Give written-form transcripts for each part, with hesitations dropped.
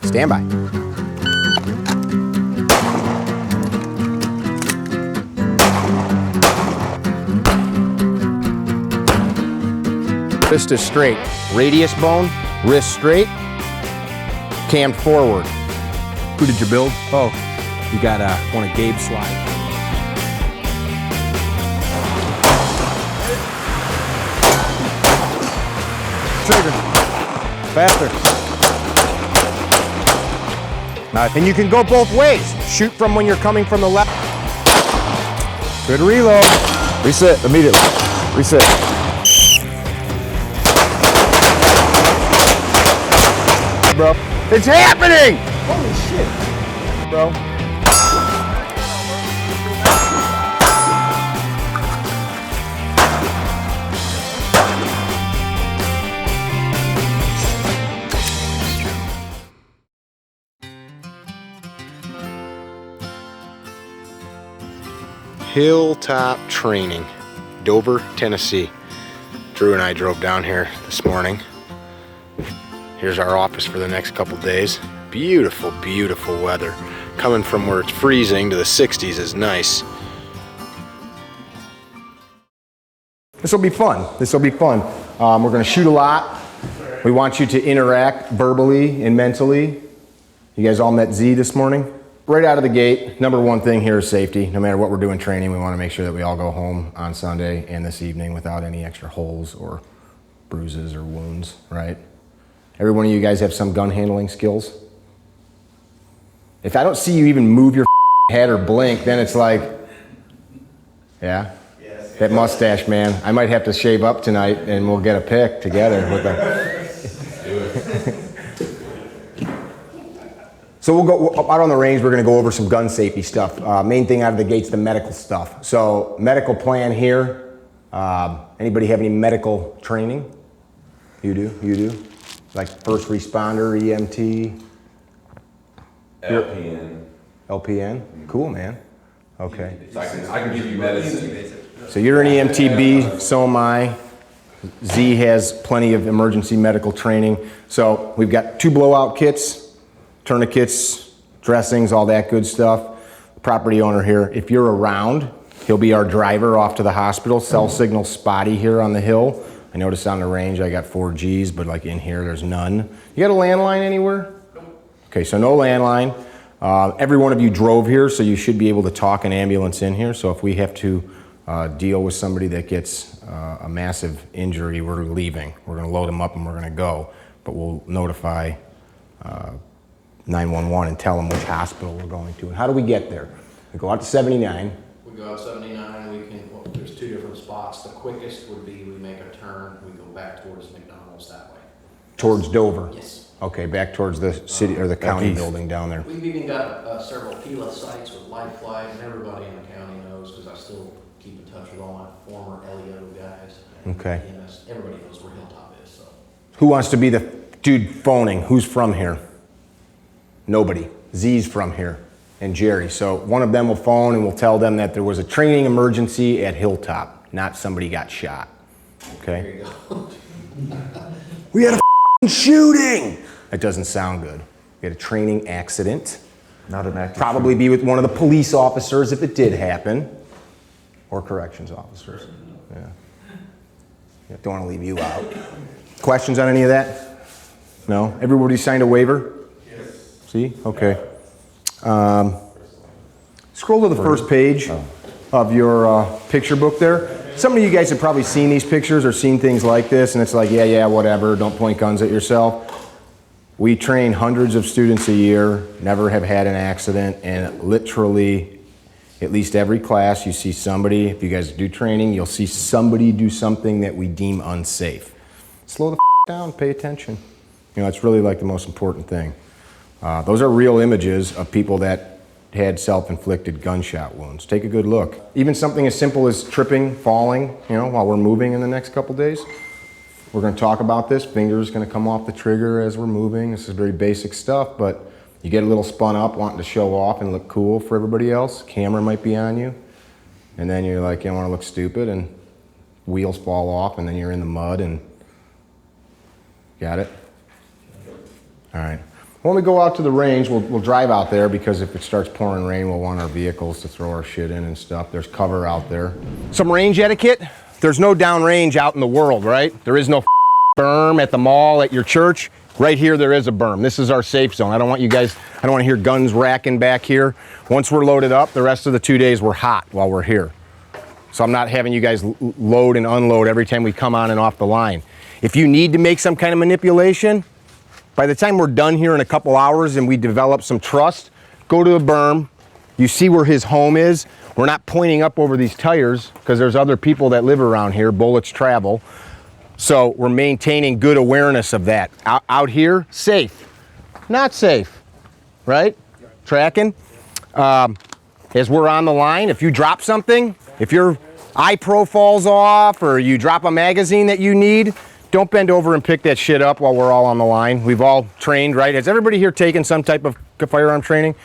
Stand by. Wrist is straight. Radius bone, wrist straight, cammed forward. Who did you build? Oh, you got one of Gabe's slides. Trigger. Faster. And you can go both ways. Shoot from when you're coming from the left. Good reload. Reset immediately. Reset. Bro, it's happening! Holy shit, bro. Hilltop Training, Dover, Tennessee. Drew and I drove down here this morning. Here's our office for the next couple days. Beautiful, beautiful weather. Coming from where it's freezing to the 60s is nice. This will be fun. This will be fun. We're going to shoot a lot. We want you to interact verbally and mentally. You guys all met Z this morning? Right out of the gate, number one thing here is safety. No matter what we're doing training, we want to make sure that we all go home on Sunday and this evening without any extra holes or bruises or wounds, right? Every one of you guys have some gun handling skills. If I don't see you even move your head or blink, then it's like, yeah? Yes. That mustache, man. I might have to shave up tonight and we'll get a pic together with the... So we'll go out on the range, we're gonna go over some gun safety stuff. Main thing out of the gate's the medical stuff. So medical plan here. Anybody have any medical training? You do, you do? Like first responder, EMT? LPN. LPN? Cool, man. Okay. So I can give you medicine. So you're an EMTB, so am I. Z has plenty of emergency medical training. So we've got 2 blowout kits, tourniquets, dressings, all that good stuff. Property owner here, if you're around, he'll be our driver off to the hospital. Cell signal spotty here on the hill. I noticed on the range I got 4 Gs, but like in here there's none. You got a landline anywhere? Okay, so no landline. Every one of you drove here, so you should be able to talk an ambulance in here. So if we have to deal with somebody that gets a massive injury, we're leaving. We're gonna load them up and we're gonna go, but we'll notify 911 and tell them which hospital we're going to. And how do we get there? We go out to 79. We go out 79, we can, well, there's 2 different spots. The quickest would be we make a turn, we go back towards McDonald's that way. Towards Dover? Yes. Okay, back towards the city or the county building down there. We've even got several PILA sites with life flight, and everybody in the county knows because I still keep in touch with all my former LEO guys. Okay. EMS, everybody knows where Hilltop is. So. Who wants to be the dude phoning? Who's from here? Nobody. Z's from here, and Jerry. So one of them will phone and we'll tell them that there was a training emergency at Hilltop, not somebody got shot. Okay? There you go. We had a shooting! That doesn't sound good. We had a training accident. Not an active Probably be with one of the police officers if it did happen, or corrections officers. Yeah. Don't want to leave you out. Questions on any of that? No? Everybody signed a waiver? See? Okay. Scroll to the first page of your picture book there. Some of you guys have probably seen these pictures or seen things like this, and it's like, yeah, whatever, don't point guns at yourself. We train hundreds of students a year, never have had an accident, and literally, at least every class, you see somebody, if you guys do training, you'll see somebody do something that we deem unsafe. Slow the down, pay attention. You know, it's really like the most important thing. Those are real images of people that had self-inflicted gunshot wounds. Take a good look. Even something as simple as tripping, falling, you know, while we're moving in the next couple days. We're going to talk about this. Finger's going to come off the trigger as we're moving. This is very basic stuff, but you get a little spun up wanting to show off and look cool for everybody else. Camera might be on you. And then you're like, you don't want to look stupid, and wheels fall off, and then you're in the mud, and got it? All right. when we go out to the range, we'll drive out there because if it starts pouring rain, we'll want our vehicles to throw our shit in and stuff. There's cover out there. Some range etiquette. There's no downrange out in the world, right? There is no berm at the mall, at your church. Right here, there is a berm. This is our safe zone. I don't want to hear guns racking back here. Once we're loaded up, the rest of the 2 days we're hot while we're here. So I'm not having you guys load and unload every time we come on and off the line. If you need to make some kind of manipulation, by the time we're done here in a couple hours and we develop some trust, go to the berm. You see where his home is. We're not pointing up over these tires because there's other people that live around here. Bullets travel. So we're maintaining good awareness of that. Out here, safe. Not safe, right? Tracking. As we're on the line, if you drop something, if your iPro falls off or you drop a magazine that you need, don't bend over and pick that shit up while we're all on the line. We've all trained, right? Has everybody here taken some type of firearm training?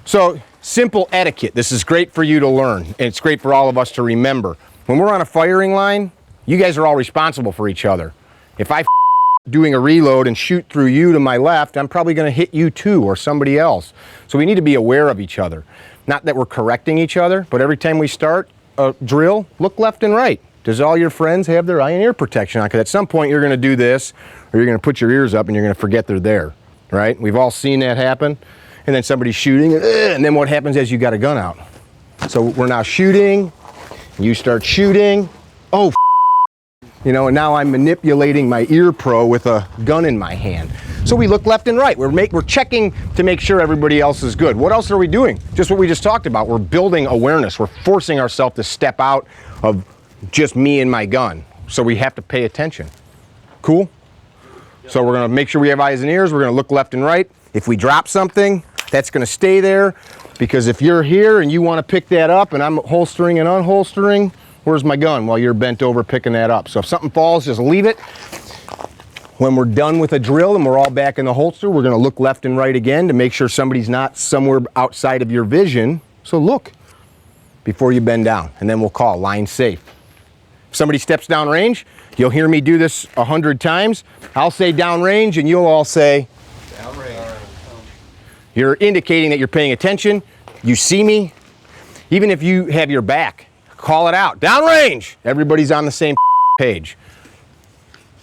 So, simple etiquette. This is great for you to learn, and it's great for all of us to remember. When we're on a firing line, you guys are all responsible for each other. If I doing a reload and shoot through you to my left, I'm probably going to hit you too or somebody else. So we need to be aware of each other. Not that we're correcting each other, but every time we start a drill, look left and right. Does all your friends have their eye and ear protection on? Because at some point you're going to do this, or you're going to put your ears up and you're going to forget they're there, right? We've all seen that happen. And then somebody's shooting, and then what happens is you got a gun out. So we're now shooting, you start shooting, oh, you know, and now I'm manipulating my ear pro with a gun in my hand. So we look left and right. We're checking to make sure everybody else is good. What else are we doing? Just what we just talked about. We're building awareness. We're forcing ourselves to step out of just me and my gun. So we have to pay attention. Cool? So we're going to make sure we have eyes and ears. We're going to look left and right. If we drop something, that's going to stay there, because if you're here and you want to pick that up and I'm holstering and unholstering, where's my gun while you're bent over picking that up? So if something falls, just leave it. When we're done with a drill and we're all back in the holster, we're going to look left and right again to make sure somebody's not somewhere outside of your vision. So look before you bend down, and then we'll call line safe. If somebody steps down range, you'll hear me do this 100 times. I'll say down range and you'll all say down range. You're indicating that you're paying attention. You see me. Even if you have your back, call it out. Downrange. Everybody's on the same page.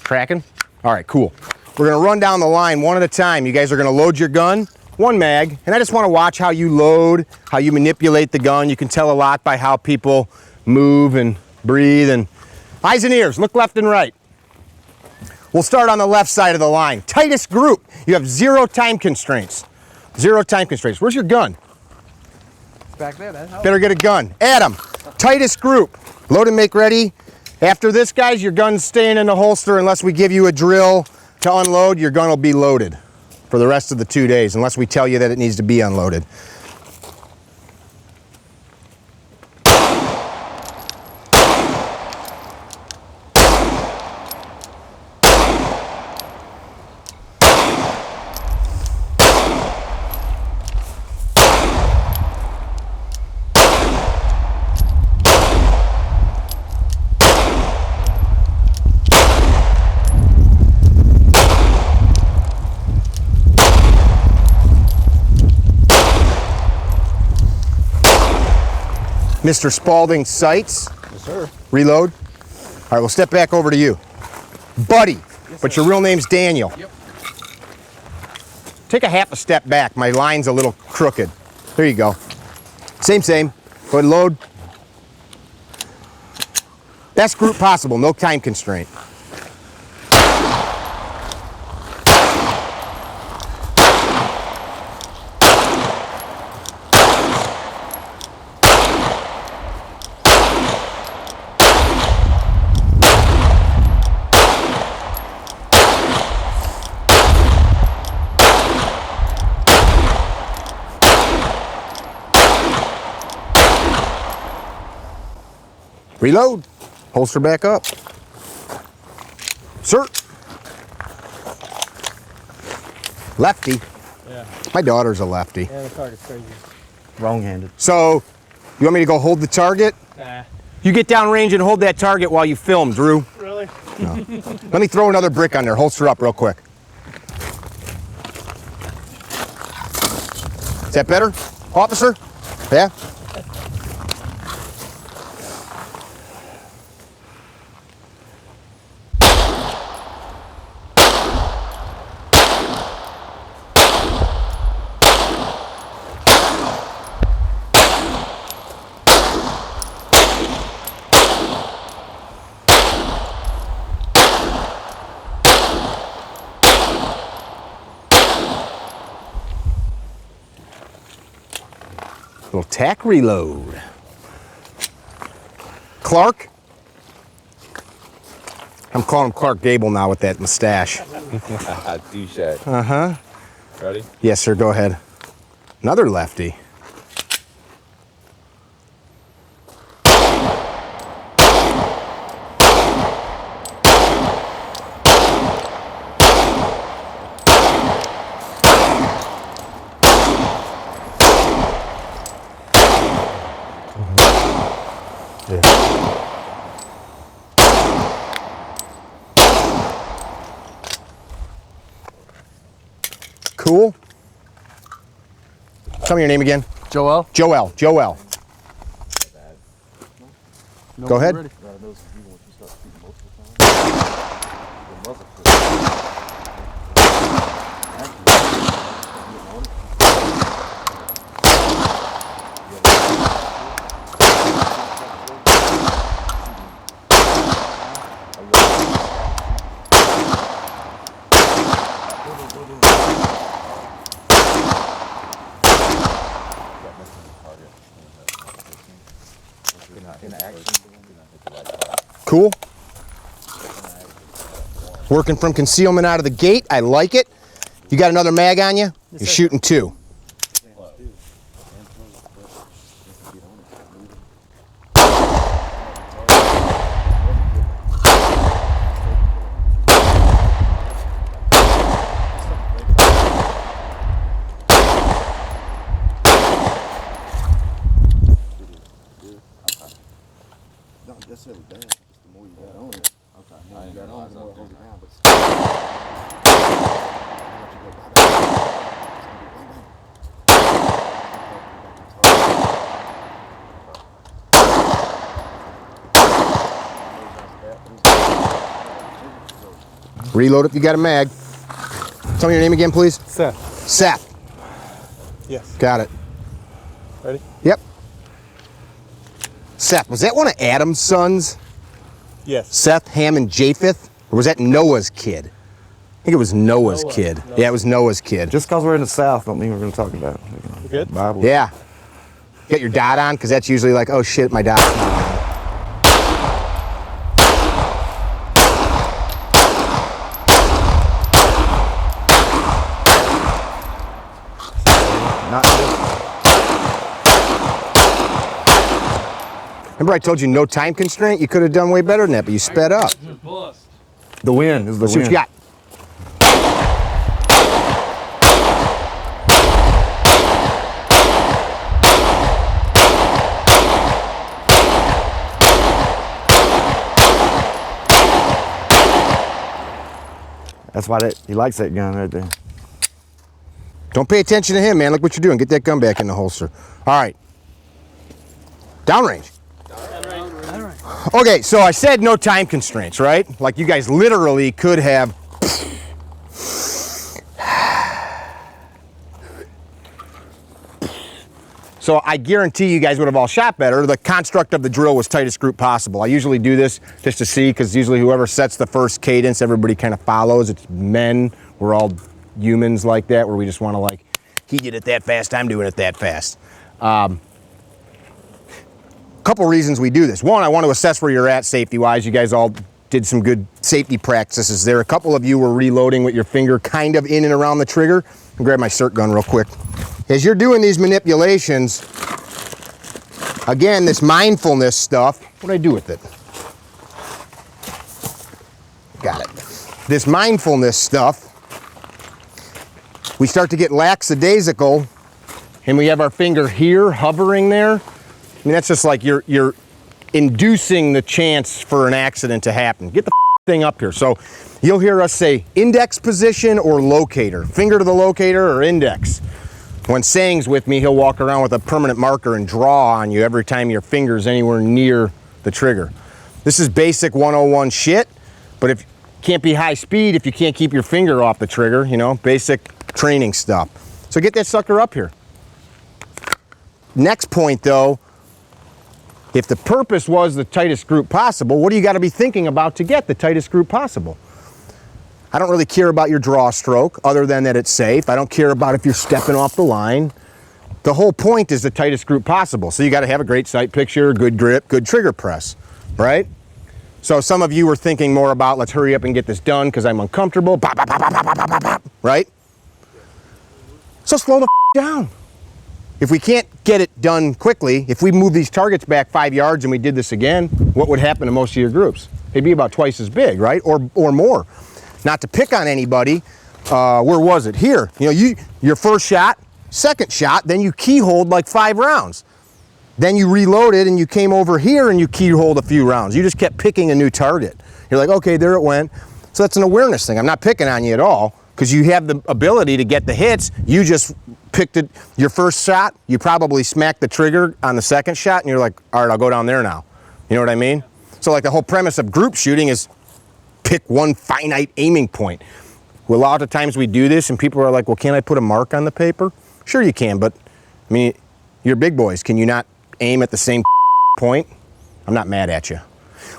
Tracking? All right, cool. We're going to run down the line one at a time. You guys are going to load your gun, one mag, and I just want to watch how you load, how you manipulate the gun. You can tell a lot by how people move and breathe. And eyes and ears, look left and right. We'll start on the left side of the line. Tightest group. You have 0 time constraints. 0 time constraints. Where's your gun? Back there, that helps. Better get a gun. Adam, tightest group. Load and make ready. After this, guys, your gun's staying in the holster unless we give you a drill to unload. Your gun will be loaded for the rest of the 2 days unless we tell you that it needs to be unloaded. Mr. Spalding sights. Yes, sir. Reload. All right, we'll step back over to you. Buddy, yes, but your real name's Daniel. Yep. Take a half a step back. My line's a little crooked. There you go. Same. Go ahead and load. Best group possible, no time constraint. Reload. Holster back up. Sir. Lefty. Yeah. My daughter's a lefty. Yeah, the target's crazy. Wrong-handed. So, you want me to go hold the target? Nah. You get down range and hold that target while you film, Drew. Really? No. Let me throw another brick on there. Holster up real quick. Is that better, officer? Yeah? Little tack reload. Clark? I'm calling him Clark Gable now with that mustache. Touche. Uh-huh. Ready? Yes, sir, go ahead. Another lefty. Cool. Tell me your name again. Joel. Joel. Joel. Go ahead. Ready. Cool. Working from concealment out of the gate. I like it. You got another mag on you? You're shooting two. Reload if you got a mag. Tell me your name again, please. Seth. Seth. Yes. Got it. Ready? Yep. Seth, was that one of Adam's sons? Yes. Seth, Ham, and Japheth? Or was that Noah's kid? I think it was Noah's kid. Noah. Yeah, it was Noah's kid. Just because we're in the South don't mean we're going to talk about You good? Bible. Yeah. Get your dot on, because that's usually like, oh shit, my dot's not on. Not just, Remember I told you no time constraint? You could have done way better than that, but you sped up. the wind is the Let's see what wind. you got. That's why he likes that gun right there. Don't pay attention to him, man. Look what you're doing. Get that gun back in the holster. All right. Downrange. Okay, so I said no time constraints, right? Like you guys literally could have. So I guarantee you guys would have all shot better. The construct of the drill was tightest group possible. I usually do this just to see, because usually whoever sets the first cadence, everybody kind of follows. It's men. We're all humans like that, where we just want to like, he did it that fast, I'm doing it that fast. Couple reasons we do this. One, I want to assess where you're at safety-wise. You guys all did some good safety practices there. A couple of you were reloading with your finger kind of in and around the trigger. I'll grab my SIRT gun real quick. As you're doing these manipulations, again, this mindfulness stuff, what do I do with it? Got it. This mindfulness stuff, we start to get lackadaisical, and we have our finger here hovering there. I mean, that's just like you're inducing the chance for an accident to happen. Get the thing up here. So you'll hear us say index position or locator, finger to the locator or index. When Sang's with me, he'll walk around with a permanent marker and draw on you every time your finger's anywhere near the trigger. This is basic 101 shit, but if can't be high speed if you can't keep your finger off the trigger, you know, basic training stuff. So get that sucker up here. Next point though, if the purpose was the tightest group possible, what do you got to be thinking about to get the tightest group possible? I don't really care about your draw stroke other than that it's safe. I don't care about if you're stepping off the line. The whole point is the tightest group possible. So you got to have a great sight picture, good grip, good trigger press, right? So some of you were thinking more about let's hurry up and get this done because I'm uncomfortable, bop, bop, bop, bop, bop, bop, bop, bop, right? So slow the down. If we can't get it done quickly, if we move these targets back 5 yards and we did this again, what would happen to most of your groups? They'd be about twice as big, right? Or more. Not to pick on anybody, where was it? Here, you know, your first shot, second shot, then you keyholed like 5 rounds. Then you reloaded and you came over here and you keyholed a few rounds. You just kept picking a new target. You're like, okay, there it went. So that's an awareness thing. I'm not picking on you at all because you have the ability to get the hits. You just picked it, your first shot, you probably smacked the trigger on the second shot and you're like, all right, I'll go down there now. You know what I mean? So like the whole premise of group shooting is pick one finite aiming point. Well, a lot of times we do this and people are like, well, can't I put a mark on the paper? Sure you can, but I mean, you're big boys. Can you not aim at the same point? I'm not mad at you.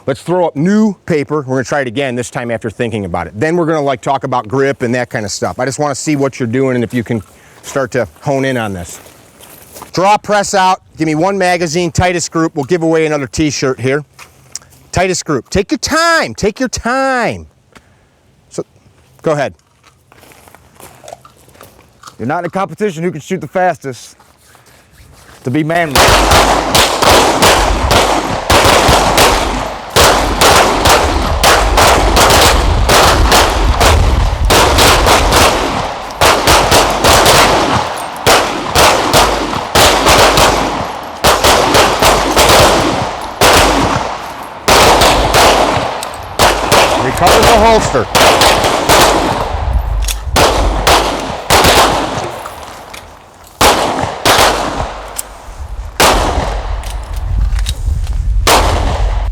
Let's throw up new paper. We're gonna try it again, this time after thinking about it. Then we're gonna like talk about grip and that kind of stuff. I just wanna see what you're doing and if you can start to hone in on this. Draw, press out, give me one magazine, tightest group. We'll give away another t-shirt here. Tightest group. Take your time, take your time. So, go ahead. You're not in a competition who can shoot the fastest. To be manly. Recover the holster.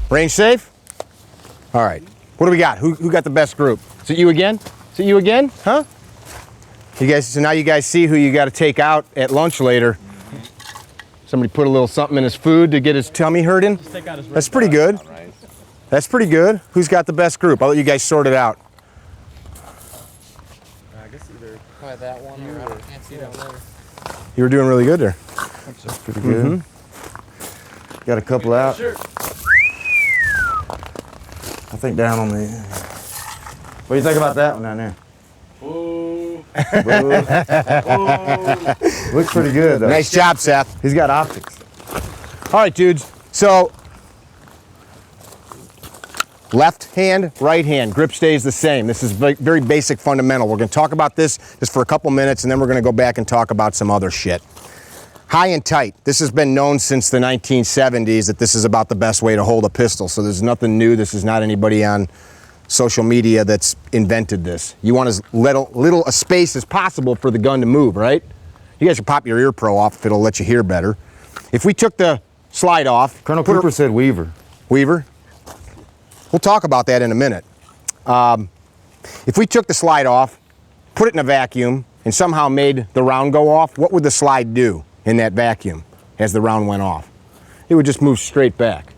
Range safe? All right. What do we got? Who got the best group? Is it you again? Is it you again? Huh? You guys, so now you guys see who you got to take out at lunch later. Somebody put a little something in his food to get his tummy hurting. That's pretty good. That's pretty good. Who's got the best group? I'll let you guys sort it out. I guess either probably that one or I can't see that later. You were doing really good there. That's pretty good. Got a couple out. Sure. I think down on the. What do you think about that one down there? Ooh. Looks pretty good though. Nice job, Seth. He's got optics. All right, dudes. So, left hand, right hand, grip stays the same. This is very basic fundamental. We're going to talk about this just for a couple minutes and then we're going to go back and talk about some other shit. High and tight. This has been known since the 1970s that this is about the best way to hold a pistol. So there's nothing new. This is not anybody on social media that's invented this. You want as little a space as possible for the gun to move, right? You guys should pop your ear pro off if it'll let you hear better. If we took the slide off. Colonel Cooper said Weaver. Weaver? We'll talk about that in a minute. If we took the slide off, put it in a vacuum, and somehow made the round go off, what would the slide do in that vacuum as the round went off? It would just move straight back.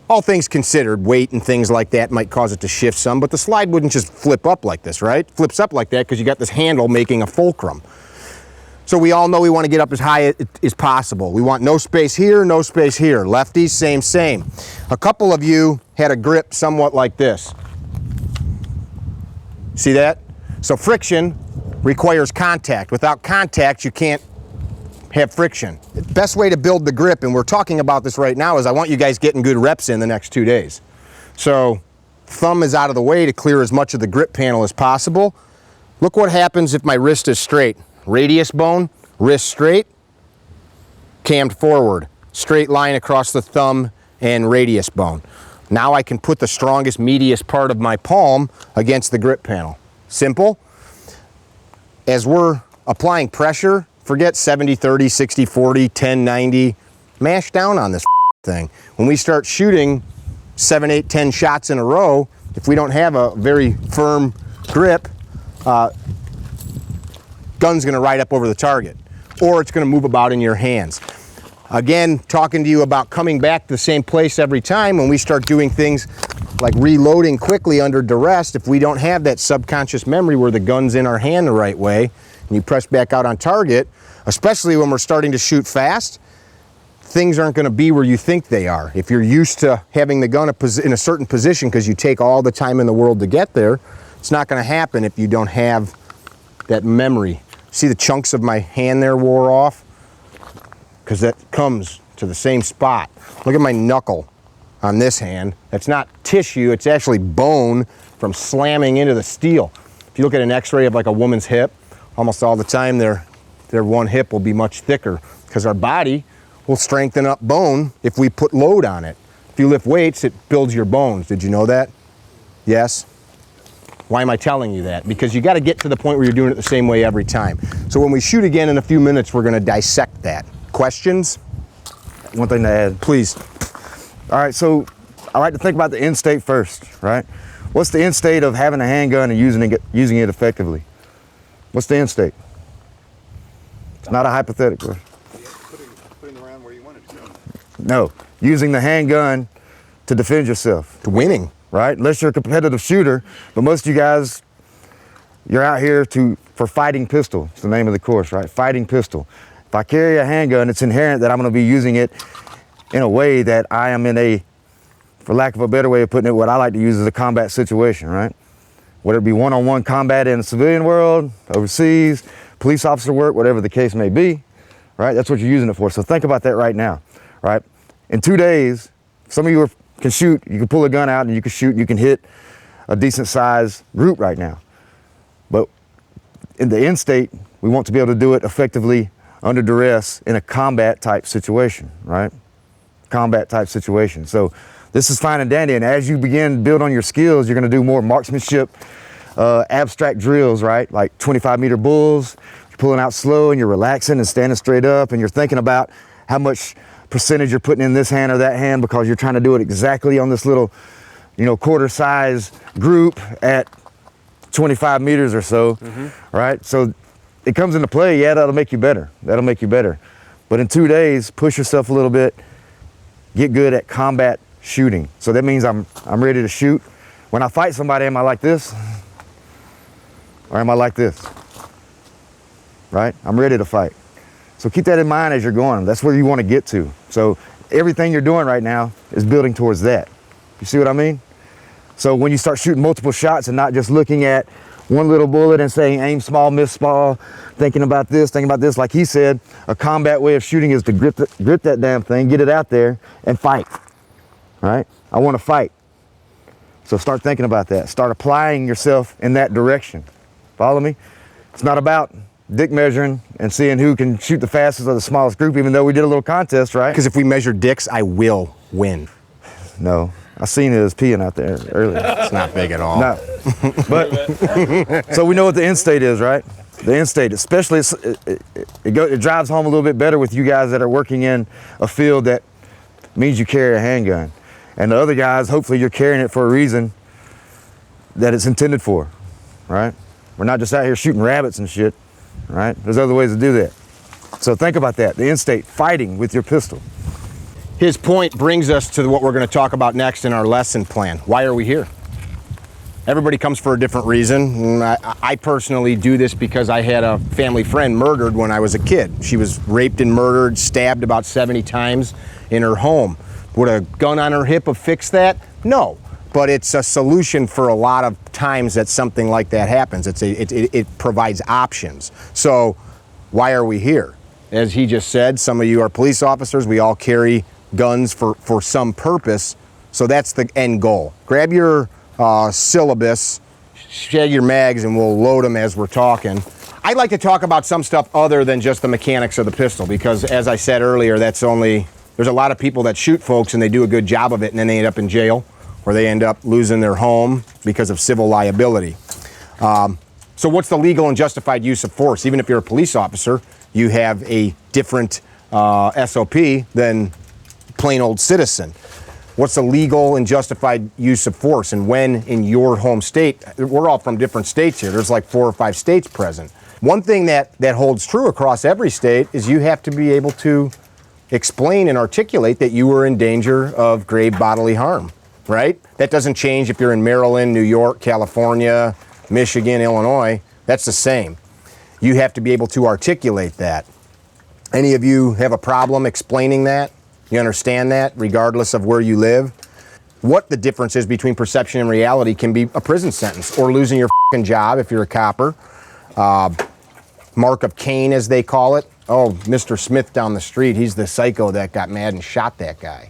All things considered, weight and things like that might cause it to shift some, but the slide wouldn't just flip up like this, right? Flips up like that because you got this handle making a fulcrum. So we all know we want to get up as high as possible. We want no space here, no space here. Lefties, same. A couple of you had a grip somewhat like this. See that? So friction requires contact. Without contact, you can't have friction. The best way to build the grip, and we're talking about this right now, is I want you guys getting good reps in the next 2 days. So thumb is out of the way to clear as much of the grip panel as possible. Look what happens if my wrist is straight. Radius bone, wrist straight, cammed forward. Straight line across the thumb and radius bone. Now I can put the strongest, meatiest part of my palm against the grip panel. Simple. As we're applying pressure, forget 70-30, 60-40, 10-90. Mash down on this thing. When we start shooting 7, 8, 10 shots in a row, if we don't have a very firm grip, gun's gonna ride up over the target, or it's gonna move about in your hands. Again, talking to you about coming back to the same place every time. When we start doing things like reloading quickly under duress, if we don't have that subconscious memory where the gun's in our hand the right way, and you press back out on target, especially when we're starting to shoot fast, things aren't going to be where you think they are. If you're used to having the gun in a certain position because you take all the time in the world to get there, it's not going to happen if you don't have that memory. See the chunks of my hand there wore off? Because that comes to the same spot. Look at my knuckle on this hand. That's not tissue, it's actually bone from slamming into the steel. If you look at an x-ray of like a woman's hip, almost all the time their one hip will be much thicker because our body will strengthen up bone if we put load on it. If you lift weights, it builds your bones. Did you know that? Yes? Why am I telling you that? Because you got to get to the point where you're doing it the same way every time. So when we shoot again in a few minutes, we're going to dissect that. Questions? One thing to add. Please. All right, so I like to think about the end state first, right? What's the end state of having a handgun and using it effectively? What's the end state? It's not a hypothetical. Putting the round where you want it to go. No, using the handgun to defend yourself. To winning. Right? Unless you're a competitive shooter, but most of you guys, you're out here for fighting pistol. It's the name of the course, right? Fighting pistol. If I carry a handgun, it's inherent that I'm going to be using it in a way that I am in a, for lack of a better way of putting it, what I like to use is a combat situation, right? Whether it be one-on-one combat in the civilian world, overseas, police officer work, whatever the case may be, right? That's what you're using it for. So think about that right now, right? In 2 days, some of you can shoot, you can pull a gun out and you can shoot and you can hit a decent sized group right now. But in the end state, we want to be able to do it effectively under duress in a combat type situation, right? Combat type situation. So this is fine and dandy. And as you begin to build on your skills, you're going to do more marksmanship, abstract drills, right? Like 25-meter bulls, you're pulling out slow and you're relaxing and standing straight up and you're thinking about how much percentage you're putting in this hand or that hand because you're trying to do it exactly on this little, quarter size group at 25 meters or so, right? So it comes into play, yeah, that'll make you better. That'll make you better. But in 2 days, push yourself a little bit, get good at combat shooting. So that means I'm ready to shoot. When I fight somebody, am I like this? Or am I like this? Right? I'm ready to fight. So keep that in mind as you're going. That's where you want to get to. So everything you're doing right now is building towards that. You see what I mean? So when you start shooting multiple shots and not just looking at one little bullet and saying aim small, miss small, thinking about this, like he said, a combat way of shooting is to grip that damn thing, get it out there and fight, right? I want to fight. So start thinking about that. Start applying yourself in that direction. Follow me? It's not about dick measuring and seeing who can shoot the fastest or the smallest group, even though we did a little contest, right? Because if we measure dicks, I will win. No, I seen it as peeing out there earlier. It's not big at all. No, but so we know what the end state is, right? The end state, especially it drives home a little bit better with you guys that are working in a field that means you carry a handgun, and the other guys, hopefully you're carrying it for a reason that it's intended for, right? We're not just out here shooting rabbits and shit, right? There's other ways to do that. So think about that, the end state, fighting with your pistol. His point brings us to what we're going to talk about next in our lesson plan. Why are we here? Everybody comes for a different reason. I personally do this because I had a family friend murdered when I was a kid. She was raped and murdered, stabbed about 70 times in her home. Would a gun on her hip have fixed that? No. But it's a solution for a lot of times that something like that happens. It provides options. So why are we here? As he just said, some of you are police officers. We all carry guns for some purpose. So that's the end goal. Grab your syllabus, shag your mags, and we'll load them as we're talking. I'd like to talk about some stuff other than just the mechanics of the pistol because, as I said earlier, there's a lot of people that shoot folks and they do a good job of it and then they end up in jail or they end up losing their home because of civil liability. So what's the legal and justified use of force? Even if you're a police officer, you have a different SOP than plain old citizen. What's the legal and justified use of force, and when in your home state? We're all from different states here. There's like 4 or 5 states present. One thing that holds true across every state is you have to be able to explain and articulate that you were in danger of grave bodily harm, right? That doesn't change if you're in Maryland, New York, California, Michigan, Illinois. That's the same. You have to be able to articulate that. Any of you have a problem explaining that? You understand that, regardless of where you live? What the difference is between perception and reality can be a prison sentence or losing your fucking job if you're a copper. Mark of Cain, as they call it. Oh, Mr. Smith down the street, he's the psycho that got mad and shot that guy.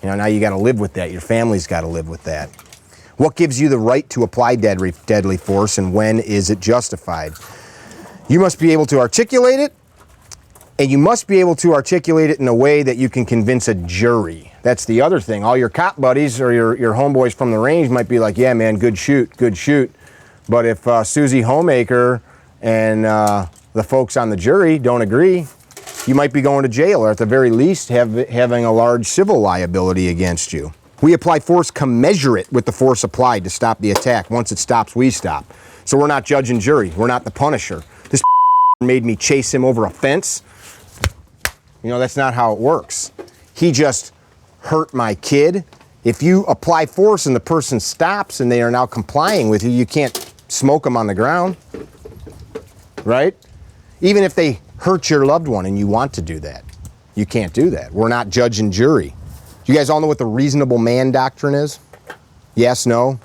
You know, now you got to live with that. Your family's got to live with that. What gives you the right to apply deadly force, and when is it justified? You must be able to articulate it, and you must be able to articulate it in a way that you can convince a jury. That's the other thing. All your cop buddies or your homeboys from the range might be like, yeah, man, good shoot, good shoot. But if Susie Homemaker and the folks on the jury don't agree, you might be going to jail, or at the very least having a large civil liability against you. We apply force commensurate with the force applied to stop the attack. Once it stops, we stop. So we're not judge and jury. We're not the punisher. This made me chase him over a fence. You know, that's not how it works. He just hurt my kid. If you apply force and the person stops and they are now complying with you, you can't smoke them on the ground, right? Even if they hurt your loved one and you want to do that, you can't do that. We're not judge and jury. You guys all know what the reasonable man doctrine is? Yes, no?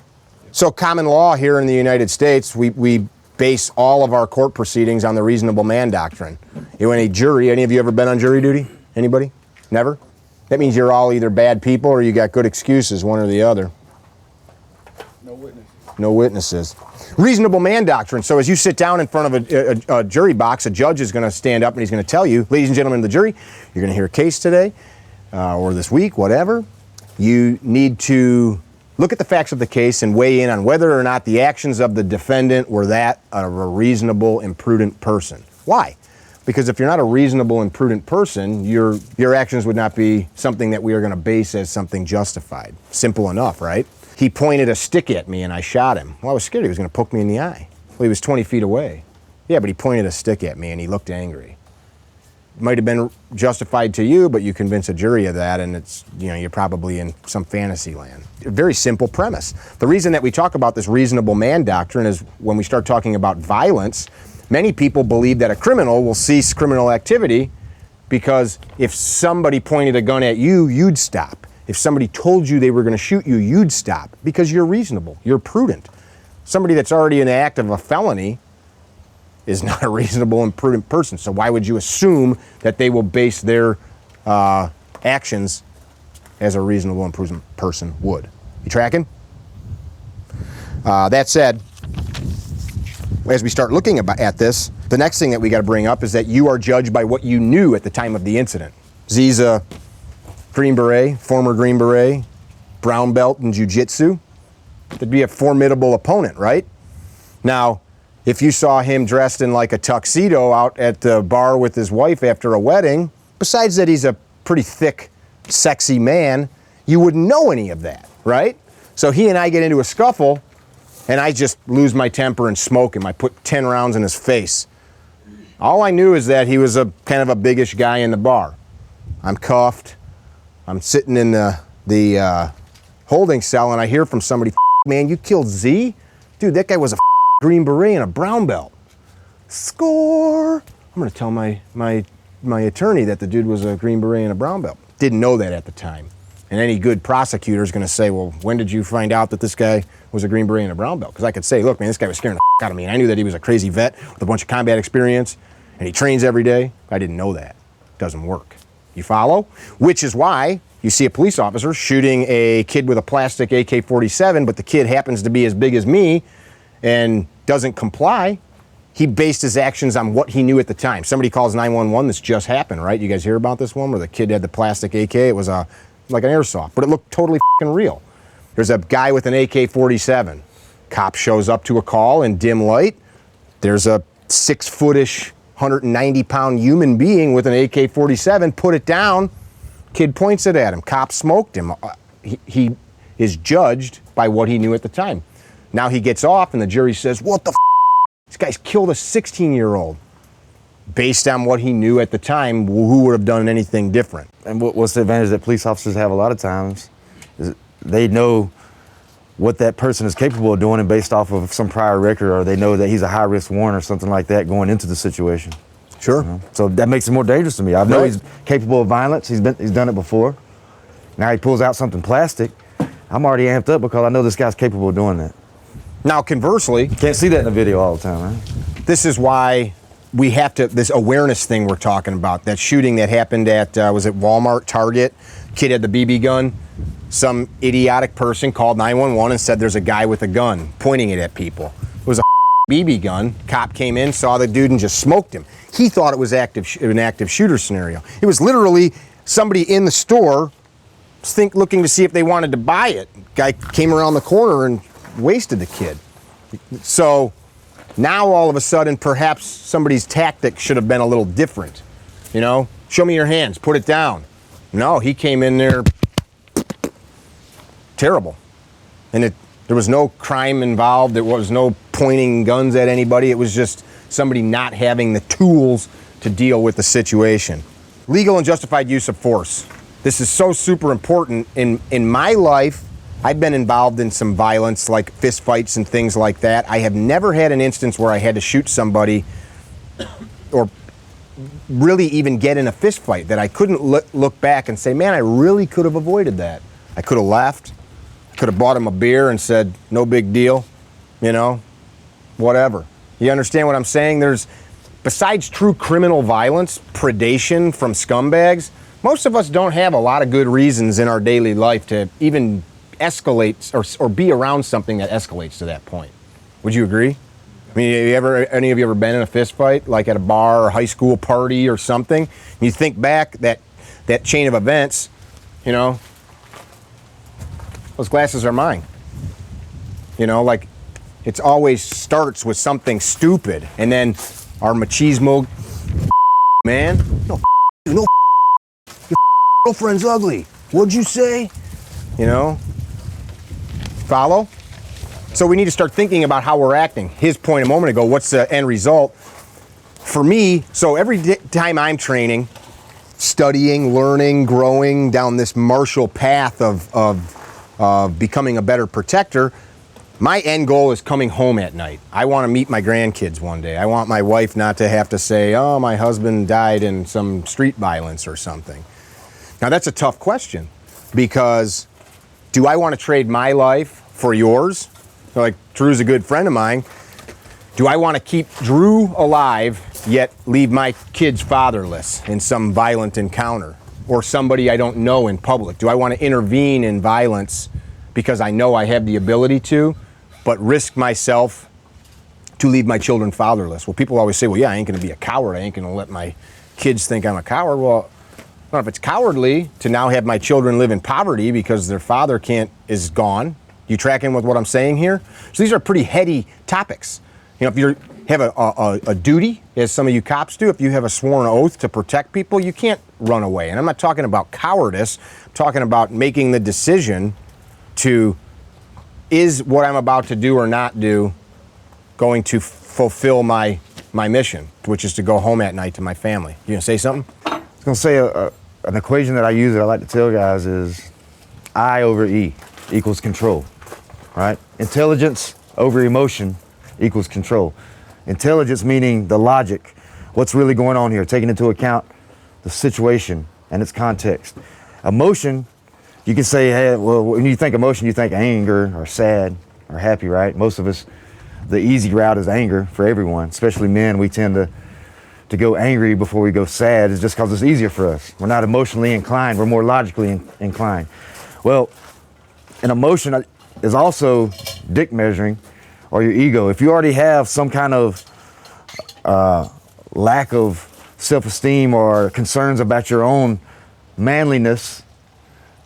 So common law here in the United States, we base all of our court proceedings on the reasonable man doctrine. When a jury, any of you ever been on jury duty? Anybody? Never? That means you're all either bad people or you got good excuses, one or the other. No witnesses. No witnesses. Reasonable man doctrine. So as you sit down in front of a jury box, a judge is going to stand up and he's going to tell you, ladies and gentlemen of the jury, you're going to hear a case today or this week, whatever. You need to look at the facts of the case and weigh in on whether or not the actions of the defendant were that of a reasonable and prudent person. Why? Because if you're not a reasonable and prudent person, your actions would not be something that we are going to base as something justified. Simple enough, right? He pointed a stick at me and I shot him. Well, I was scared he was going to poke me in the eye. Well, he was 20 feet away. Yeah, but he pointed a stick at me and he looked angry. It might have been justified to you, but you convince a jury of that and it's, you know, you're probably in some fantasy land. A very simple premise. The reason that we talk about this reasonable man doctrine is when we start talking about violence, many people believe that a criminal will cease criminal activity because if somebody pointed a gun at you, you'd stop. If somebody told you they were going to shoot you, you'd stop because you're reasonable, you're prudent. Somebody that's already in the act of a felony is not a reasonable and prudent person. So why would you assume that they will base their actions as a reasonable and prudent person would? You tracking? That said, as we start looking at this, the next thing that we got to bring up is that you are judged by what you knew at the time of the incident. Zee's a Green Beret, former Green Beret, brown belt in jiu-jitsu. That'd be a formidable opponent, right? Now, if you saw him dressed in like a tuxedo out at the bar with his wife after a wedding, besides that he's a pretty thick, sexy man, you wouldn't know any of that, right? So he and I get into a scuffle, and I just lose my temper and smoke him. I put 10 rounds in his face. All I knew is that he was a kind of a biggish guy in the bar. I'm cuffed. I'm sitting in the holding cell, and I hear from somebody, man, you killed Z? Dude, that guy was a Green Beret and a brown belt. Score! I'm going to tell my attorney that the dude was a Green Beret and a brown belt. Didn't know that at the time. And any good prosecutor is going to say, well, when did you find out that this guy was a Green Beret and a brown belt? Because I could say, look, man, this guy was scaring the out of me. And I knew that he was a crazy vet with a bunch of combat experience, and he trains every day. I didn't know that. It doesn't work. You follow? Which is why you see a police officer shooting a kid with a plastic AK-47, but the kid happens to be as big as me and doesn't comply. He based his actions on what he knew at the time. Somebody calls 911, this just happened, right? You guys hear about this one where the kid had the plastic AK? It was like an airsoft, but it looked totally real. There's a guy with an AK-47. Cop shows up to a call in dim light. There's a 6-footish, 190-pound human being with an AK-47. Put it down. Kid points it at him. Cop smoked him. He is judged by what he knew at the time. Now he gets off and the jury says, what the f***? This guy's killed a 16-year-old. Based on what he knew at the time, who would have done anything different? And what's the advantage that police officers have a lot of times is they know what that person is capable of doing and based off of some prior record, or they know that he's a high-risk warrant or something like that going into the situation. Sure. You know? So that makes it more dangerous to me. I know he's capable of violence. He's done it before. Now he pulls out something plastic. I'm already amped up because I know this guy's capable of doing that. Now, conversely, Can't see that in the video all the time, right? this is why we have to, this awareness thing we're talking about, that shooting that happened at, was it Walmart, Target? Kid had the BB gun. Some idiotic person called 911 and said there's a guy with a gun pointing it at people. It was a BB gun. Cop came in, saw the dude and just smoked him. He thought it was an active shooter scenario. It was literally somebody in the store looking to see if they wanted to buy it. Guy came around the corner and wasted the kid. So now all of a sudden, perhaps somebody's tactic should have been a little different. You know, show me your hands, put it down. No, he came in there terrible. And there was no crime involved. There was no pointing guns at anybody. It was just somebody not having the tools to deal with the situation. Legal and justified use of force. This is so super important. In my life, I've been involved in some violence, like fist fights and things like that. I have never had an instance where I had to shoot somebody or really even get in a fist fight that I couldn't look back and say, man, I really could have avoided that. I could have left. I could have bought him a beer and said, no big deal, you know, whatever. You understand what I'm saying? Besides true criminal violence, predation from scumbags, most of us don't have a lot of good reasons in our daily life to even escalate or be around something that escalates to that point. Would you agree? I mean, any of you ever been in a fist fight, like at a bar or high school party or something? You think back that chain of events, you know, those glasses are mine. You know, like it always starts with something stupid, and then our machismo, man, no, your girlfriend's ugly. What'd you say? You know, follow? So we need to start thinking about how we're acting. His point a moment ago, what's the end result? For me, so every time I'm training, studying, learning, growing down this martial path of becoming a better protector, my end goal is coming home at night. I want to meet my grandkids one day. I want my wife not to have to say, oh, my husband died in some street violence or something. Now that's a tough question, because do I want to trade my life for yours? Like, Drew's a good friend of mine. Do I want to keep Drew alive, yet leave my kids fatherless in some violent encounter? Or somebody I don't know in public? Do I want to intervene in violence because I know I have the ability to, but risk myself to leave my children fatherless? Well, people always say, well, yeah, I ain't going to be a coward. I ain't going to let my kids think I'm a coward. Well, I don't know if it's cowardly to now have my children live in poverty because their father is gone. You tracking with what I'm saying here? So these are pretty heady topics. You know, if you have a duty, as some of you cops do, if you have a sworn oath to protect people, you can't run away. And I'm not talking about cowardice. I'm talking about making the decision to, is what I'm about to do or not do going to fulfill my mission, which is to go home at night to my family. You gonna say something? I was gonna say an equation that I use that I like to tell guys is I over E equals control, right? Intelligence over emotion equals control. Intelligence meaning the logic, what's really going on here, taking into account the situation and its context. Emotion, you can say, hey, well, when you think emotion, you think anger or sad or happy, right? Most of us, the easy route is anger for everyone, especially men. We tend to go angry before we go sad. It's just because it's easier for us. We're not emotionally inclined, we're more logically inclined. Well, an emotion is also dick measuring, or your ego. If you already have some kind of lack of self-esteem or concerns about your own manliness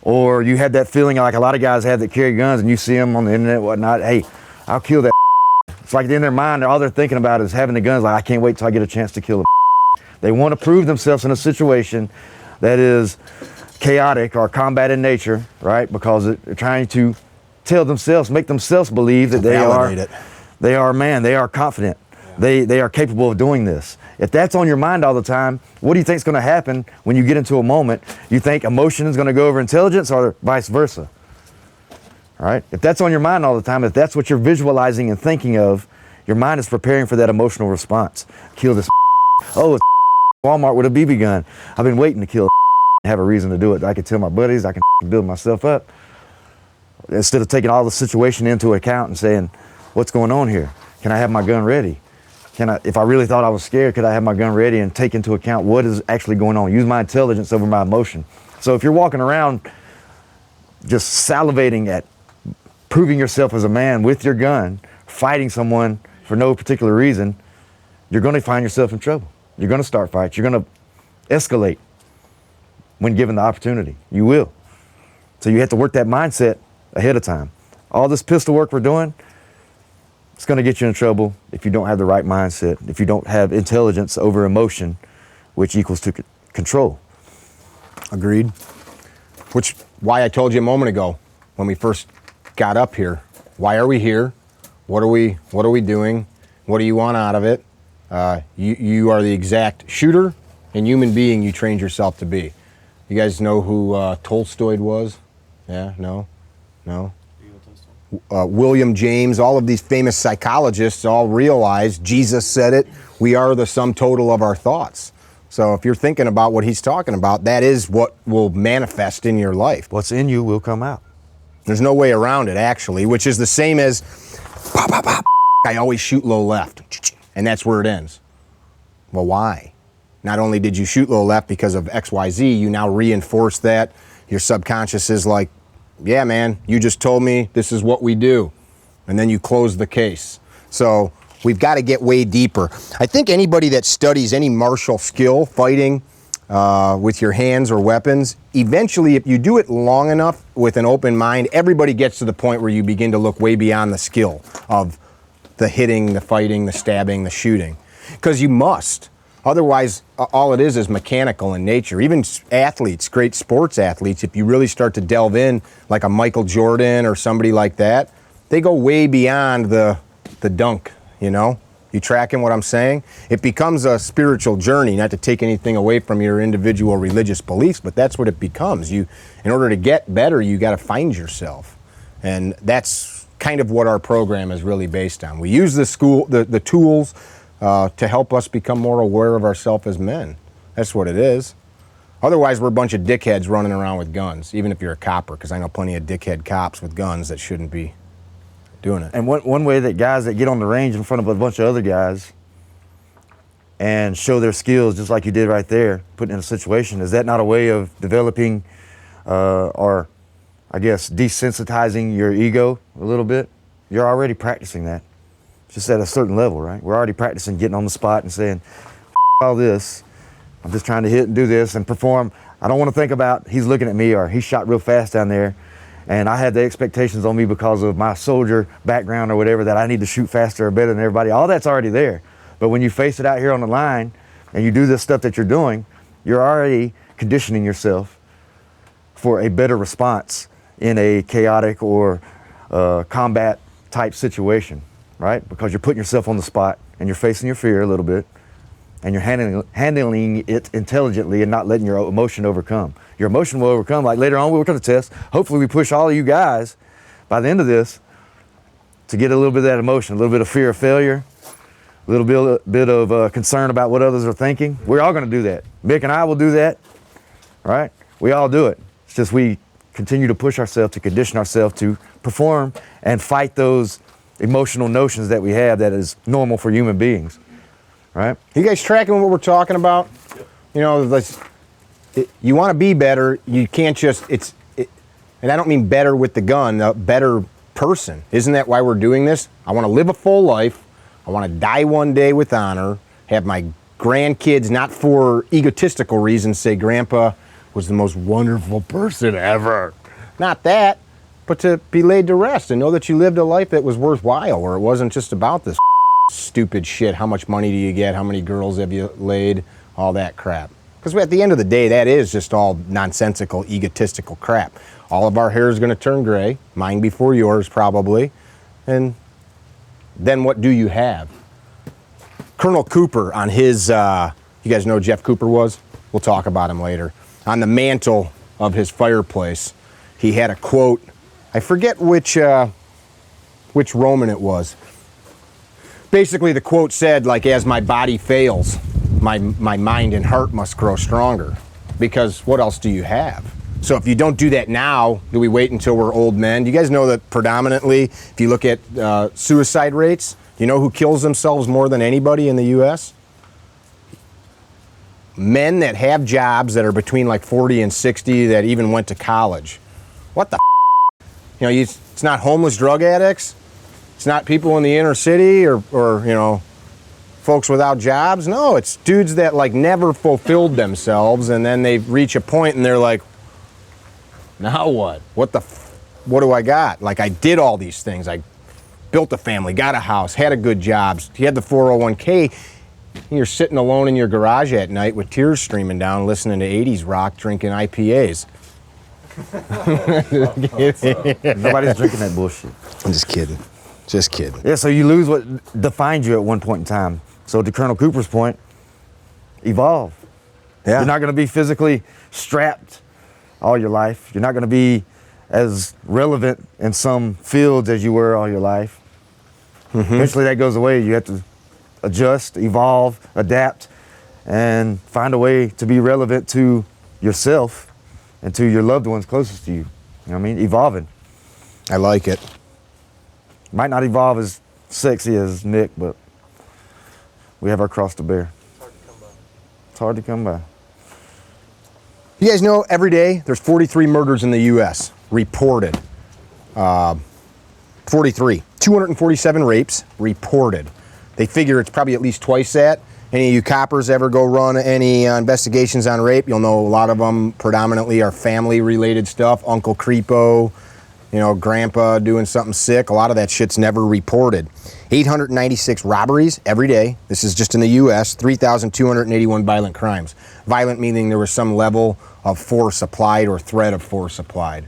Or you had that feeling like a lot of guys have that carry guns and you see them on the internet, whatnot, hey, I'll kill that. It's like in their mind, all they're thinking about is having the guns, like I can't wait till I get a chance to kill the. They want to prove themselves in a situation that is chaotic or combat in nature, right? Because they're trying to tell themselves, make themselves believe that they are man, they are confident. They are capable of doing this. If that's on your mind all the time, what do you think is going to happen when you get into a moment? You think emotion is going to go over intelligence or vice versa? All right? If that's on your mind all the time, if that's what you're visualizing and thinking of, your mind is preparing for that emotional response. Kill this. Oh, it's Walmart with a BB gun. I've been waiting to kill and have a reason to do it. I can tell my buddies, I can build myself up. Instead of taking all the situation into account and saying, what's going on here? Can I have my gun ready? If I really thought I was scared, could I have my gun ready and take into account what is actually going on? Use my intelligence over my emotion. So if you're walking around just salivating at proving yourself as a man with your gun, fighting someone for no particular reason, you're going to find yourself in trouble. You're going to start fights. You're going to escalate when given the opportunity. You will. So you have to work that mindset ahead of time. All this pistol work we're doing, it's going to get you in trouble if you don't have the right mindset, if you don't have intelligence over emotion, which equals to control. Agreed. Which, why I told you a moment ago when we first got up here, why are we here? What are we doing? What do you want out of it? You are the exact shooter and human being you trained yourself to be. You guys know who Tolstoy was? Yeah, no? William James, all of these famous psychologists all realize, Jesus said it, we are the sum total of our thoughts. So if you're thinking about what he's talking about, that is what will manifest in your life. What's in you will come out. There's no way around it, actually, which is the same as, pop, pop, pop, I always shoot low left, and that's where it ends. Well, why? Not only did you shoot low left because of XYZ, you now reinforce that. Your subconscious is like, yeah, man, you just told me this is what we do. And then you close the case. So we've got to get way deeper. I think anybody that studies any martial skill, fighting with your hands or weapons, eventually if you do it long enough with an open mind, everybody gets to the point where you begin to look way beyond the skill of the hitting, the fighting, the stabbing, the shooting. Because you must. Otherwise, all it is mechanical in nature. Even athletes, great sports athletes, if you really start to delve in, like a Michael Jordan or somebody like that, they go way beyond the dunk, you know? You tracking what I'm saying? It becomes a spiritual journey, not to take anything away from your individual religious beliefs, but that's what it becomes. In order to get better, you got to find yourself. And that's kind of what our program is really based on. We use the tools to help us become more aware of ourselves as men. That's what it is. Otherwise, we're a bunch of dickheads running around with guns, even if you're a copper, because I know plenty of dickhead cops with guns that shouldn't be doing it. And one way that guys that get on the range in front of a bunch of other guys and show their skills, just like you did right there, put in a situation, is that not a way of developing or, I guess, desensitizing your ego a little bit? You're already practicing that. Just at a certain level, right? We're already practicing getting on the spot and saying, all this, I'm just trying to hit and do this and perform. I don't want to think about he's looking at me or he shot real fast down there and I had the expectations on me because of my soldier background or whatever that I need to shoot faster or better than everybody. All that's already there. But when you face it out here on the line and you do this stuff that you're doing, you're already conditioning yourself for a better response in a chaotic or combat type situation. Right? Because you're putting yourself on the spot and you're facing your fear a little bit and you're handling it intelligently and not letting your emotion overcome. Your emotion will overcome, like later on we'll work on the test. Hopefully we push all of you guys by the end of this to get a little bit of that emotion, a little bit of fear of failure, a little bit of concern about what others are thinking. We're all going to do that. Mick and I will do that, right? We all do it. It's just we continue to push ourselves, to condition ourselves to perform and fight those emotional notions that we have that is normal for human beings, right? You guys tracking what we're talking about? Yep. You know, you want to be better, you can't just, and I don't mean better with the gun, a better person. Isn't that why we're doing this? I want to live a full life. I want to die one day with honor, have my grandkids, not for egotistical reasons, say, Grandpa, was the most wonderful person ever. Not that, but to be laid to rest and know that you lived a life that was worthwhile, where it wasn't just about this stupid shit. How much money do you get? How many girls have you laid? All that crap. Because at the end of the day, that is just all nonsensical, egotistical crap. All of our hair is going to turn gray, mine before yours probably, and then what do you have? Colonel Cooper on his, you guys know who Jeff Cooper was? We'll talk about him later. On the mantle of his fireplace, he had a quote. I forget which Roman it was. Basically, the quote said, like, as my body fails, my mind and heart must grow stronger. Because what else do you have? So if you don't do that now, do we wait until we're old men? Do you guys know that predominantly, if you look at suicide rates, you know who kills themselves more than anybody in the U.S.? Men that have jobs that are between like 40 and 60 that even went to college. What the You know, it's not homeless drug addicts. It's not people in the inner city or you know, folks without jobs. No, it's dudes that like never fulfilled themselves, and then they reach a point and they're like, now what? What do I got? Like, I did all these things. I built a family, got a house, had a good job, he had the 401k. You're sitting alone in your garage at night with tears streaming down, listening to 80s rock, drinking IPAs. Nobody's drinking that bullshit. I'm just kidding. Just kidding. Yeah, so you lose what defined you at one point in time. So to Colonel Cooper's point, evolve. Yeah. You're not going to be physically strapped all your life. You're not going to be as relevant in some fields as you were all your life. Mm-hmm. Eventually that goes away. You have to adjust, evolve, adapt, and find a way to be relevant to yourself and to your loved ones closest to you. You know what I mean? Evolving. I like it. Might not evolve as sexy as Nick, but we have our cross to bear. It's hard to come by. You guys know every day there's 43 murders in the U.S. reported. 43. 247 rapes reported. They figure it's probably at least twice that. Any of you coppers ever go run any investigations on rape, you'll know a lot of them predominantly are family-related stuff. Uncle Creepo, you know, grandpa doing something sick. A lot of that shit's never reported. 896 robberies every day. This is just in the U.S. 3,281 violent crimes. Violent meaning there was some level of force applied or threat of force applied.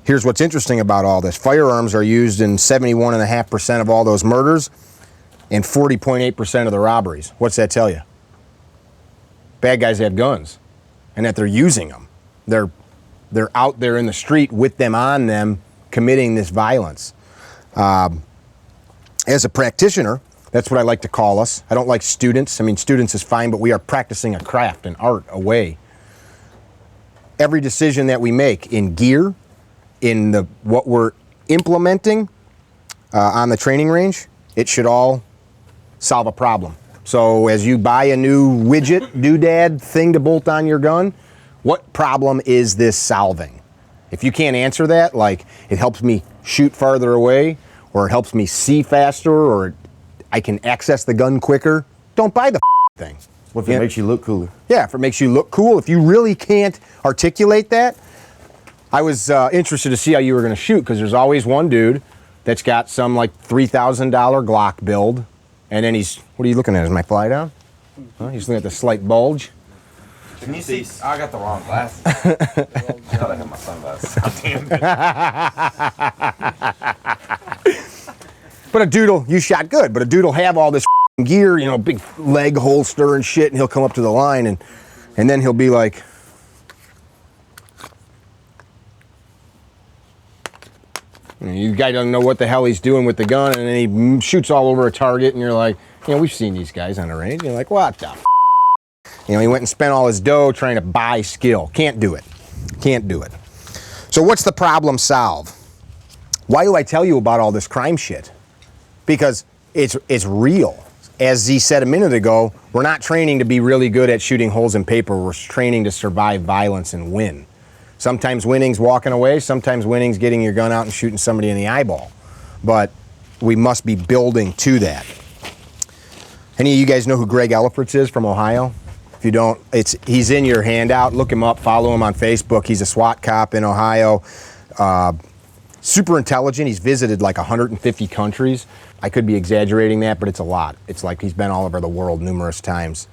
Here's what's interesting about all this. Firearms are used in 71.5% of all those murders and 40.8% of the robberies. What's that tell you? Bad guys have guns and that they're using them. They're out there in the street with them on them committing this violence. As a practitioner, that's what I like to call us. I don't like students. I mean, students is fine, but we are practicing a craft, an art, a way. Every decision that we make in gear, in what we're implementing on the training range, it should all solve a problem. So as you buy a new widget, doodad thing to bolt on your gun, what problem is this solving? If you can't answer that, like it helps me shoot farther away, or it helps me see faster, or I can access the gun quicker, don't buy the thing. What if it makes you look cooler? Yeah, if it makes you look cool. If you really can't articulate that, I was interested to see how you were going to shoot, because there's always one dude that's got some like $3,000 Glock build, and then what are you looking at? Is my fly down? Huh? He's looking at the slight bulge. Can you see? I got the wrong glasses. I thought I had my sunglasses. But a dude'll, you shot good, but a dude'll have all this gear, you know, big leg holster and shit, and he'll come up to the line, and then he'll be like, you guy doesn't know what the hell he's doing with the gun, and then he shoots all over a target, and you're like, you know, we've seen these guys on the range. You're like, what the f? You know, he went and spent all his dough trying to buy skill. Can't do it. Can't do it. So what's the problem solve? Why do I tell you about all this crime shit? Because it's real. As Z said a minute ago, we're not training to be really good at shooting holes in paper. We're training to survive violence and win. Sometimes winning's walking away. Sometimes winning's getting your gun out and shooting somebody in the eyeball. But we must be building to that. Any of you guys know who Greg Ellifritz is from Ohio? If you don't, he's in your handout. Look him up, follow him on Facebook. He's a SWAT cop in Ohio. Super intelligent. He's visited like 150 countries. I could be exaggerating that, but it's a lot. It's like he's been all over the world numerous times.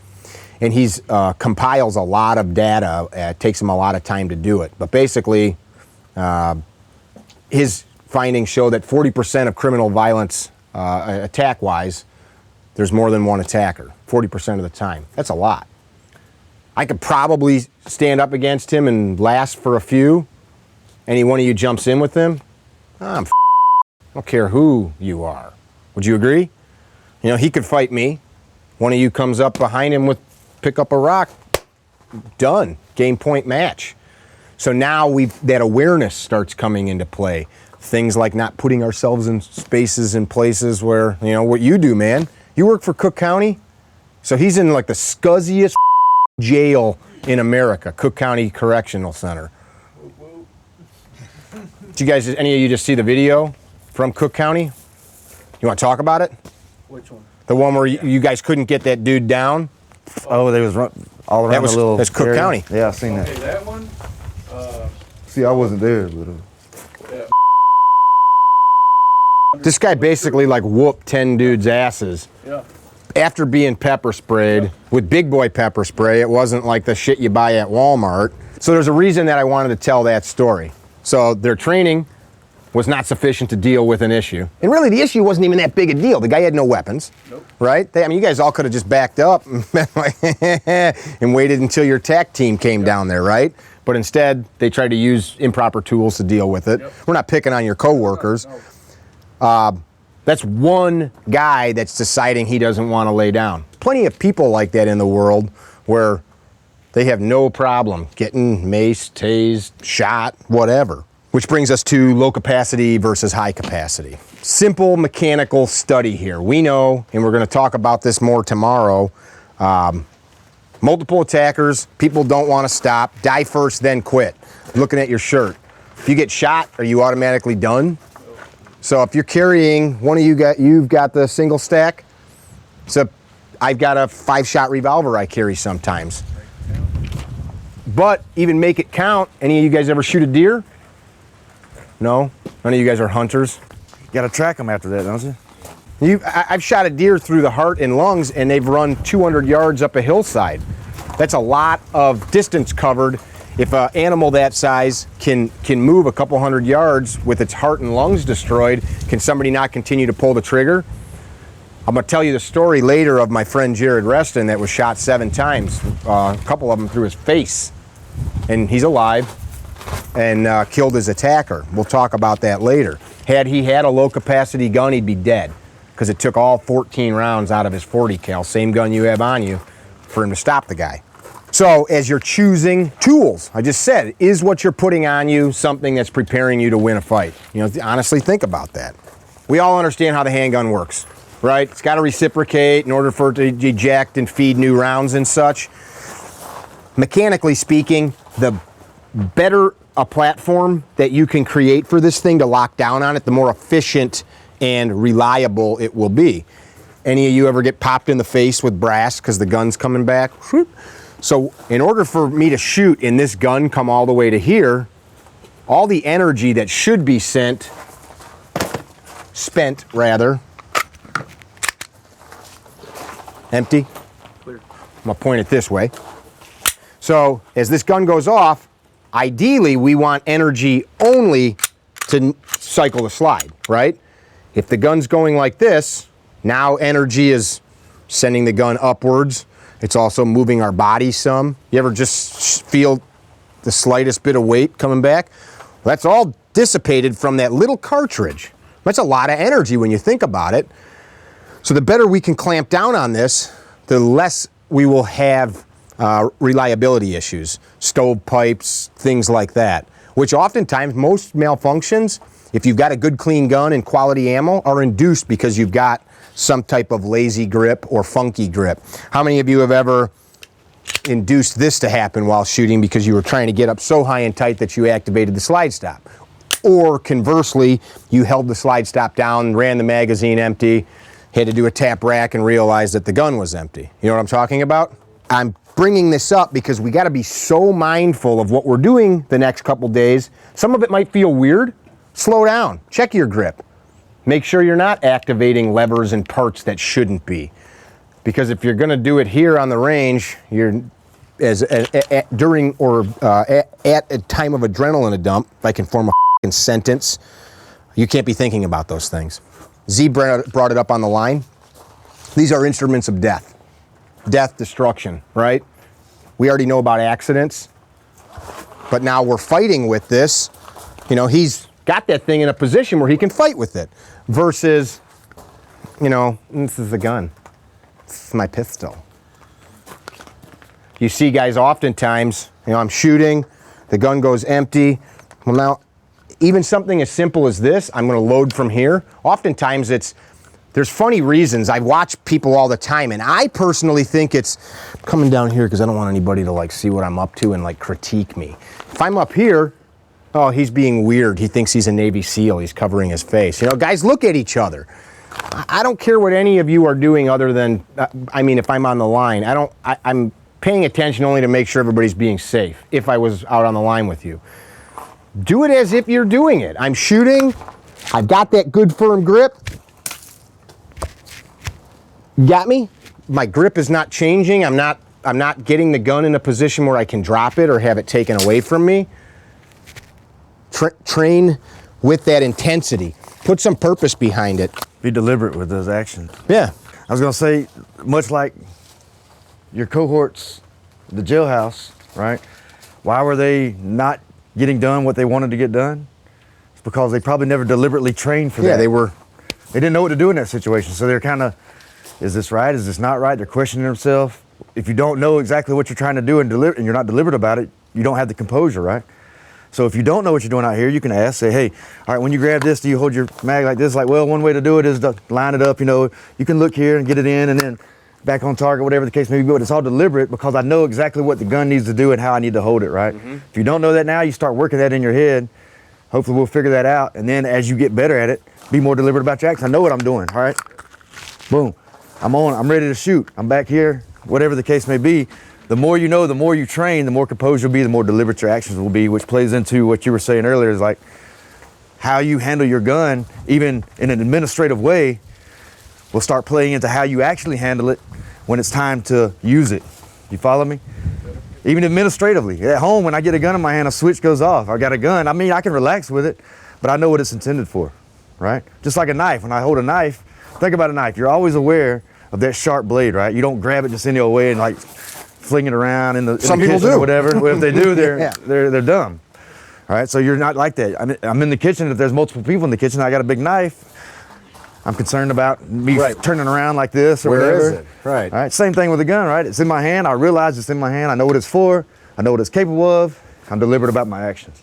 And he's compiles a lot of data. It takes him a lot of time to do it. But basically, his findings show that 40% of criminal violence, attack-wise, there's more than one attacker, 40% of the time. That's a lot. I could probably stand up against him and last for a few. Any one of you jumps in with him, I don't care who you are. Would you agree? You know, he could fight me. One of you comes up behind him with, pick up a rock, done, game point match. So now that awareness starts coming into play. Things like not putting ourselves in spaces and places where, you know, what you do, man. You work for Cook County? So he's in like the scuzziest jail in America, Cook County Correctional Center. Did you guys, any of you just see the video from Cook County? You want to talk about it? Which one? The one where you guys couldn't get that dude down? Oh, they was all around the little. That's Cook area. County. Yeah, I seen Okay, that. that one? See, I wasn't there, but. This guy basically like whooped 10 dudes' asses. Yeah. After being pepper sprayed with big boy pepper spray. It wasn't like the shit you buy at Walmart. So there's a reason that I wanted to tell that story. So their training was not sufficient to deal with an issue. And really the issue wasn't even that big a deal. The guy had no weapons, Nope. right? I mean, you guys all could have just backed up and been like, and waited until your TAC team came down there, right? But instead, they tried to use improper tools to deal with it. Yep. We're not picking on your coworkers. No. That's one guy that's deciding he doesn't want to lay down. Plenty of people like that in the world where they have no problem getting maced, tased, shot, whatever. Which brings us to low capacity versus high capacity. Simple mechanical study here. We know, and we're going to talk about this more tomorrow, multiple attackers, people don't want to stop, die first, then quit. Looking at your shirt. If you get shot, are you automatically done? So if you're carrying, one of you've got the single stack. So I've got a 5-shot revolver I carry sometimes. But even make it count. Any of you guys ever shoot a deer? No? None of you guys are hunters? You gotta track them after that, don't you? I've shot a deer through the heart and lungs and they've run 200 yards up a hillside. That's a lot of distance covered. If an animal that size can move a couple hundred yards with its heart and lungs destroyed, can somebody not continue to pull the trigger? I'm gonna tell you the story later of my friend Jared Reston that was shot 7 times, a couple of them through his face. And he's alive and killed his attacker. We'll talk about that later. Had he had a low capacity gun, he'd be dead because it took all 14 rounds out of his 40 cal, same gun you have on you, for him to stop the guy. So as you're choosing tools, I just said, is what you're putting on you something that's preparing you to win a fight? You know, honestly think about that. We all understand how the handgun works, right? It's got to reciprocate in order for it to eject and feed new rounds and such. Mechanically speaking, the better a platform that you can create for this thing to lock down on it, the more efficient and reliable it will be. Any of you ever get popped in the face with brass because the gun's coming back? So in order for me to shoot and this gun come all the way to here, all the energy that should be spent, empty. Clear. I'm gonna point it this way. So as this gun goes off, ideally we want energy only to cycle the slide, right? If the gun's going like this, now energy is sending the gun upwards. It's also moving our body some. You ever just feel the slightest bit of weight coming back? Well, that's all dissipated from that little cartridge. That's a lot of energy when you think about it. So the better we can clamp down on this, the less we will have reliability issues, stovepipes, things like that, which oftentimes most malfunctions, if you've got a good clean gun and quality ammo, are induced because you've got some type of lazy grip or funky grip. How many of you have ever induced this to happen while shooting because you were trying to get up so high and tight that you activated the slide stop? Or conversely, you held the slide stop down, ran the magazine empty, had to do a tap rack and realized that the gun was empty. You know what I'm talking about? I'm bringing this up because we got to be so mindful of what we're doing the next couple days. Some of it might feel weird. Slow down. Check your grip. Make sure you're not activating levers and parts that shouldn't be. Because if you're going to do it here on the range, you're during or at a time of adrenaline dump, if I can form a sentence, you can't be thinking about those things. Z brought it up on the line. These are instruments of death. Death, destruction, right? We already know about accidents, but now we're fighting with this. You know, he's got that thing in a position where he can fight with it versus, you know, this is a gun. This is my pistol. You see guys oftentimes, you know, I'm shooting, the gun goes empty. Well, now, even something as simple as this, I'm going to load from here. Oftentimes there's funny reasons. I watch people all the time, and I personally think it's coming down here because I don't want anybody to like see what I'm up to and like critique me. If I'm up here, oh, he's being weird. He thinks he's a Navy SEAL. He's covering his face. You know, guys look at each other. I don't care what any of you are doing other than, I mean, if I'm on the line, I'm paying attention only to make sure everybody's being safe if I was out on the line with you. Do it as if you're doing it. I'm shooting. I've got that good firm grip. Got me? My grip is not changing. I'm not getting the gun in a position where I can drop it or have it taken away from me. Train with that intensity. Put some purpose behind it. Be deliberate with those actions. Yeah. I was gonna say, much like your cohorts, the jailhouse, right? Why were they not getting done what they wanted to get done? It's because they probably never deliberately trained for that. Yeah, They didn't know what to do in that situation, so they're kind of, is this right? Is this not right? They're questioning themselves. If you don't know exactly what you're trying to do and you're not deliberate about it, you don't have the composure, right? So if you don't know what you're doing out here, you can ask, say, hey, all right, when you grab this, do you hold your mag like this? Like, well, one way to do it is to line it up, you know, you can look here and get it in and then back on target, whatever the case may be, but it's all deliberate because I know exactly what the gun needs to do and how I need to hold it, right? Mm-hmm. If you don't know that now, you start working that in your head. Hopefully we'll figure that out. And then as you get better at it, be more deliberate about your actions. I know what I'm doing, all right? Boom, I'm ready to shoot. I'm back here, whatever the case may be. The more you know, the more you train, the more composed you'll be, the more deliberate your actions will be, which plays into what you were saying earlier is like how you handle your gun, even in an administrative way, will start playing into how you actually handle it when it's time to use it. You follow me? Even administratively. At home, when I get a gun in my hand, a switch goes off. I got a gun. I mean, I can relax with it, but I know what it's intended for, right? Just like a knife. When I hold a knife, think about a knife. You're always aware of that sharp blade, right? You don't grab it just any old way and like fling it around in the Some kitchen people do. or whatever. Well, if they do, Yeah. they're dumb. All right, so you're not like that. I'm in the kitchen. If there's multiple people in the kitchen, I got a big knife. I'm concerned about me turning around like this or Where whatever. is it? Right. All right, same thing with a gun, right? It's in my hand. I realize it's in my hand. I know what it's for. I know what it's capable of. I'm deliberate about my actions.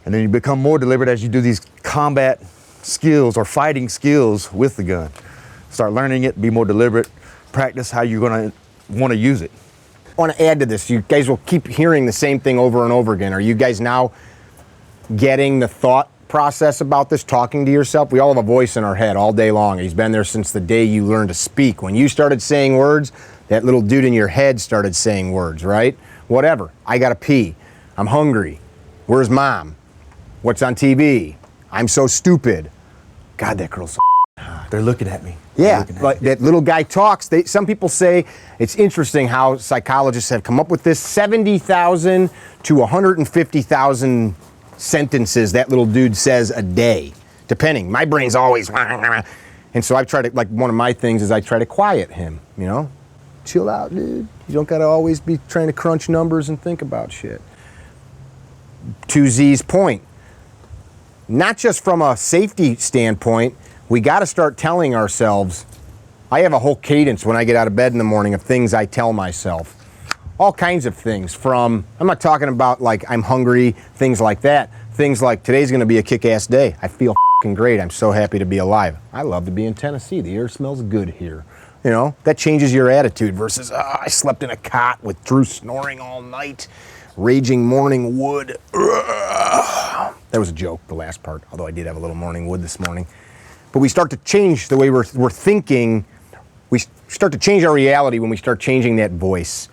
And then you become more deliberate as you do these combat skills or fighting skills with the gun. Start learning it, be more deliberate, practice how you're gonna wanna use it. I want to add to this. You guys will keep hearing the same thing over and over again. Are you guys now getting the thought process about this, talking to yourself? We all have a voice in our head all day long. He's been there since the day you learned to speak. When you started saying words, that little dude in your head started saying words, right? Whatever. I gotta pee. I'm hungry. Where's mom? What's on TV? I'm so stupid. God, that girl's so hot. They're looking at me. Yeah, but that little guy talks. Some people say it's interesting how psychologists have come up with this 70,000 to 150,000 sentences that little dude says a day, depending. My brain's always, and so I've tried to, like, one of my things is I try to quiet him, you know? Chill out, dude. You don't gotta always be trying to crunch numbers and think about shit. To Z's point, not just from a safety standpoint, we got to start telling ourselves, I have a whole cadence when I get out of bed in the morning of things I tell myself. All kinds of things from, I'm not talking about like I'm hungry, things like that. Things like today's going to be a kick-ass day. I feel f***ing great. I'm so happy to be alive. I love to be in Tennessee. The air smells good here. You know, that changes your attitude versus, I slept in a cot with Drew snoring all night, raging morning wood. That was a joke, the last part, although I did have a little morning wood this morning. But we start to change the way we're thinking. start to change our reality when we start changing that voice.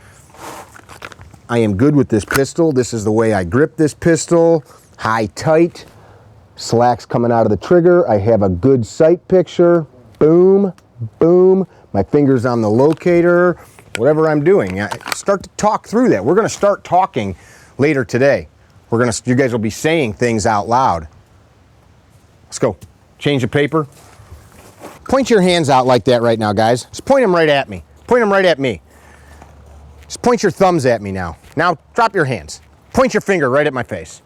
I am good with this pistol. This is the way I grip this pistol. High, tight. Slacks coming out of the trigger. I have a good sight picture. Boom, boom. My finger's on the locator. Whatever I'm doing, I start to talk through that. We're going to start talking later today. You guys will be saying things out loud. Let's go. Change the paper. Point your hands out like that right now, guys. Just point them right at me. Point them right at me. Just point your thumbs at me now. Now drop your hands. Point your finger right at my face.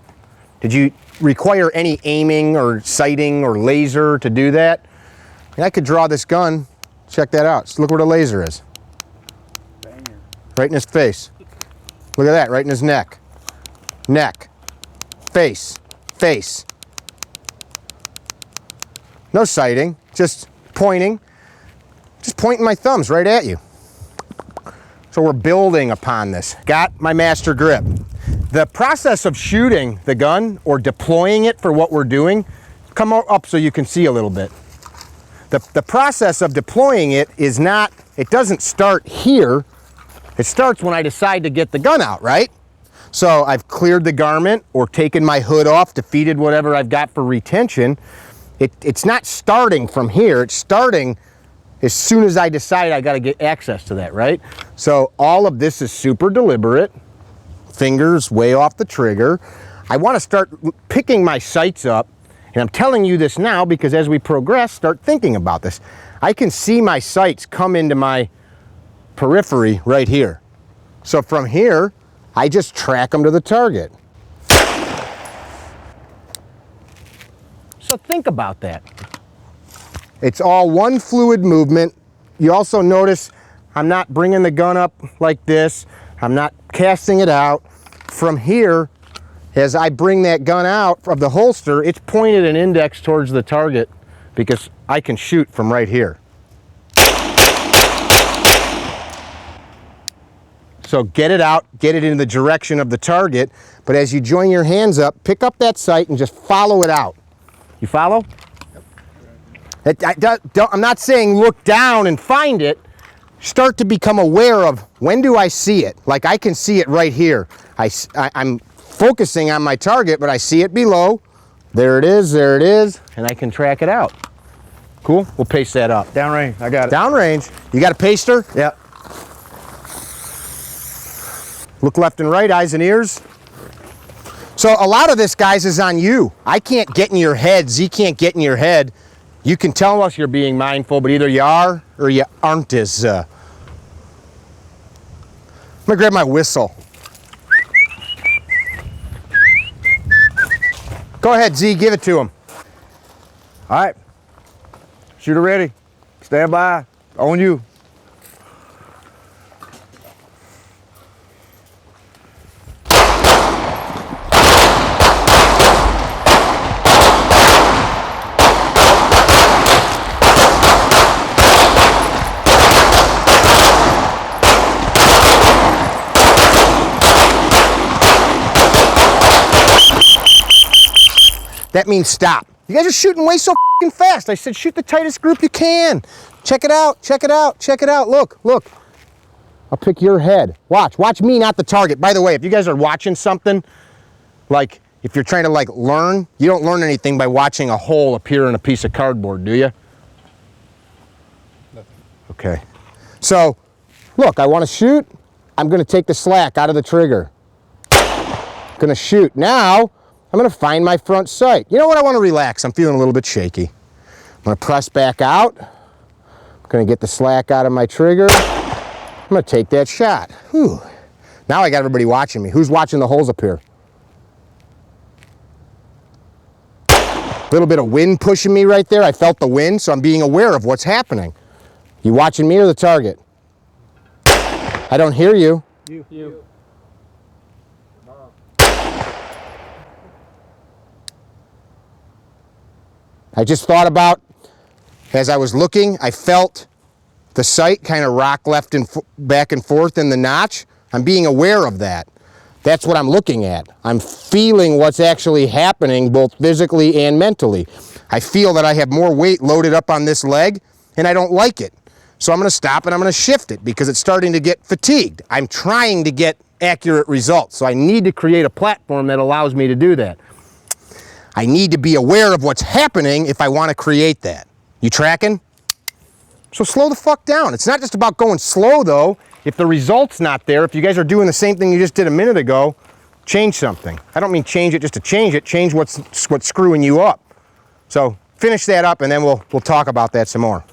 Did you require any aiming or sighting or laser to do that? And I could draw this gun. Check that out. Just look where the laser is. Right in his face. Look at that, right in his neck. Neck. Face. Face. No sighting, just pointing. Just pointing my thumbs right at you. So we're building upon this. Got my master grip. The process of shooting the gun or deploying it for what we're doing, come up so you can see a little bit. The process of deploying it is not, it doesn't start here. It starts when I decide to get the gun out, right? So I've cleared the garment or taken my hood off, defeated whatever I've got for retention. It's not starting from here. It's starting as soon as I decide I got to get access to that, right? So all of this is super deliberate. Fingers way off the trigger. I want to start picking my sights up, and I'm telling you this now because as we progress, start thinking about this. I can see my sights come into my periphery right here. So from here, I just track them to the target. So think about that. It's all one fluid movement. You also notice I'm not bringing the gun up like this. I'm not casting it out. From here, as I bring that gun out of the holster, it's pointed and indexed towards the target because I can shoot from right here. So get it out, get it in the direction of the target, but as you join your hands up, pick up that sight and just follow it out. You follow? I'm not saying look down and find it. Start to become aware of when do I see it? Like I can see it right here. I'm focusing on my target, but I see it below. There it is, and I can track it out. Cool? We'll paste that up. Downrange, I got it. Downrange. You got a paster? Yep. Look left and right, eyes and ears. So a lot of this, guys, is on you. I can't get in your head. Z can't get in your head. You can tell us you're being mindful, but either you are or you aren't as... I'm gonna grab my whistle. Go ahead, Z, give it to him. All right. Shooter ready. Stand by. On you. That means stop. You guys are shooting way so f***ing fast. I said shoot the tightest group you can. Check it out, check it out, check it out. Look, look. I'll pick your head. Watch me, not the target. By the way, if you guys are watching something, like if you're trying to like learn, you don't learn anything by watching a hole appear in a piece of cardboard, do you? Nothing. Okay. So, look, I want to shoot. I'm going to take the slack out of the trigger. Going to shoot. Now, I'm going to find my front sight. You know what? I want to relax. I'm feeling a little bit shaky. I'm going to press back out. I'm going to get the slack out of my trigger. I'm going to take that shot. Whew. Now I got everybody watching me. Who's watching the holes up here? A little bit of wind pushing me right there. I felt the wind, so I'm being aware of what's happening. You watching me or the target? I don't hear you. You. I just thought about, as I was looking, I felt the sight kind of rock left and back and forth in the notch. I'm being aware of that. That's what I'm looking at. I'm feeling what's actually happening both physically and mentally. I feel that I have more weight loaded up on this leg and I don't like it. So I'm gonna stop and I'm gonna shift it because it's starting to get fatigued. I'm trying to get accurate results. So I need to create a platform that allows me to do that. I need to be aware of what's happening if I want to create that. You tracking? So slow the fuck down. It's not just about going slow though. If the result's not there, if you guys are doing the same thing you just did a minute ago, change something. I don't mean change it just to change it, change what's screwing you up. So finish that up and then we'll talk about that some more.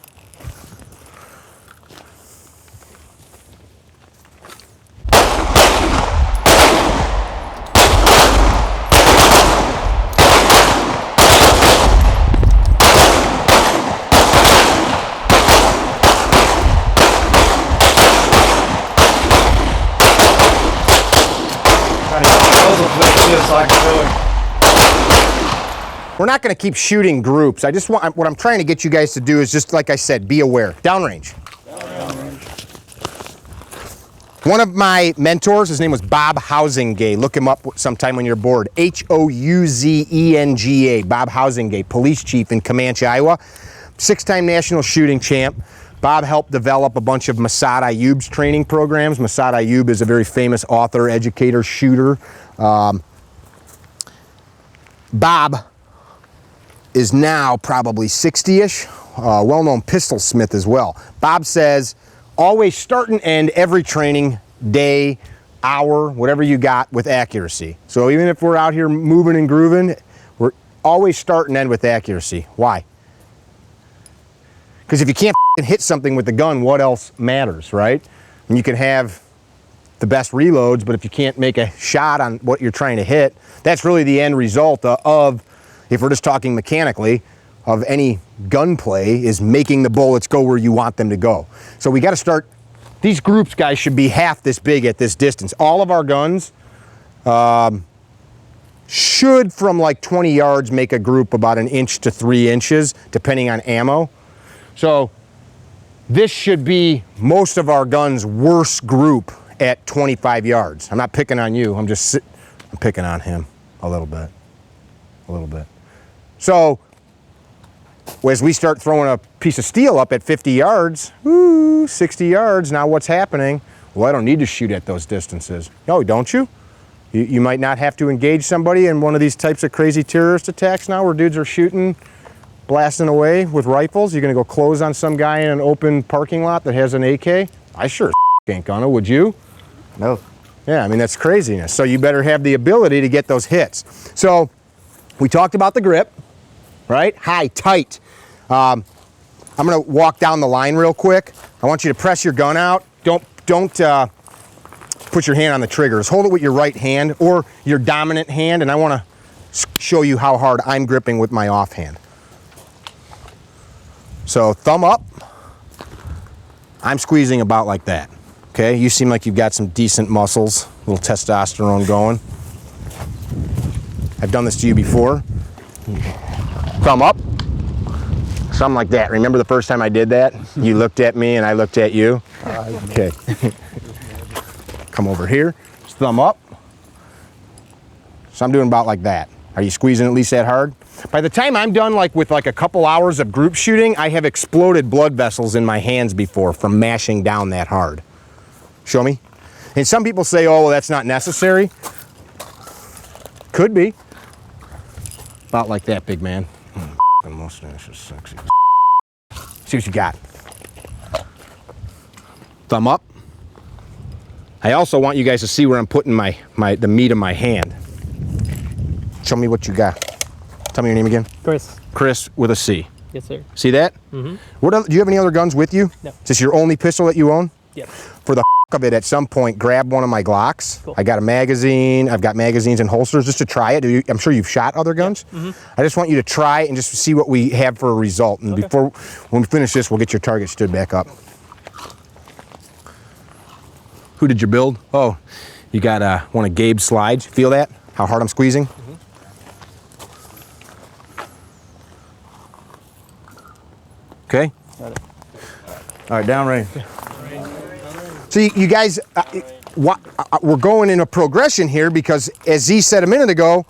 We're not going to keep shooting groups. I just want, what I'm trying to get you guys to do is just, like I said, be aware. Downrange. One of my mentors, his name was Bob Housingay. Look him up sometime when you're bored. Houzenga. Bob Housingay, police chief in Comanche, Iowa. 6-time national shooting champ. Bob helped develop a bunch of Masad Ayoub's training programs. Masad Ayoub is a very famous author, educator, shooter. Bob is now probably 60-ish, well-known pistol smith as well. Bob says, always start and end every training day, hour, whatever you got with accuracy. So even if we're out here moving and grooving, we're always start and end with accuracy. Why? Because if you can't hit something with the gun, what else matters, right? And you can have the best reloads, but if you can't make a shot on what you're trying to hit, that's really the end result of, if we're just talking mechanically, of any gunplay is making the bullets go where you want them to go. So we got to start, these groups, guys, should be half this big at this distance. All of our guns should, from like 20 yards, make a group about 1 inch to 3 inches, depending on ammo. So this should be most of our guns' worst group at 25 yards. I'm not picking on you, I'm picking on him a little bit. So, as we start throwing a piece of steel up at 50 yards, 60 yards, now what's happening? Well, I don't need to shoot at those distances. No, don't you? You might not have to engage somebody in one of these types of crazy terrorist attacks now where dudes are shooting, blasting away with rifles. You're gonna go close on some guy in an open parking lot that has an AK? I sure ain't gonna, would you? No. Yeah, I mean, that's craziness. So you better have the ability to get those hits. So we talked about the grip, right? High, tight. I'm gonna walk down the line real quick. I want you to press your gun out. Don't put your hand on the triggers. Hold it with your right hand or your dominant hand, and I wanna show you how hard I'm gripping with my offhand. So thumb up. I'm squeezing about like that. Okay, you seem like you've got some decent muscles, a little testosterone going. I've done this to you before. Thumb up, something like that. Remember the first time I did that? You looked at me and I looked at you. Okay. Come over here, just thumb up. So I'm doing about like that. Are you squeezing at least that hard? By the time I'm done with a couple hours of group shooting, I have exploded blood vessels in my hands before from mashing down that hard. Show me. And some people say, oh, well, that's not necessary. Could be. About like that, big man. Mustache is sexy. See what you got. Thumb up. I also want you guys to see where I'm putting the meat of my hand. Show me what you got. Tell me your name again. Chris. Chris with a C. Yes, sir. See that? Mm-hmm. Do you have any other guns with you? No. Is this your only pistol that you own? Yep. For the of it, at some point, grab one of my Glocks. Cool. I got a magazine. I've got magazines and holsters just to try it. I'm sure you've shot other guns. Yep. Mm-hmm. I just want you to try and just see what we have for a result. And before, when we finish this, we'll get your target stood back up. Who did you build? Oh, you got one of Gabe's slides. Feel that? How hard I'm squeezing? Mm-hmm. Okay. Got it. All right, downrange. So you guys, we're going in a progression here because, as Z said a minute ago,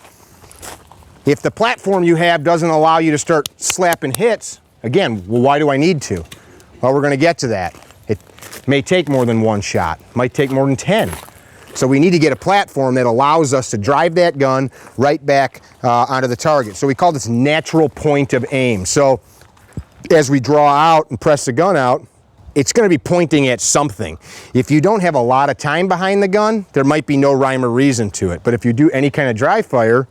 if the platform you have doesn't allow you to start slapping hits, again, well, why do I need to? Well, we're gonna get to that. It may take more than one shot, might take more than 10. So we need to get a platform that allows us to drive that gun right back onto the target. So we call this natural point of aim. So as we draw out and press the gun out, it's going to be pointing at something. If you don't have a lot of time behind the gun, there might be no rhyme or reason to it. But if you do any kind of dry fire,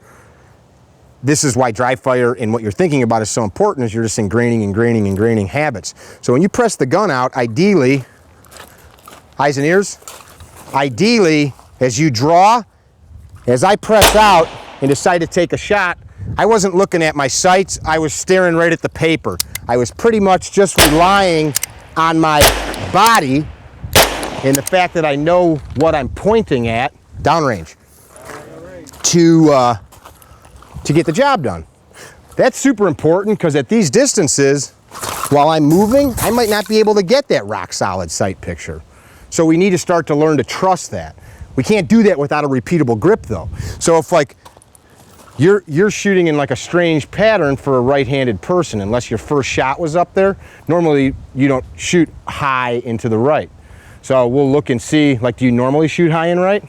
this is why dry fire and what you're thinking about is so important, is you're just ingraining habits. So when you press the gun out, ideally, eyes and ears, ideally, as you draw, as I press out and decide to take a shot, I wasn't looking at my sights, I was staring right at the paper. I was pretty much just relying on my body and the fact that I know what I'm pointing at, downrange, to get the job done. That's super important because at these distances, while I'm moving, I might not be able to get that rock solid sight picture. So we need to start to learn to trust that. We can't do that without a repeatable grip though. So if like you're shooting in like a strange pattern for a right-handed person, unless your first shot was up there, normally you don't shoot high into the right. So we'll look and see, like, do you normally shoot high and right?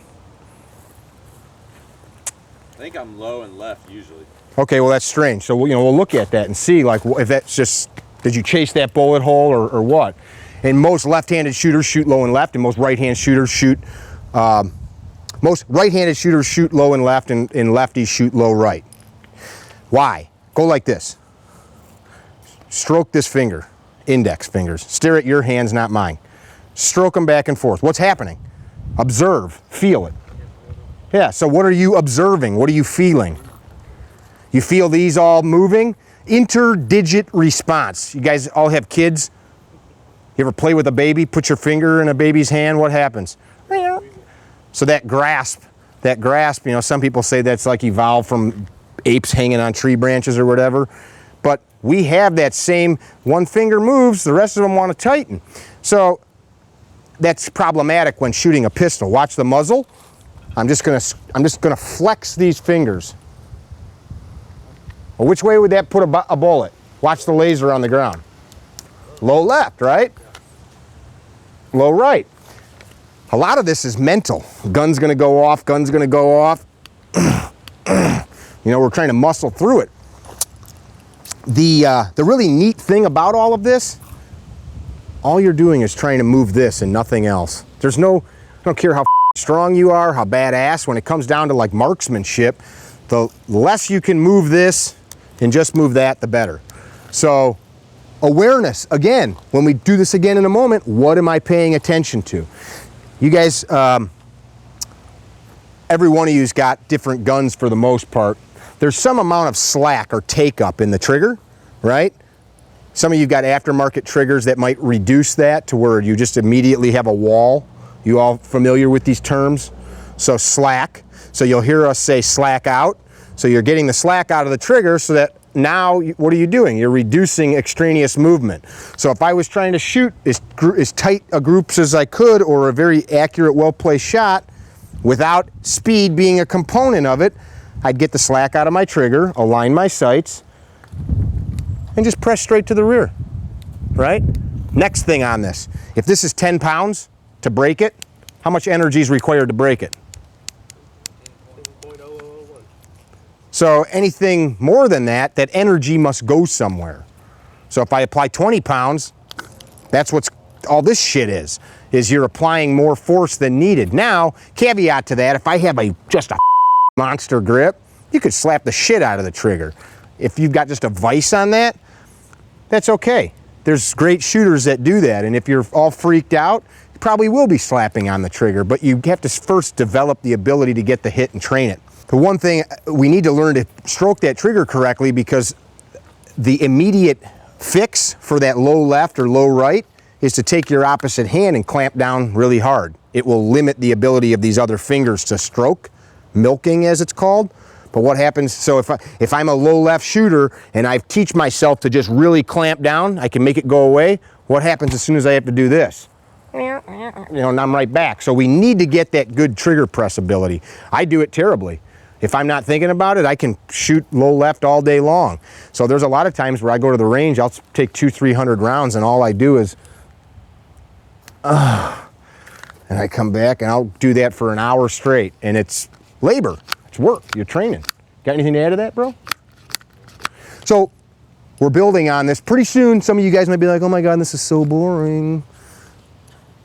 I think I'm low and left usually. Okay, well that's strange. So we'll look at that and see like if that's just, did you chase that bullet hole or what? And most left-handed shooters shoot low and left, and most right-handed shooters shoot low and left, and lefties shoot low right. Why? Go like this. Stroke this finger, index fingers. Stare at your hands, not mine. Stroke them back and forth. What's happening? Observe, feel it. Yeah, so what are you observing? What are you feeling? You feel these all moving? Interdigit response. You guys all have kids? You ever play with a baby? Put your finger in a baby's hand, what happens? So that grasp, some people say that's like evolved from apes hanging on tree branches or whatever. But we have that same, one finger moves, the rest of them want to tighten. So that's problematic when shooting a pistol. Watch the muzzle. I'm just gonna flex these fingers. Well, which way would that put a bullet? Watch the laser on the ground. Low left, right? Low right. A lot of this is mental. Gun's gonna go off, gun's gonna go off. We're trying to muscle through it. The really neat thing about all of this, all you're doing is trying to move this and nothing else. I don't care how strong you are, how badass, when it comes down to like marksmanship, the less you can move this and just move that, the better. So awareness, again, when we do this again in a moment, what am I paying attention to? You guys, every one of you's got different guns for the most part. There's some amount of slack or take up in the trigger, right? Some of you've got aftermarket triggers that might reduce that to where you just immediately have a wall. You all familiar with these terms? So slack. So you'll hear us say slack out. So you're getting the slack out of the trigger so that now, what are you doing? You're reducing extraneous movement. So if I was trying to shoot as tight a groups as I could, or a very accurate, well-placed shot, without speed being a component of it, I'd get the slack out of my trigger, align my sights, and just press straight to the rear, right? Next thing on this, if this is 10 pounds to break it, how much energy is required to break it? So anything more than that, that energy must go somewhere. So if I apply 20 pounds, that's what's all this shit is you're applying more force than needed. Now, caveat to that, if I have just a monster grip, you could slap the shit out of the trigger. If you've got just a vise on that, that's okay. There's great shooters that do that, and if you're all freaked out, you probably will be slapping on the trigger, but you have to first develop the ability to get the hit and train it. The one thing, we need to learn to stroke that trigger correctly, because the immediate fix for that low left or low right is to take your opposite hand and clamp down really hard. It will limit the ability of these other fingers to stroke, milking as it's called. But what happens, so if I'm a low left shooter and I teach myself to just really clamp down, I can make it go away. What happens as soon as I have to do this? And I'm right back. So we need to get that good trigger press ability. I do it terribly. If I'm not thinking about it, I can shoot low left all day long. So there's a lot of times where I go to the range, I'll take 200-300 rounds, and all I do is And I come back and I'll do that for an hour straight. And it's labor, it's work, you're training. Got anything to add to that, bro? So we're building on this. Pretty soon, some of you guys might be like, oh my God, this is so boring.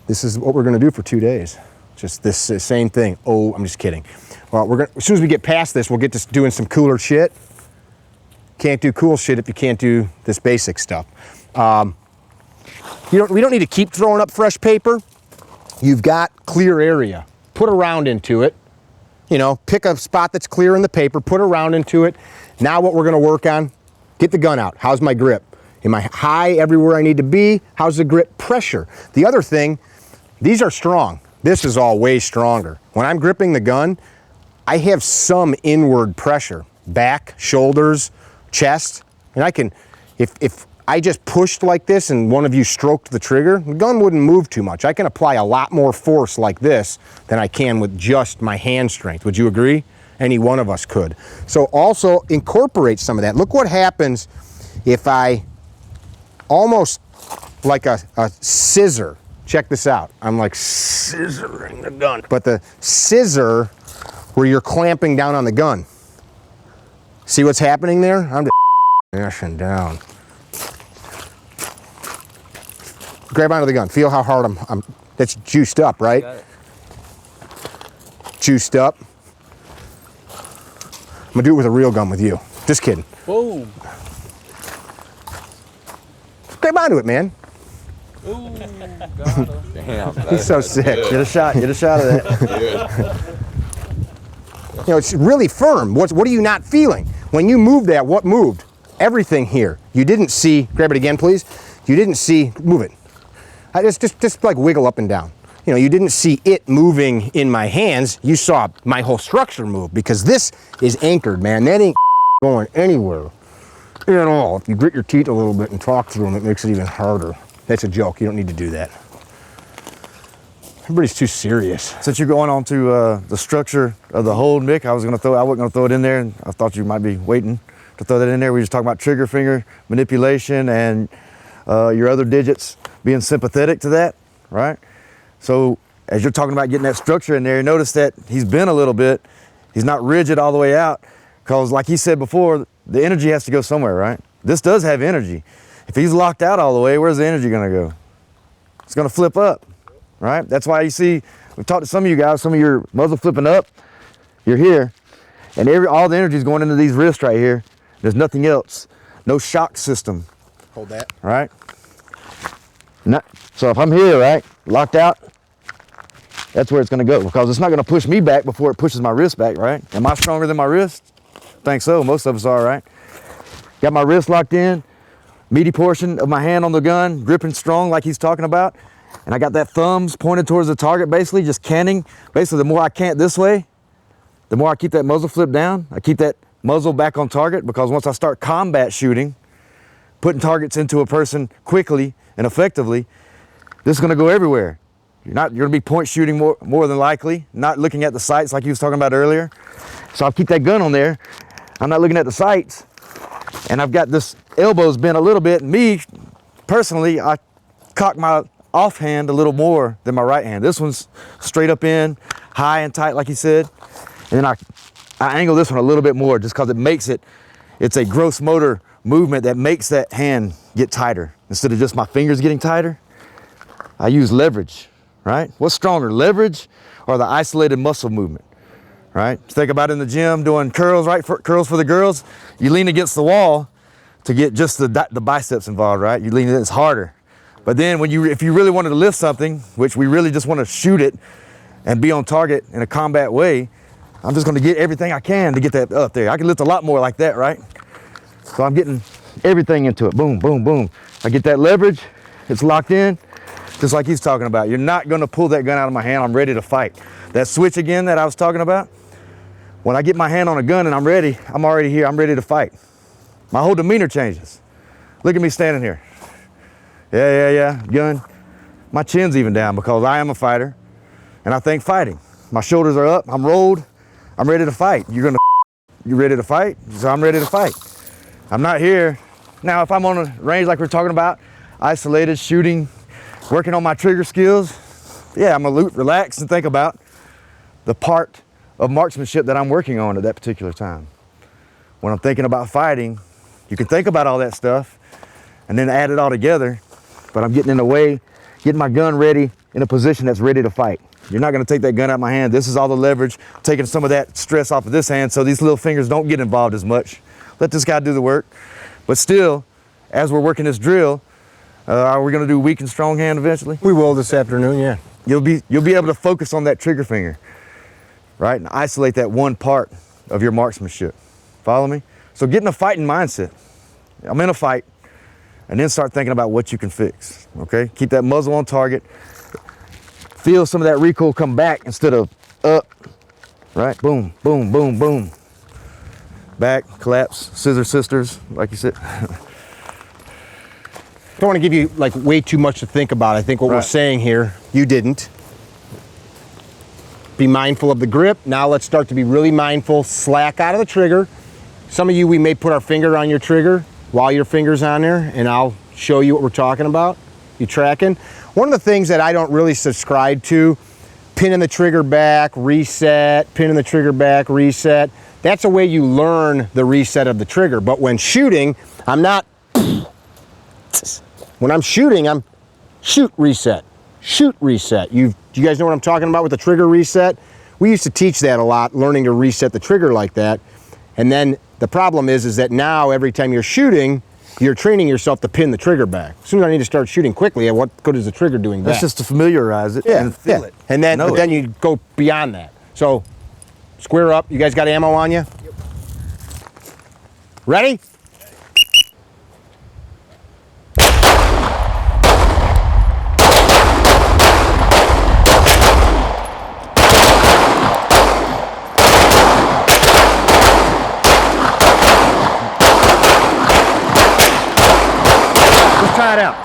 This is what we're gonna do for 2 days. Just this same thing. Oh, I'm just kidding. Well, as soon as we get past this, we'll get to doing some cooler shit. Can't do cool shit if you can't do this basic stuff. We don't need to keep throwing up fresh paper. You've got clear area. Put a round into it. You know, pick a spot that's clear in the paper, put a round into it. Now what we're gonna work on, get the gun out. How's my grip? Am I high everywhere I need to be? How's the grip pressure? The other thing, these are strong. This is all way stronger. When I'm gripping the gun, I have some inward pressure. Back, shoulders, chest. And I can, if I just pushed like this and one of you stroked the trigger, the gun wouldn't move too much. I can apply a lot more force like this than I can with just my hand strength. Would you agree? Any one of us could. So also incorporate some of that. Look what happens if I almost like a scissor. Check this out. I'm like scissoring the gun. But the scissor where you're clamping down on the gun. See what's happening there? I'm just mashing down. Grab onto the gun. Feel how hard that's juiced up, right? Juiced up. I'm gonna do it with a real gun with you. Just kidding. Boom. Grab onto it, man. Ooh, got him. Damn. He's so sick. Get a shot of that. You know, it's really firm. What are you not feeling? When you moved that, what moved? Everything here. You didn't see, grab it again, please. You didn't see, move it. I just like wiggle up and down. You know, you didn't see it moving in my hands. You saw my whole structure move because this is anchored, man. That ain't going anywhere at all. If you grit your teeth a little bit and talk through them, it makes it even harder. That's a joke. You don't need to do that. Everybody's too serious. Since you're going on to the structure of the hold, Mick, I wasn't gonna throw it in there, and I thought you might be waiting to throw that in there. We were just talking about trigger finger manipulation and your other digits being sympathetic to that, right? So as you're talking about getting that structure in there, you notice that he's bent a little bit. He's not rigid all the way out, because like he said before, the energy has to go somewhere, right? This does have energy. If he's locked out all the way, where's the energy gonna go? It's gonna flip up, right? That's why you see, we've talked to some of you guys, some of your muzzle flipping up, you're here, and all the energy is going into these wrists right here. There's nothing else, no shock system. Hold that. Right? So if I'm here, right, locked out, that's where it's gonna go, because it's not gonna push me back before it pushes my wrist back, right? Am I stronger than my wrist? Think so, most of us are, right? Got my wrist locked in, meaty portion of my hand on the gun, gripping strong like he's talking about, and I got that thumbs pointed towards the target, basically just canting. Basically, the more I cant this way, the more I keep that muzzle flip down. I keep that muzzle back on target, because once I start combat shooting, putting targets into a person quickly and effectively, this is gonna go everywhere. You're gonna be point shooting more than likely, not looking at the sights like you was talking about earlier. So I'll keep that gun on there. I'm not looking at the sights, and I've got this elbows bent a little bit. Me, personally, I cock my offhand a little more than my right hand. This one's straight up in, high and tight like he said. And then I angle this one a little bit more, just because it's a gross motor movement that makes that hand get tighter. Instead of just my fingers getting tighter, I use leverage, right? What's stronger, leverage or the isolated muscle movement, right? Think about in the gym doing curls, right? Curls for the girls, you lean against the wall to get just the biceps involved, right? You lean it, it's harder. But then if you really wanted to lift something, which we really just want to shoot it and be on target in a combat way, I'm just gonna get everything I can to get that up there. I can lift a lot more like that, right? So I'm getting everything into it, boom, boom, boom. I get that leverage, it's locked in, just like he's talking about. You're not gonna pull that gun out of my hand, I'm ready to fight. That switch again that I was talking about, when I get my hand on a gun and I'm ready, I'm already here, I'm ready to fight. My whole demeanor changes. Look at me standing here. Yeah, gun. My chin's even down, because I am a fighter, and I think fighting. My shoulders are up, I'm rolled, I'm ready to fight. You ready to fight? So I'm ready to fight. I'm not here. Now, if I'm on a range like we're talking about, isolated shooting, Working on my trigger skills. Yeah, I'm gonna relax and think about the part of marksmanship that I'm working on at that particular time. When I'm thinking about fighting, you can think about all that stuff and then add it all together, but I'm getting in the way, getting my gun ready in a position that's ready to fight. You're not gonna take that gun out of my hand. This is all the leverage, taking some of that stress off of this hand so these little fingers don't get involved as much. Let this guy do the work. But still, as we're working this drill, are we gonna do weak and strong hand eventually? We will this afternoon, yeah. You'll be able to focus on that trigger finger, right? And isolate that one part of your marksmanship. Follow me? So get in a fighting mindset. I'm in a fight, and then start thinking about what you can fix, okay? Keep that muzzle on target. Feel some of that recoil come back instead of up, right? Boom, boom, boom, boom. Back, collapse, scissor sisters, like you said. Don't want to give you like way too much to think about. I think what we're Right. saying here, you didn't. Be mindful of the grip. Now let's start to be really mindful. Slack out of the trigger. Some of you, we may put our finger on your trigger while your finger's on there, and I'll show you what we're talking about. You tracking? One of the things that I don't really subscribe to, pinning the trigger back, reset, pinning the trigger back, reset. That's a way you learn the reset of the trigger. But when shooting, I'm not, when I'm shooting, I'm shoot, reset, shoot, reset. You guys know what I'm talking about with the trigger reset? We used to teach that a lot, learning to reset the trigger like that. And then the problem is that now every time you're shooting, you're training yourself to pin the trigger back. As soon as I need to start shooting quickly, what good is the trigger doing back? That's just to familiarize it and feel it. And then, Know but it. then you go beyond that. So square up. You guys got ammo on you? Yep. Ready? Let's try it out.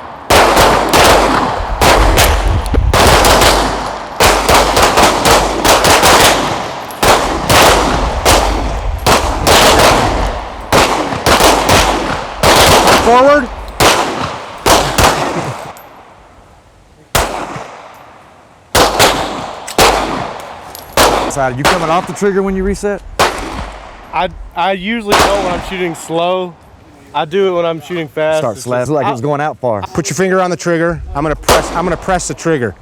Forward. You coming off the trigger when you reset? I usually don't when I'm shooting slow. I do it when I'm shooting fast. Start It's slash like it's going out far. Put your finger on the trigger. I'm gonna press the trigger.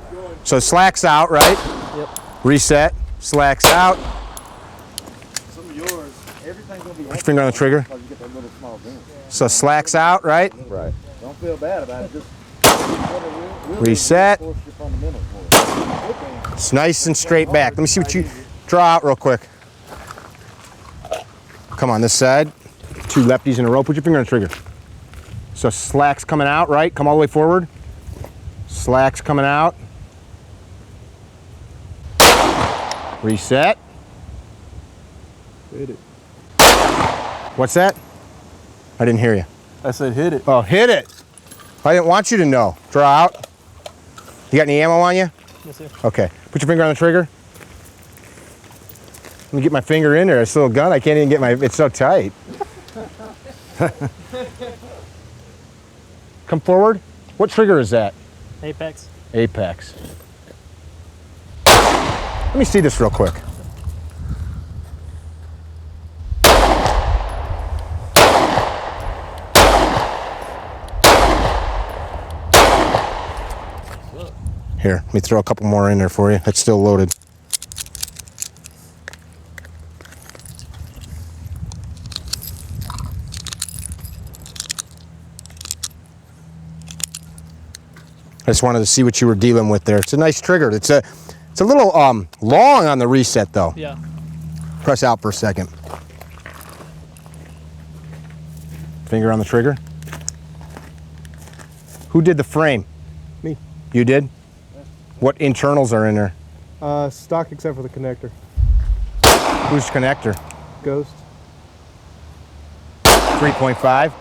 So slacks out, right? Yep. Reset. Slacks out. Some of yours, everything's gonna be Put your finger on the trigger. because you get that little small gun. So slacks out, right? Right. Don't feel bad about it. Just Reset. force your fundamentals for it. It's nice and straight back. Let me see what you draw out real quick. Come on, this side. Two lefties in a row. Put your finger on the trigger. So slacks coming out, right? Come all the way forward. Slacks coming out. Reset. Hit it. What's that? I didn't hear you. I said hit it. Oh, hit it. I didn't want you to know. Draw out. You got any ammo on you? Yes, sir. Okay. Put your finger on the trigger. Let me get my finger in there. It's a little gun. I can't even get my, it's so tight. Come forward. What trigger is that? Apex. Apex. Let me see this real quick. Here, let me throw a couple more in there for you. It's still loaded. I just wanted to see what you were dealing with there. It's a nice trigger. It's a little long on the reset though. Yeah. Press out for a second. Finger on the trigger. Who did the frame? Me. You did? What internals are in there? Stock except for the connector. Who's connector? Ghost. 3.5?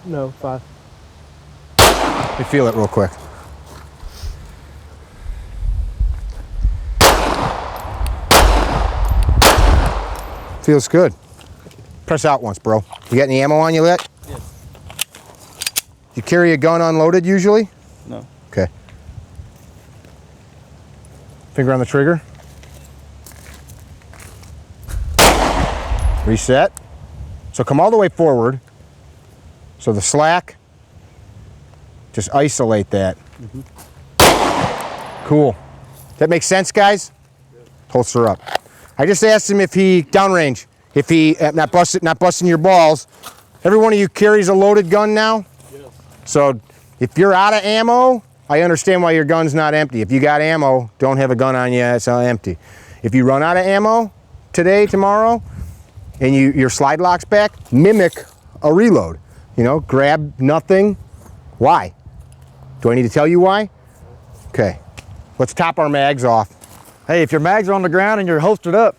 No, 5. Let me feel it real quick. Feels good. Press out once, bro. You got any ammo on you yet? Yes. You carry a gun unloaded usually? No. Okay. finger on the trigger. Reset. So come all the way forward. So the slack, just isolate that. Cool. That makes sense, guys? Holster up. I just asked him if he, downrange, if he, not busting your balls. Every one of you carries a loaded gun now? Yes. So if you're out of ammo, I understand why your gun's not empty. If you got ammo, don't have a gun on you, it's empty. If you run out of ammo today, tomorrow, and your slide lock's back, mimic a reload. You know, grab nothing. Why? Do I need to tell you why? Okay, let's top our mags off. Hey, if your mags are on the ground and you're holstered up,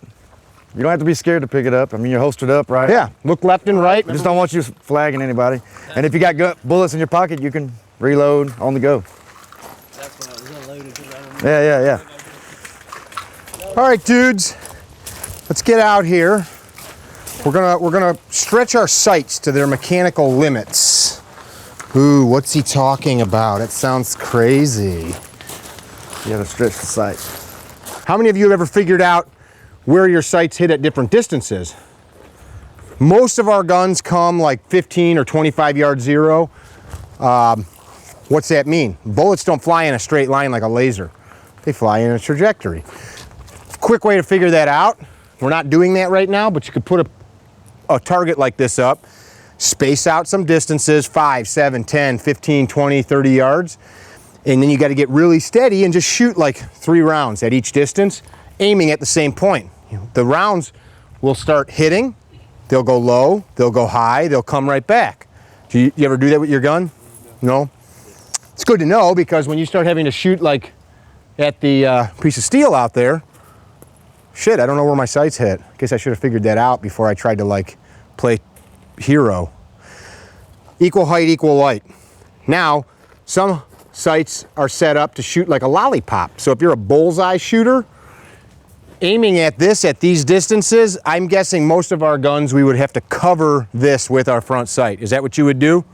you don't have to be scared to pick it up. I mean, you're holstered up, right? Yeah, look left and right. I just don't want you flagging anybody. And if you got bullets in your pocket, you can reload on the go. That's when I was unloaded. Yeah. All right, dudes, let's get out here. We're gonna stretch our sights to their mechanical limits. Ooh, what's he talking about? It sounds crazy. You gotta stretch the sight. How many of you have ever figured out where your sights hit at different distances? Most of our guns come like 15 or 25 yard zero. What's that mean? Bullets don't fly in a straight line like a laser. They fly in a trajectory. Quick way to figure that out. We're not doing that right now, but you could put a target like this up, space out some distances, 5, 7, 10, 15, 20, 30 yards. And then you got to get really steady and just shoot like 3 rounds at each distance, aiming at the same point. The rounds will start hitting, they'll go low, they'll go high, they'll come right back. Do you ever do that with your gun? No? It's good to know, because when you start having to shoot like at the piece of steel out there, shit, I don't know where my sights hit. I guess I should have figured that out before I tried to like play hero. Equal height, equal light. Now, some sights are set up to shoot like a lollipop. So if you're a bullseye shooter, aiming at this at these distances, I'm guessing most of our guns we would have to cover this with our front sight. Is that what you would do?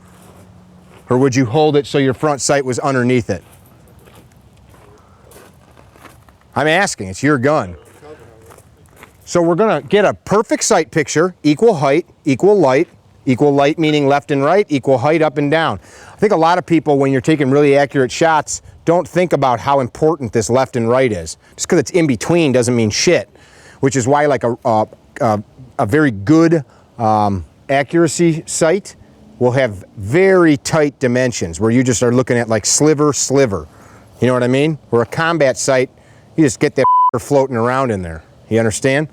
Or would you hold it so your front sight was underneath it? I'm asking, it's your gun. So we're gonna get a perfect sight picture, equal height, equal light meaning left and right, equal height up and down. I think a lot of people, when you're taking really accurate shots, don't think about how important this left and right is. Just because it's in between doesn't mean shit, which is why like a very good accuracy sight will have very tight dimensions where you just are looking at like sliver. You know what I mean? Where a combat sight, you just get that floating around in there. You understand?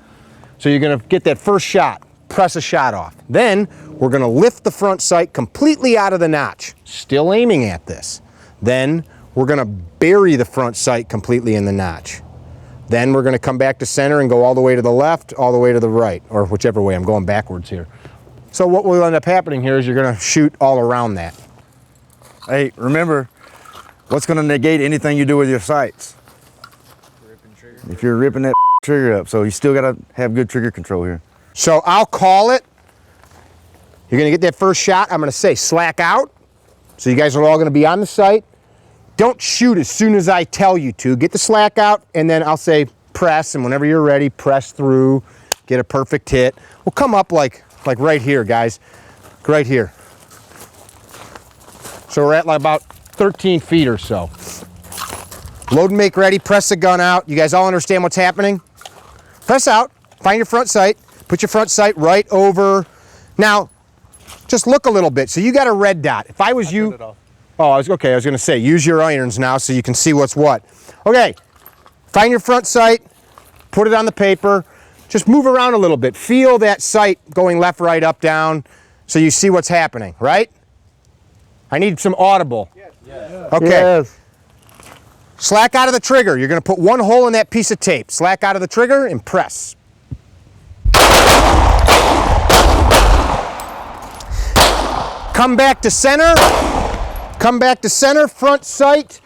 So you're gonna get that first shot, press a shot off. Then we're gonna lift the front sight completely out of the notch, still aiming at this. Then we're gonna bury the front sight completely in the notch. Then we're gonna come back to center and go all the way to the left, all the way to the right, or whichever way. I'm going backwards here. So what will end up happening here is you're gonna shoot all around that. Hey, remember, what's gonna negate anything you do with your sights? If you're ripping that trigger up, so you still gotta have good trigger control here. So I'll call it. You're gonna get that first shot. I'm gonna say slack out. So you guys are all gonna be on the sight. Don't shoot as soon as I tell you to. Get the slack out, and then I'll say press, and whenever you're ready, press through, get a perfect hit. We'll come up like right here, guys. Right here. So we're at like about 13 feet or so. Load and make ready, press the gun out. You guys all understand what's happening? Press out, find your front sight, put your front sight right over. Now, just look a little bit. So you got a red dot. If I was you, I was gonna say, use your irons now so you can see what's what. Okay, find your front sight, put it on the paper, just move around a little bit. Feel that sight going left, right, up, down, so you see what's happening, right? I need some audible. Yes. Okay. Yes. Slack out of the trigger. You're gonna put one hole in that piece of tape. Slack out of the trigger and press. Come back to center. Come back to center, front sight,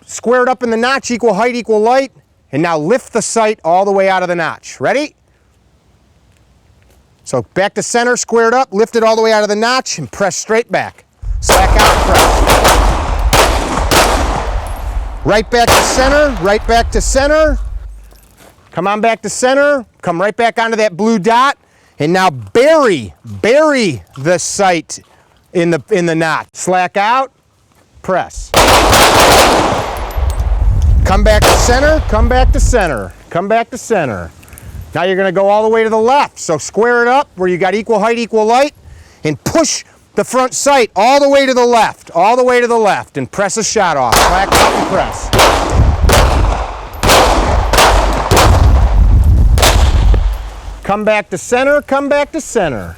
squared up in the notch, equal height, equal light. And now lift the sight all the way out of the notch. Ready? So back to center, squared up, lift it all the way out of the notch, and press straight back. Slack out and press. Right back to center, right back to center. Come on back to center, come right back onto that blue dot, and now bury the sight in the knot. Slack out, press. Come back to center, come back to center, come back to center. Now you're gonna go all the way to the left. So square it up where you got equal height, equal light, and push the front sight all the way to the left, all the way to the left, and press a shot off. Slack out and press. Come back to center, come back to center.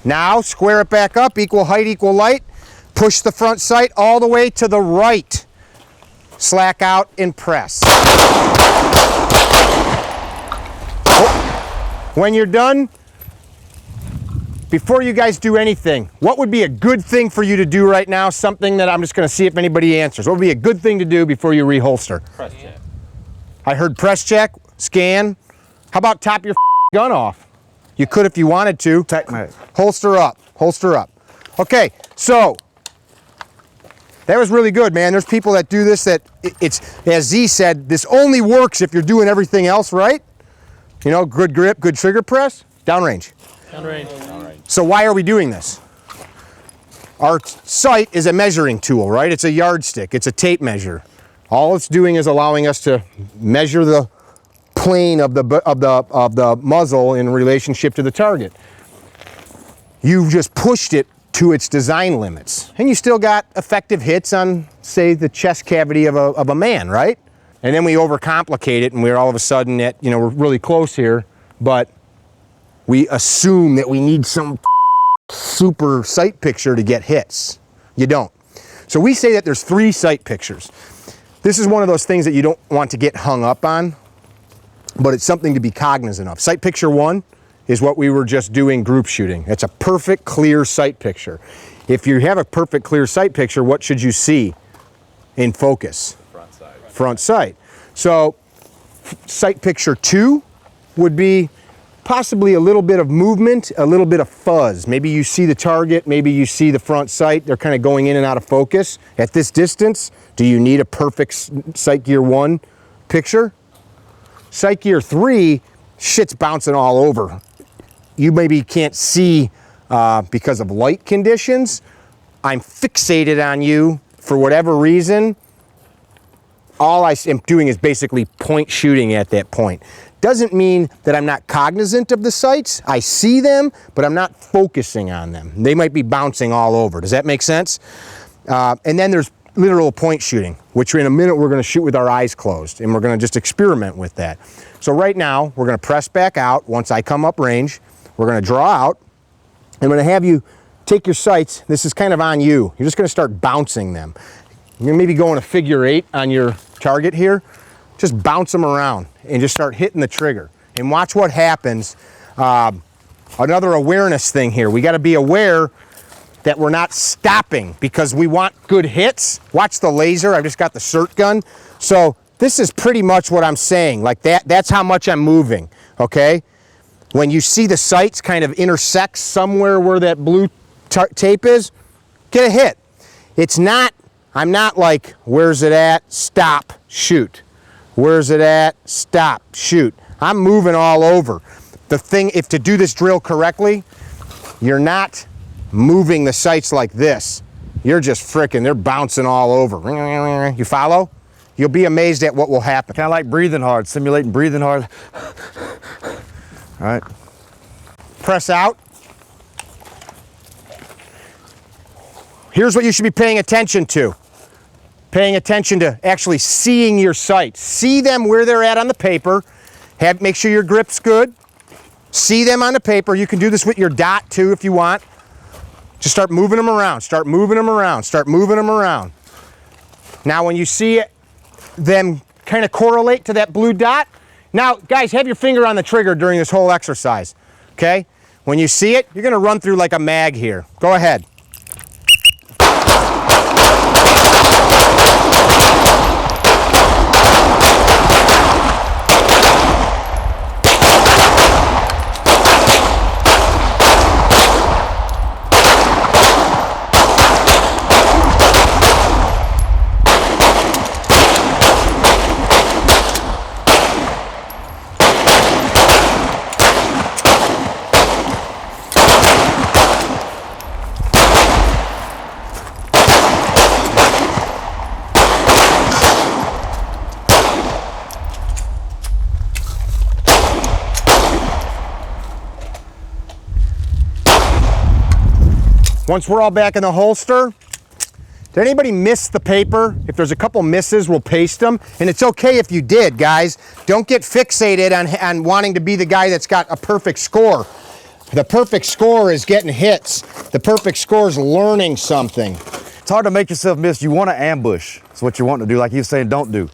Now square it back up, equal height, equal light. Push the front sight all the way to the right. Slack out and press. When you're done, before you guys do anything, what would be a good thing for you to do right now? Something that I'm just going to see if anybody answers. What would be a good thing to do before you reholster? Press check. I heard press check, scan. How about top your gun off? You could if you wanted to. Checkmate. Holster up, holster up. Okay, so that was really good, man. There's people that do this that it's, as Z said, this only works if you're doing everything else right. You know, good grip, good trigger press, downrange. Downrange. So why are we doing this? Our sight is a measuring tool, right? It's a yardstick, it's a tape measure. All it's doing is allowing us to measure the plane of the muzzle in relationship to the target. You've just pushed it to its design limits, and you still got effective hits on, say, the chest cavity of a man, right? And then we overcomplicate it, and we're all of a sudden at, you know, we're really close here, but we assume that we need some super sight picture to get hits. You don't. So we say that there's 3 sight pictures. This is one of those things that you don't want to get hung up on, but it's something to be cognizant of. Sight picture 1 is what we were just doing group shooting. It's a perfect, clear sight picture. If you have a perfect, clear sight picture, what should you see in focus? Front sight. Front sight. So sight picture 2 would be possibly a little bit of movement, a little bit of fuzz. Maybe you see the target, maybe you see the front sight. They're kind of going in and out of focus. At this distance, do you need a perfect sight gear 1 picture? Sight gear 3, shit's bouncing all over. You maybe can't see because of light conditions. I'm fixated on you for whatever reason. All I am doing is basically point shooting at that point. Doesn't mean that I'm not cognizant of the sights. I see them, but I'm not focusing on them. They might be bouncing all over. Does that make sense? And then there's literal point shooting, which in a minute we're going to shoot with our eyes closed, and we're going to just experiment with that. So right now, we're going to press back out. Once I come up range, we're going to draw out. I'm going to have you take your sights. This is kind of on you. You're just going to start bouncing them. You're maybe going a figure 8 on your target here. Just bounce them around and just start hitting the trigger. And watch what happens. Another awareness thing here. We got to be aware that we're not stopping because we want good hits. Watch the laser. I've just got the SIRT gun. So this is pretty much what I'm saying. Like that's how much I'm moving, okay? When you see the sights kind of intersect somewhere where that blue tape is, get a hit. It's not, I'm not like, where's it at? Stop, shoot. Where's it at? Stop, shoot. I'm moving all over. The thing, if to do this drill correctly, you're not moving the sights like this. You're just frickin', they're bouncing all over. You follow? You'll be amazed at what will happen. Kind of like breathing hard, simulating breathing hard. All right. Press out. Here's what you should be paying attention to. Paying attention to actually seeing your sights. See them where they're at on the paper. Make sure your grip's good. See them on the paper. You can do this with your dot too if you want. Just start moving them around. Start moving them around. Start moving them around. Now when you see them kind of correlate to that blue dot, now guys, have your finger on the trigger during this whole exercise, okay? When you see it, you're gonna run through like a mag here. Go ahead. Once we're all back in the holster, did anybody miss the paper? If there's a couple misses, we'll paste them. And it's okay if you did, guys. Don't get fixated on wanting to be the guy that's got a perfect score. The perfect score is getting hits. The perfect score is learning something. It's hard to make yourself miss. You want to ambush. That's what you want to do. Like he was saying, don't do.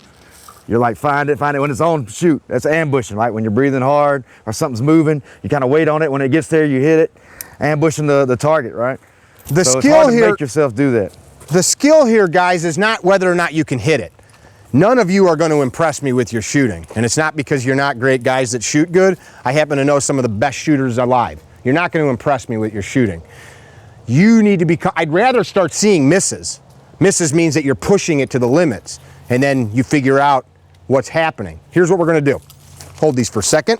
You're like, find it. When it's on, shoot. That's ambushing, right? When you're breathing hard or something's moving, you kind of wait on it. When it gets there, you hit it. Ambushing the target, right? The so skill it's hard to here, make yourself do that. The skill here, guys, is not whether or not you can hit it. None of you are going to impress me with your shooting. And it's not because you're not great guys that shoot good. I happen to know some of the best shooters alive. You're not going to impress me with your shooting. You need to become, I'd rather start seeing misses. Misses means that you're pushing it to the limits, and then you figure out what's happening. Here's what we're going to do. Hold these for a second.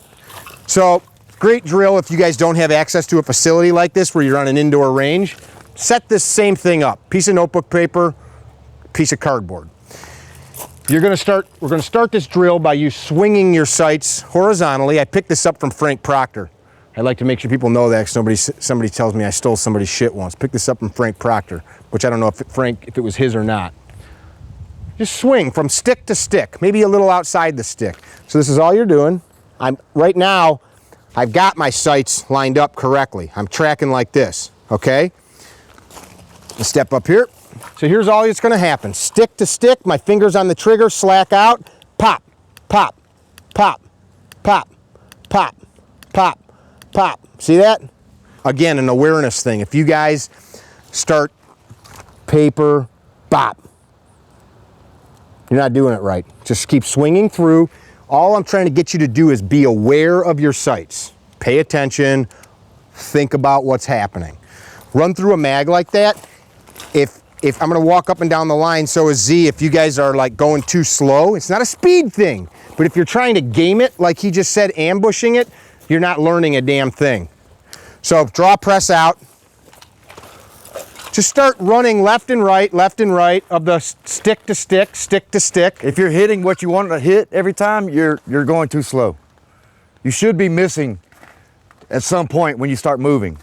So, great drill if you guys don't have access to a facility like this where you're on an indoor range. Set this same thing up. Piece of notebook paper, piece of cardboard. We're going to start this drill by you swinging your sights horizontally. I picked this up from Frank Proctor. I'd like to make sure people know that because somebody tells me I stole somebody's shit once. Picked this up from Frank Proctor, which I don't know if it was his or not. Just swing from stick to stick, maybe a little outside the stick. So this is all you're doing. Right now, I've got my sights lined up correctly. I'm tracking like this, okay? Let's step up here. So here's all that's gonna happen. Stick to stick, my fingers on the trigger, slack out, pop, pop, pop, pop, pop, pop, pop. See that? Again, an awareness thing. If you guys start paper, bop, you're not doing it right. Just keep swinging through. All I'm trying to get you to do is be aware of your sights. Pay attention, think about what's happening. Run through a mag like that. If I'm gonna walk up and down the line, so is Z, if you guys are like going too slow, it's not a speed thing, but if you're trying to game it, like he just said, ambushing it, you're not learning a damn thing. So draw press out. Just start running left and right of the stick to stick, stick to stick. If you're hitting what you want to hit every time, you're going too slow. You should be missing at some point when you start moving,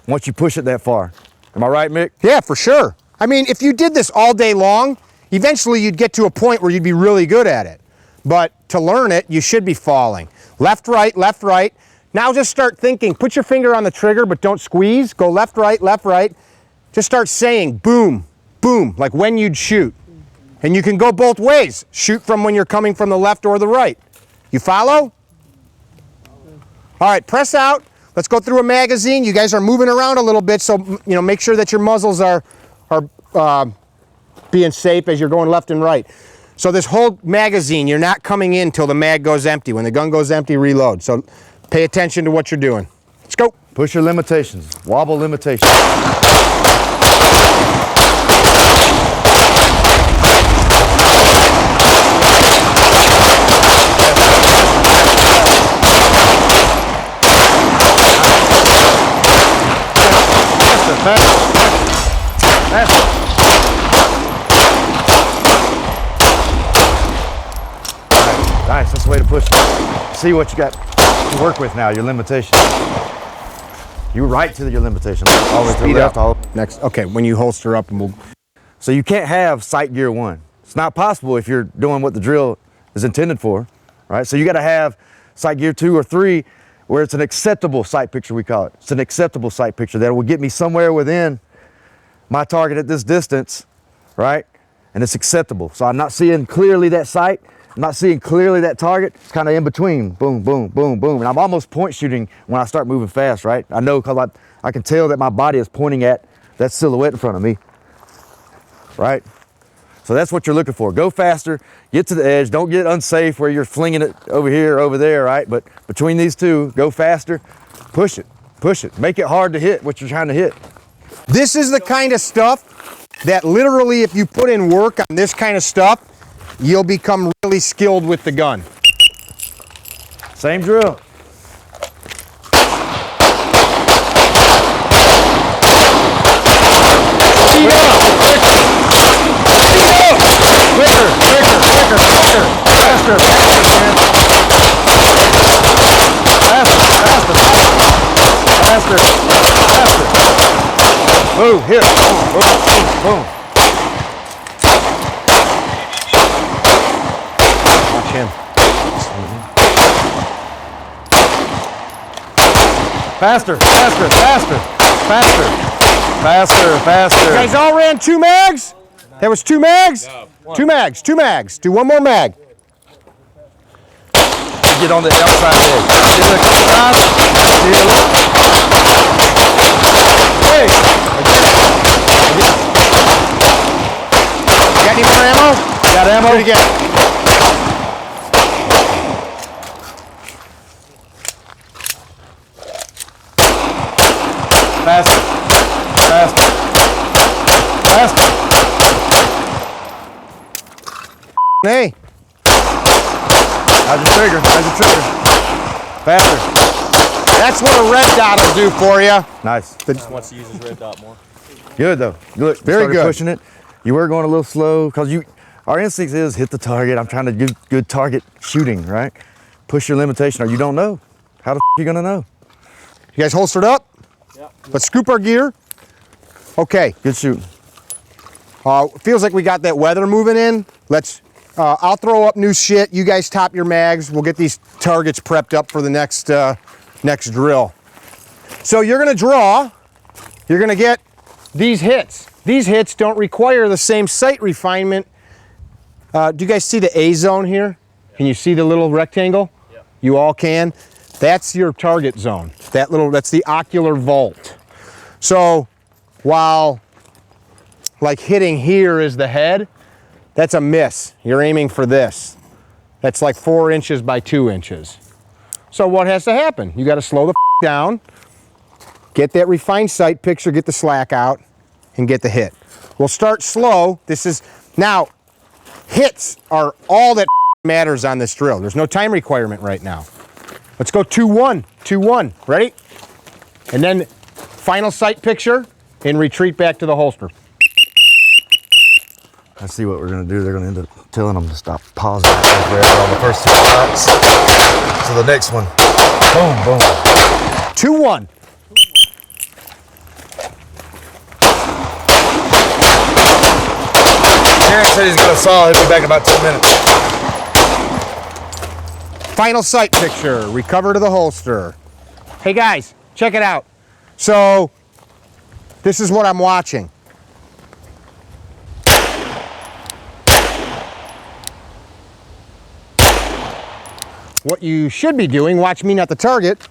once you push it that far. Am I right, Mick? Yeah, for sure. I mean, if you did this all day long, eventually you'd get to a point where you'd be really good at it. But to learn it, you should be falling. Left, right, left, right. Now just start thinking, put your finger on the trigger, but don't squeeze. Go left, right, left, right. Just start saying boom, boom, like when you'd shoot. And you can go both ways. Shoot from when you're coming from the left or the right. You follow? All right, press out. Let's go through a magazine. You guys are moving around a little bit, so make sure that your muzzles are being safe as you're going left and right. So this whole magazine, you're not coming in till the mag goes empty. When the gun goes empty, reload. So pay attention to what you're doing. Let's go. Push your limitations. Wobble limitations. Nice, that's the way to push it. See what you got to work with now, your limitation. You right to your limitation. Always to the left. Next, okay, when you holster up, and we'll... So you can't have sight gear 1. It's not possible if you're doing what the drill is intended for, right? So you got to have sight gear 2 or 3 where it's an acceptable sight picture, we call it. It's an acceptable sight picture that will get me somewhere within my target at this distance, right? And it's acceptable. So I'm not seeing clearly that sight. I'm not seeing clearly that target. It's kind of in between. Boom, boom, boom, boom. And I'm almost point shooting when I start moving fast, right? I know because I can tell that my body is pointing at that silhouette in front of me, right? So that's what you're looking for. Go faster, get to the edge. Don't get unsafe where you're flinging it over here or over there, right? But between these two, go faster, push it, push it. Make it hard to hit what you're trying to hit. This is the kind of stuff that literally, if you put in work on this kind of stuff, you'll become really skilled with the gun. Same drill. Speed up! Quicker, quicker, quicker, quicker, faster, faster, man. Faster, faster, faster, faster. Move, hit. Boom, boom, boom, boom. Watch him. Faster, faster, faster, faster, faster, faster. You guys all ran 2 mags? That was 2 mags? No, 2 mags, 2 mags. Do 1 more mag. Get on the outside edge. Feel it come across. Feel it. Hey! Got any more ammo? Got ammo? Do it again. Faster. Faster. Faster. Hey, How's your trigger? How's your trigger? Faster. that's what a red dot will do for you. Nice. Wants to use his red dot more. Good though. Look, Very started good. pushing it. You were going a little slow because our instinct is hit the target. I'm trying to do good target shooting, right? Push your limitation or you don't know. How the you gonna know? You guys holstered up? Yep. Let's scoop our gear. Okay, Good shooting. feels like we got that weather moving in. I'll throw up new shit. You guys top your mags. We'll get these targets prepped up for the next drill. So you're gonna draw. You're gonna get these hits. These hits don't require the same sight refinement. Do you guys see the A zone here? Can you see the little rectangle? Yep. You all can. That's your target zone. That's the ocular vault. So while like hitting here is the head, that's a miss. You're aiming for this. That's like 4 inches by 2 inches. So what has to happen? You got to slow the down, get that refined sight picture, get the slack out, and get the hit. We'll start slow. Now, hits are all that matters on this drill. There's no time requirement right now. Let's go 2-1, 2-1. Ready? And then final sight picture and retreat back to the holster. I see what we're gonna do. They're gonna end up telling them to stop pausing on the first 2 shots. So the next one, boom, boom. 2-1. Aaron said he's got a saw. He'll be back in about 10 minutes. Final sight picture, recover to the holster. Hey guys, check it out. So, this is what I'm watching. What you should be doing, watch me, not the target.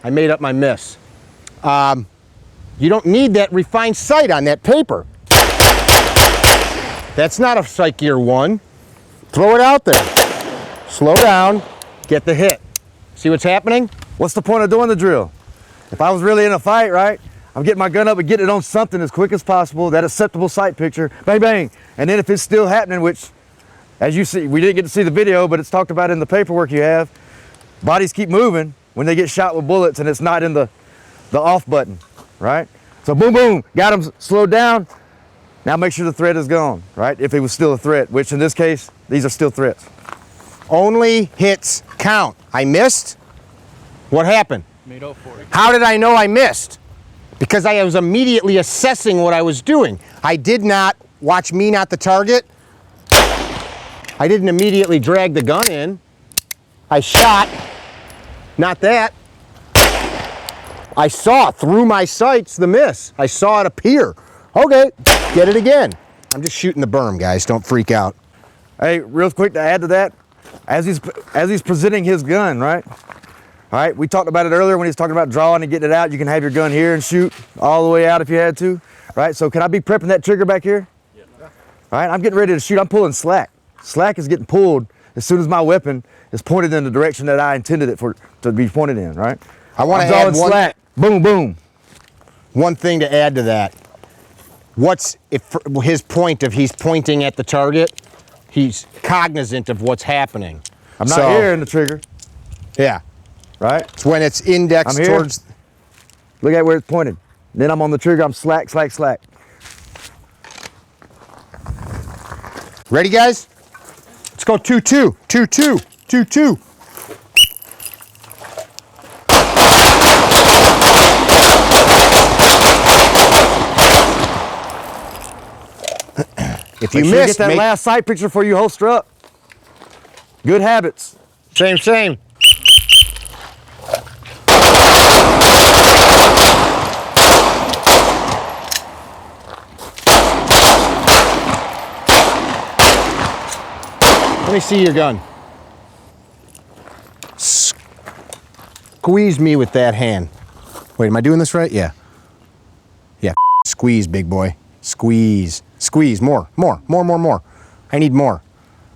I made up my miss. You don't need that refined sight on that paper. That's not a sight gear 1. Throw it out there. Slow down, get the hit. See what's happening? What's the point of doing the drill? If I was really in a fight, right? I'm getting my gun up and getting it on something as quick as possible, that acceptable sight picture, bang, bang. And then if it's still happening, which, as you see, we didn't get to see the video, but it's talked about in the paperwork you have, bodies keep moving when they get shot with bullets and it's not in the off button, right? So boom, boom, got him slowed down. Now make sure the threat is gone, right? If it was still a threat, which in this case, these are still threats. Only hits count. I missed. What happened? Made up for it. How did I know I missed? Because I was immediately assessing what I was doing. I did not, watch me, not the target. I didn't immediately drag the gun in. I shot, not that. I saw through my sights the miss. I saw it appear. Okay, get it again. I'm just shooting the berm, guys. Don't freak out. Hey, real quick to add to that, as he's presenting his gun, right? All right, we talked about it earlier when he was talking about drawing and getting it out. You can have your gun here and shoot all the way out if you had to, right? So can I be prepping that trigger back here? Yeah. All right, I'm getting ready to shoot. I'm pulling slack. Slack is getting pulled as soon as my weapon is pointed in the direction that I intended it to be pointed in, right? I want to drawing add one, slack. Boom, boom. one thing to add to that. If his point of he's pointing at the target, he's cognizant of what's happening. I'm not here in the trigger, Yeah. right? It's when it's indexed I'm here. towards. Look at where it's pointed. Then I'm on the trigger, I'm slack, slack, slack. Ready, guys? Let's go 2-2, 2-2, 2-2. If you Make sure missed, get that last sight picture before you holster up. Good habits. same. Let me see your gun. Squeeze me with that hand. Wait, am I doing this right? Yeah. Yeah, squeeze, big boy. Squeeze. Squeeze, more. I need more.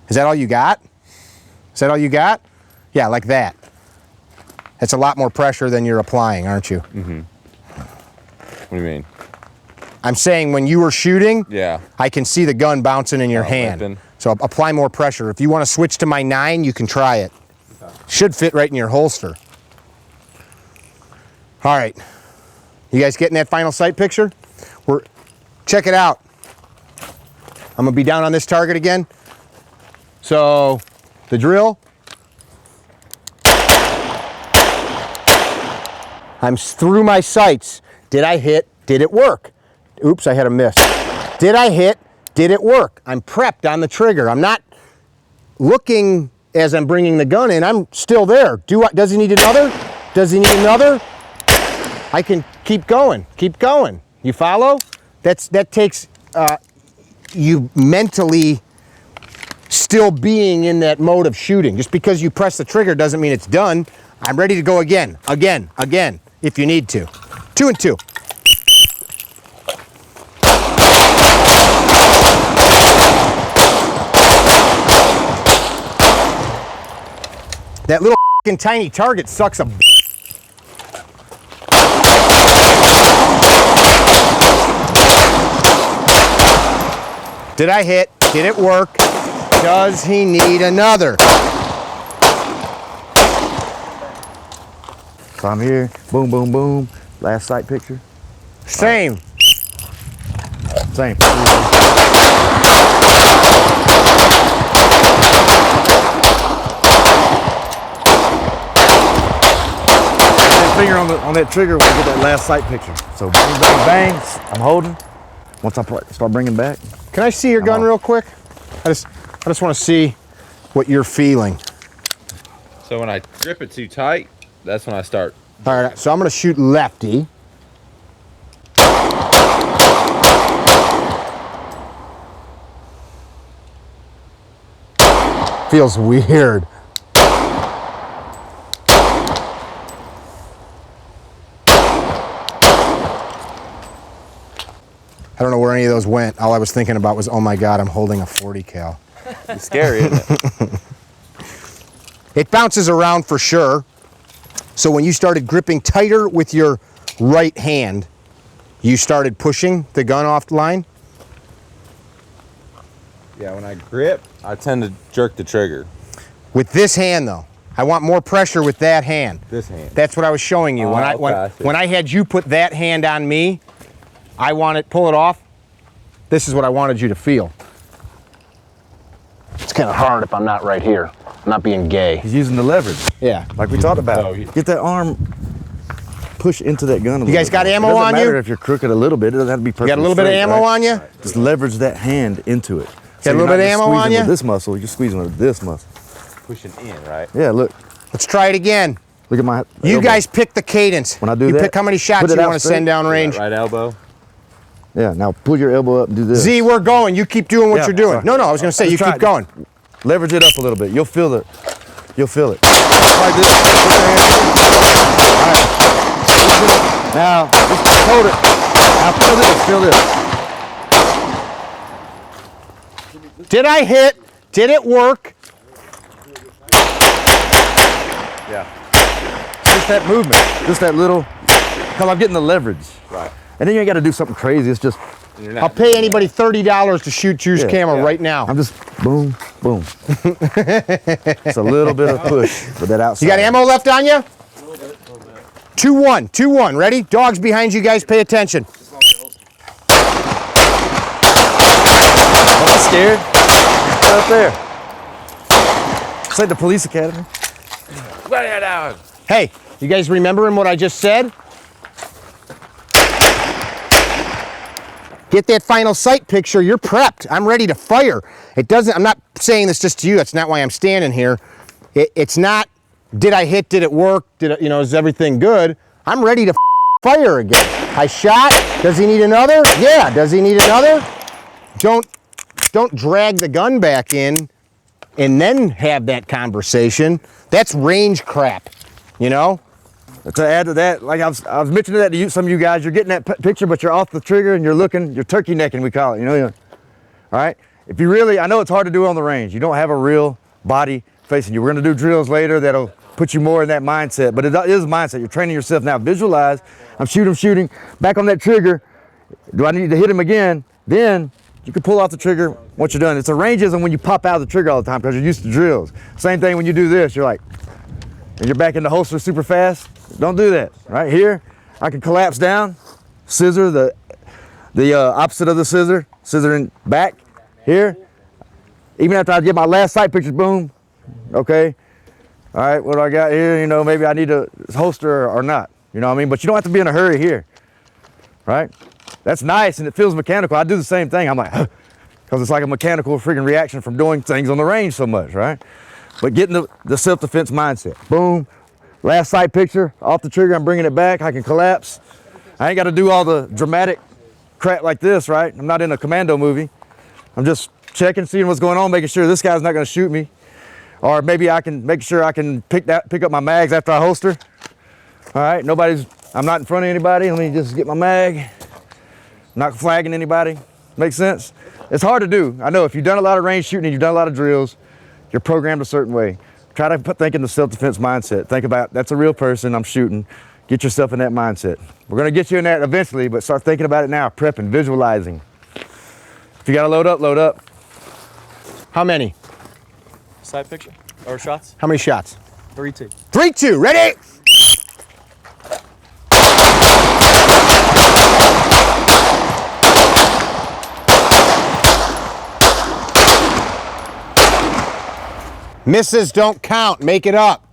Is that all you got? Is that all you got? Yeah, like that. That's a lot more pressure than you're applying, aren't you? Mm-hmm. What do you mean? I'm saying when you were shooting, Yeah. I can see the gun bouncing in your hand. Ripping. So apply more pressure. If you want to switch to my 9, you can try it. Should fit right in your holster. All right. You guys getting that final sight picture? Check it out. I'm going to be down on this target again. So the drill. I'm through my sights. Did I hit? Did it work? Oops, I had a miss. Did I hit? Did it work? I'm prepped on the trigger. I'm not looking as I'm bringing the gun in. I'm still there. Does he need another? Does he need another? I can keep going. You follow? That takes you mentally still being in that mode of shooting. Just because you press the trigger doesn't mean it's done. I'm ready to go again, if you need to. 2 and 2. That little f***ing tiny target sucks a Did I hit? Did it work? Does he need another? So I'm here, boom, boom, boom. Last sight picture. Same. Same. Finger on that trigger when I get that last sight picture. So bang, bang, bang. I'm holding. Once I start bringing back. Can I see your gun real quick? I just want to see what you're feeling. So when I grip it too tight, that's when I start. All right, so I'm going to shoot lefty. Feels weird. I don't know where any of those went. All I was thinking about was, oh my God, I'm holding a 40 cal. It's scary, isn't it? It bounces around for sure. So when you started gripping tighter with your right hand, you started pushing the gun off the line? Yeah, when I grip, I tend to jerk the trigger. With this hand though, I want more pressure with that hand. This hand. That's what I was showing you. When I had you put that hand on me, I want it, pull it off. This is what I wanted you to feel. It's kind of hard if I'm not right here. I'm not being gay. He's using the leverage. Yeah. Like we talked about. Get that arm, push into that gun a little bit. You guys got ammo on you? It doesn't matter if you're crooked a little bit. It doesn't have to be perfect. You got a little bit of ammo on you? Just leverage that hand into it. Got a little bit of ammo on you? With this muscle, you're squeezing with this muscle. Pushing in, right? Yeah, look. Let's try it again. Look at my You elbow. guys pick the cadence. When I do you that, pick how many shots put it you out want to straight. send down range. Right elbow. Yeah, now pull your elbow up and do this. Z, we're going. You keep doing what Yeah, you're doing. sorry. No, I was going to say, Just you try keep it. going. Leverage it up a little bit. You'll feel it. You'll feel it. Like this. Put your hand up. All right. Now, just hold it. Now feel this. Feel this. Did I hit? Did it work? Yeah. Just that movement. Just that little. Because I'm getting the leverage. Right. And then you ain't got to do something crazy. It's just. I'll pay anybody $30 to shoot Drew's camera right now. I'm just boom, boom. It's a little bit of push with that outside. You got ammo left on you? 2-1, 2-1. Ready? Dogs behind you guys, pay attention. Don't be scared. Right up there. It's like the police academy. Lay it down. Hey, you guys remembering what I just said? get that final sight picture, you're prepped. I'm ready to fire. I'm not saying this just to you. That's not why I'm standing here. It's not, did I hit, did it work, is everything good? I'm ready to fire again. I shot, does he need another? Yeah, does he need another? Don't drag the gun back in and then have that conversation. That's range crap, To add to that, like I was mentioning that to you, some of you guys, you're getting that picture, but you're off the trigger and you're turkey necking, we call it, All right? If you really, I know it's hard to do on the range. You don't have a real body facing you. We're gonna do drills later that'll put you more in that mindset, but it is a mindset. You're training yourself now. Visualize, I'm shooting, back on that trigger. Do I need to hit him again? Then you can pull off the trigger once you're done. It's a rangeism when you pop out of the trigger all the time because you're used to drills. Same thing when you do this, you're like, and you're back in the holster super fast. Don't do that. Right here, I can collapse down, scissor, the opposite of the scissor in back, here. Even after I get my last sight picture, boom, okay. All right, what do I got here? Maybe I need a holster or not, you know what I mean? But you don't have to be in a hurry here, right? That's nice and it feels mechanical. I do the same thing. I'm like, because it's like a mechanical freaking reaction from doing things on the range so much, right? But getting the self-defense mindset. Boom, last sight picture, off the trigger, I'm bringing it back. I can collapse. I ain't got to do all the dramatic crap like this, right? I'm not in a commando movie. I'm just checking, seeing what's going on, making sure this guy's not going to shoot me. Or maybe I can make sure I can pick up my mags after I holster. All right, I'm not in front of anybody. Let me just get my mag. Not flagging anybody. Makes sense? It's hard to do. I know if you've done a lot of range shooting and you've done a lot of drills, you're programmed a certain way. Try to think in the self-defense mindset. Think about, that's a real person, I'm shooting. Get yourself in that mindset. We're gonna get you in that eventually, but start thinking about it now, prepping, visualizing. If you gotta load up. How many? Side picture or shots? How many shots? 3-2. 3-2, ready? Misses don't count, make it up.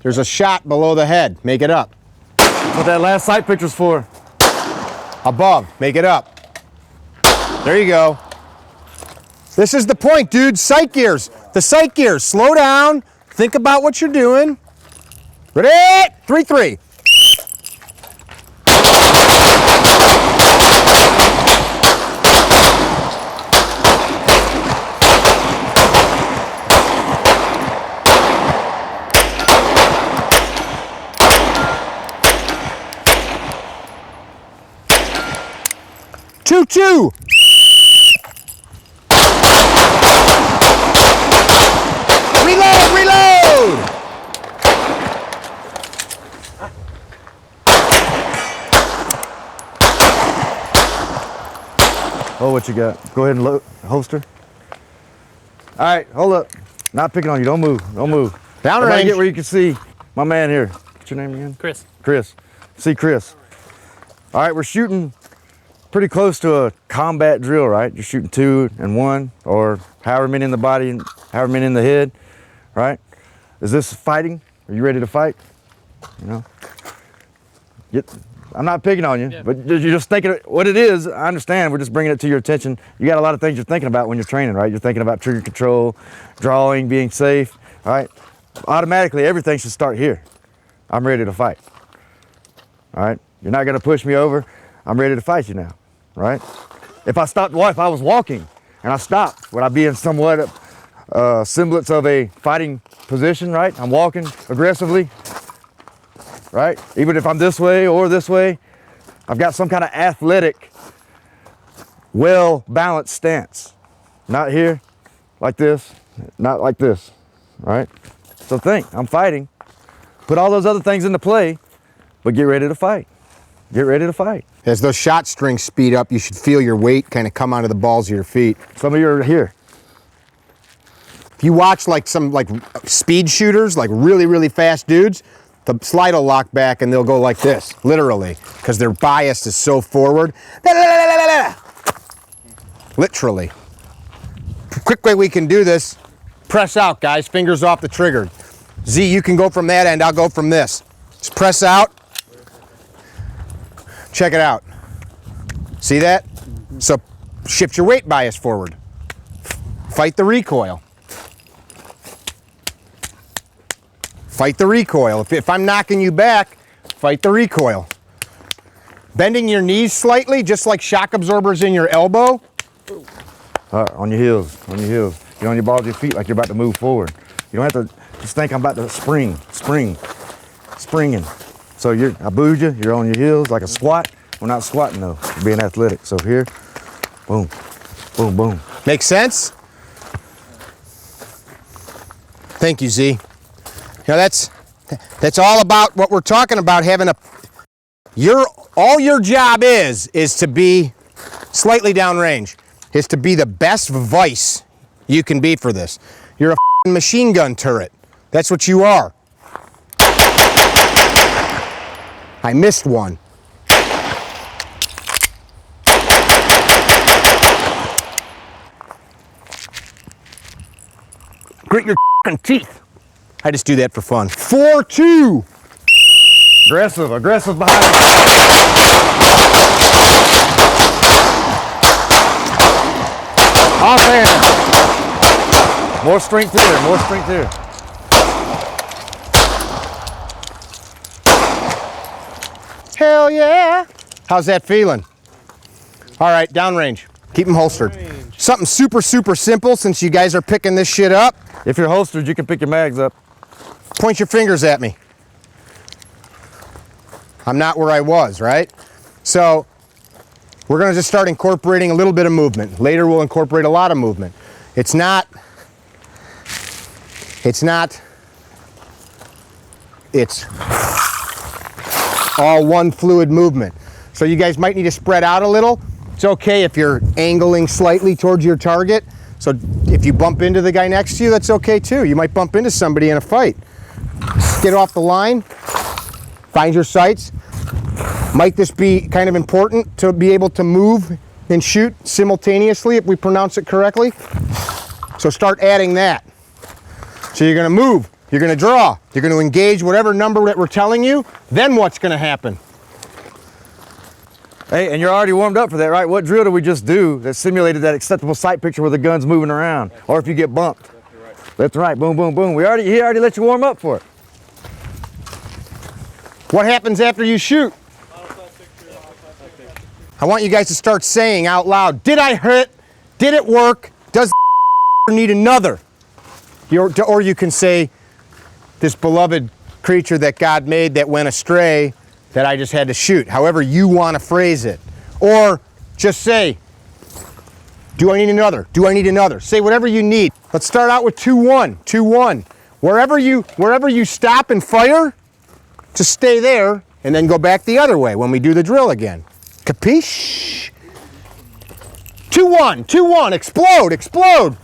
There's a shot below the head, make it up. What that last sight picture's for. Above, make it up. There you go. This is the point, dude, sight gears. The sight gears, slow down, think about what you're doing. Ready? 3-3. Two. Reload! Oh, what you got? Go ahead and load, holster. All right, hold up. Not picking on you, don't move. Downrange. Get where you can see my man here. What's your name again? Chris. See Chris. All right, we're shooting pretty close to a combat drill, right? You're shooting 2 and 1, or however many in the body and however many in the head, right? Is this fighting? Are you ready to fight? I'm not picking on you, but you're just thinking what it is. I understand. We're just bringing it to your attention. You got a lot of things you're thinking about when you're training, right? You're thinking about trigger control, drawing, being safe, all right? Automatically, everything should start here. I'm ready to fight, all right? You're not going to push me over. I'm ready to fight you now, right? If I was walking and I stopped, would I be in somewhat semblance of a fighting position, right? I'm walking aggressively, right? Even if I'm this way or this way, I've got some kind of athletic, well-balanced stance. Not here, like this, not like this, right? So think, I'm fighting. Put all those other things into play, but get ready to fight. Get ready to fight. As those shot strings speed up, you should feel your weight kind of come onto the balls of your feet. Some of you are here. If you watch like some speed shooters, like really, really fast dudes, the slide will lock back and they'll go like this, literally, because their bias is so forward. Literally. Quick way we can do this, press out, guys, fingers off the trigger. Z, you can go from that end, I'll go from this. Just press out. Check it out. See that? So shift your weight bias forward. Fight the recoil. Fight the recoil. If I'm knocking you back, fight the recoil. Bending your knees slightly, just like shock absorbers in your elbow. On your heels, on your heels. Get on your balls of your feet like you're about to move forward. You don't have to just think I'm about to springing. So I booed you, you're on your heels like a squat. We're not squatting though, we're being athletic. So here, boom, boom, boom. Make sense? Thank you, Z. That's all about what we're talking about, having all your job is to be slightly downrange, is to be the best vice you can be for this. You're a machine gun turret. That's what you are. I missed one. Grit your teeth. I just do that for fun. 4-2. Aggressive behind the offhand. More strength here, more strength here. Hell yeah. How's that feeling? All right, downrange. Keep them holstered. Something super, super simple since you guys are picking this shit up. If you're holstered, you can pick your mags up. Point your fingers at me. I'm not where I was, right? So we're gonna just start incorporating a little bit of movement. Later we'll incorporate a lot of movement. It's not all one fluid movement. So you guys might need to spread out a little. It's okay if you're angling slightly towards your target. So if you bump into the guy next to you, that's okay too. You might bump into somebody in a fight. Get off the line, find your sights. Might this be kind of important to be able to move and shoot simultaneously if we pronounce it correctly? So start adding that. So you're gonna move, you're gonna draw, you're gonna engage whatever number that we're telling you, then what's gonna happen? Hey, and you're already warmed up for that, right? What drill did we just do that simulated that acceptable sight picture where the gun's moving around? Or if you get bumped. Left and right, boom, boom, boom. He already let you warm up for it. What happens after you shoot? I want you guys to start saying out loud, did I hit? Did it work? Does need another? Or you can say, this beloved creature that God made that went astray, that I just had to shoot. However you want to phrase it. Or just say, do I need another? Do I need another? Say whatever you need. Let's start out with 2-1, 2-1. Wherever you stop and fire, just stay there and then go back the other way when we do the drill again. Capiche? 2-1, 2-1, explode, explode.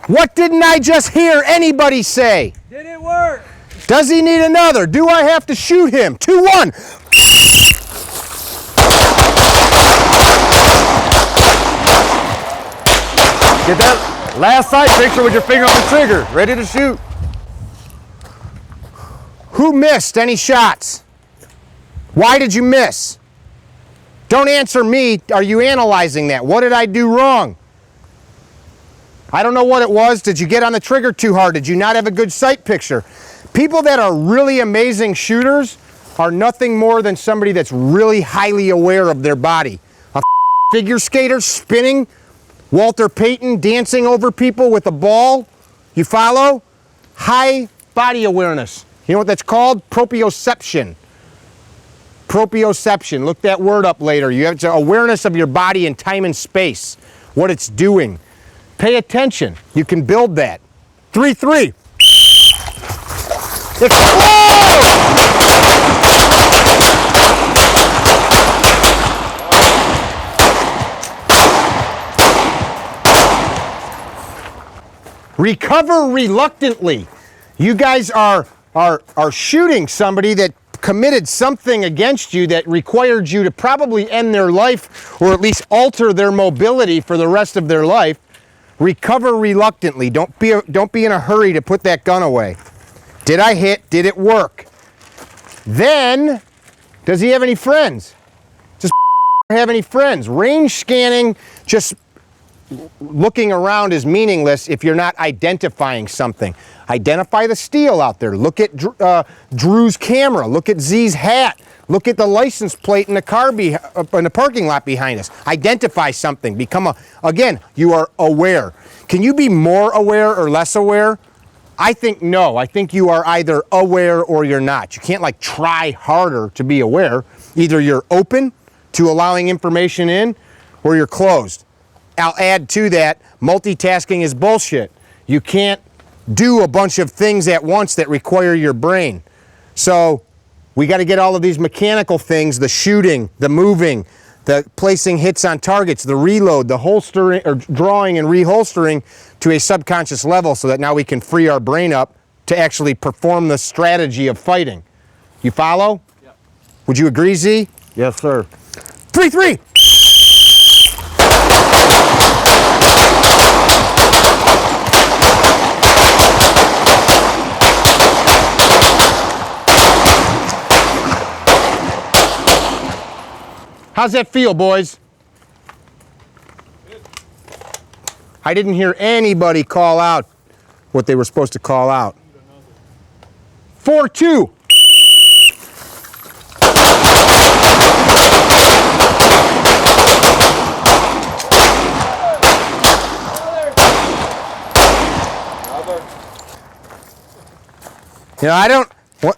What didn't I just hear anybody say? Did it work? Does he need another? Do I have to shoot him? 2-1. Get that last sight picture with your finger on the trigger, ready to shoot. Who missed any shots? Why did you miss? Don't answer me. Are you analyzing that? What did I do wrong? I don't know what it was. Did you get on the trigger too hard? Did you not have a good sight picture? People that are really amazing shooters are nothing more than somebody that's really highly aware of their body. A figure skater spinning, Walter Payton dancing over people with a ball. You follow? High body awareness. You know what that's called? Proprioception. Proprioception. Look that word up later. You have awareness of your body in time and space, what it's doing. Pay attention. You can build that. 3-3. Explode! Recover reluctantly. You guys are shooting somebody that committed something against you that required you to probably end their life or at least alter their mobility for the rest of their life. Recover reluctantly. Don't be in a hurry to put that gun away. Did I hit? Did it work? Then, does he have any friends? Does have any friends? Range scanning, just looking around is meaningless if you're not identifying something. Identify the steel out there. Look at Drew's camera. Look at Z's hat. Look at the license plate in the car in the parking lot behind us. Identify something. Again, you are aware. Can you be more aware or less aware? I think no. I think you are either aware or you're not. You can't like try harder to be aware. Either you're open to allowing information in or you're closed. I'll add to that, multitasking is bullshit. You can't do a bunch of things at once that require your brain. So we got to get all of these mechanical things, the shooting, the moving, the placing hits on targets, the reload, the holstering or drawing and reholstering to a subconscious level so that now we can free our brain up to actually perform the strategy of fighting. You follow? Yep. Would you agree, Z? Yes, sir. 3-3. How's that feel, boys? I didn't hear anybody call out what they were supposed to call out. 4-2. You know,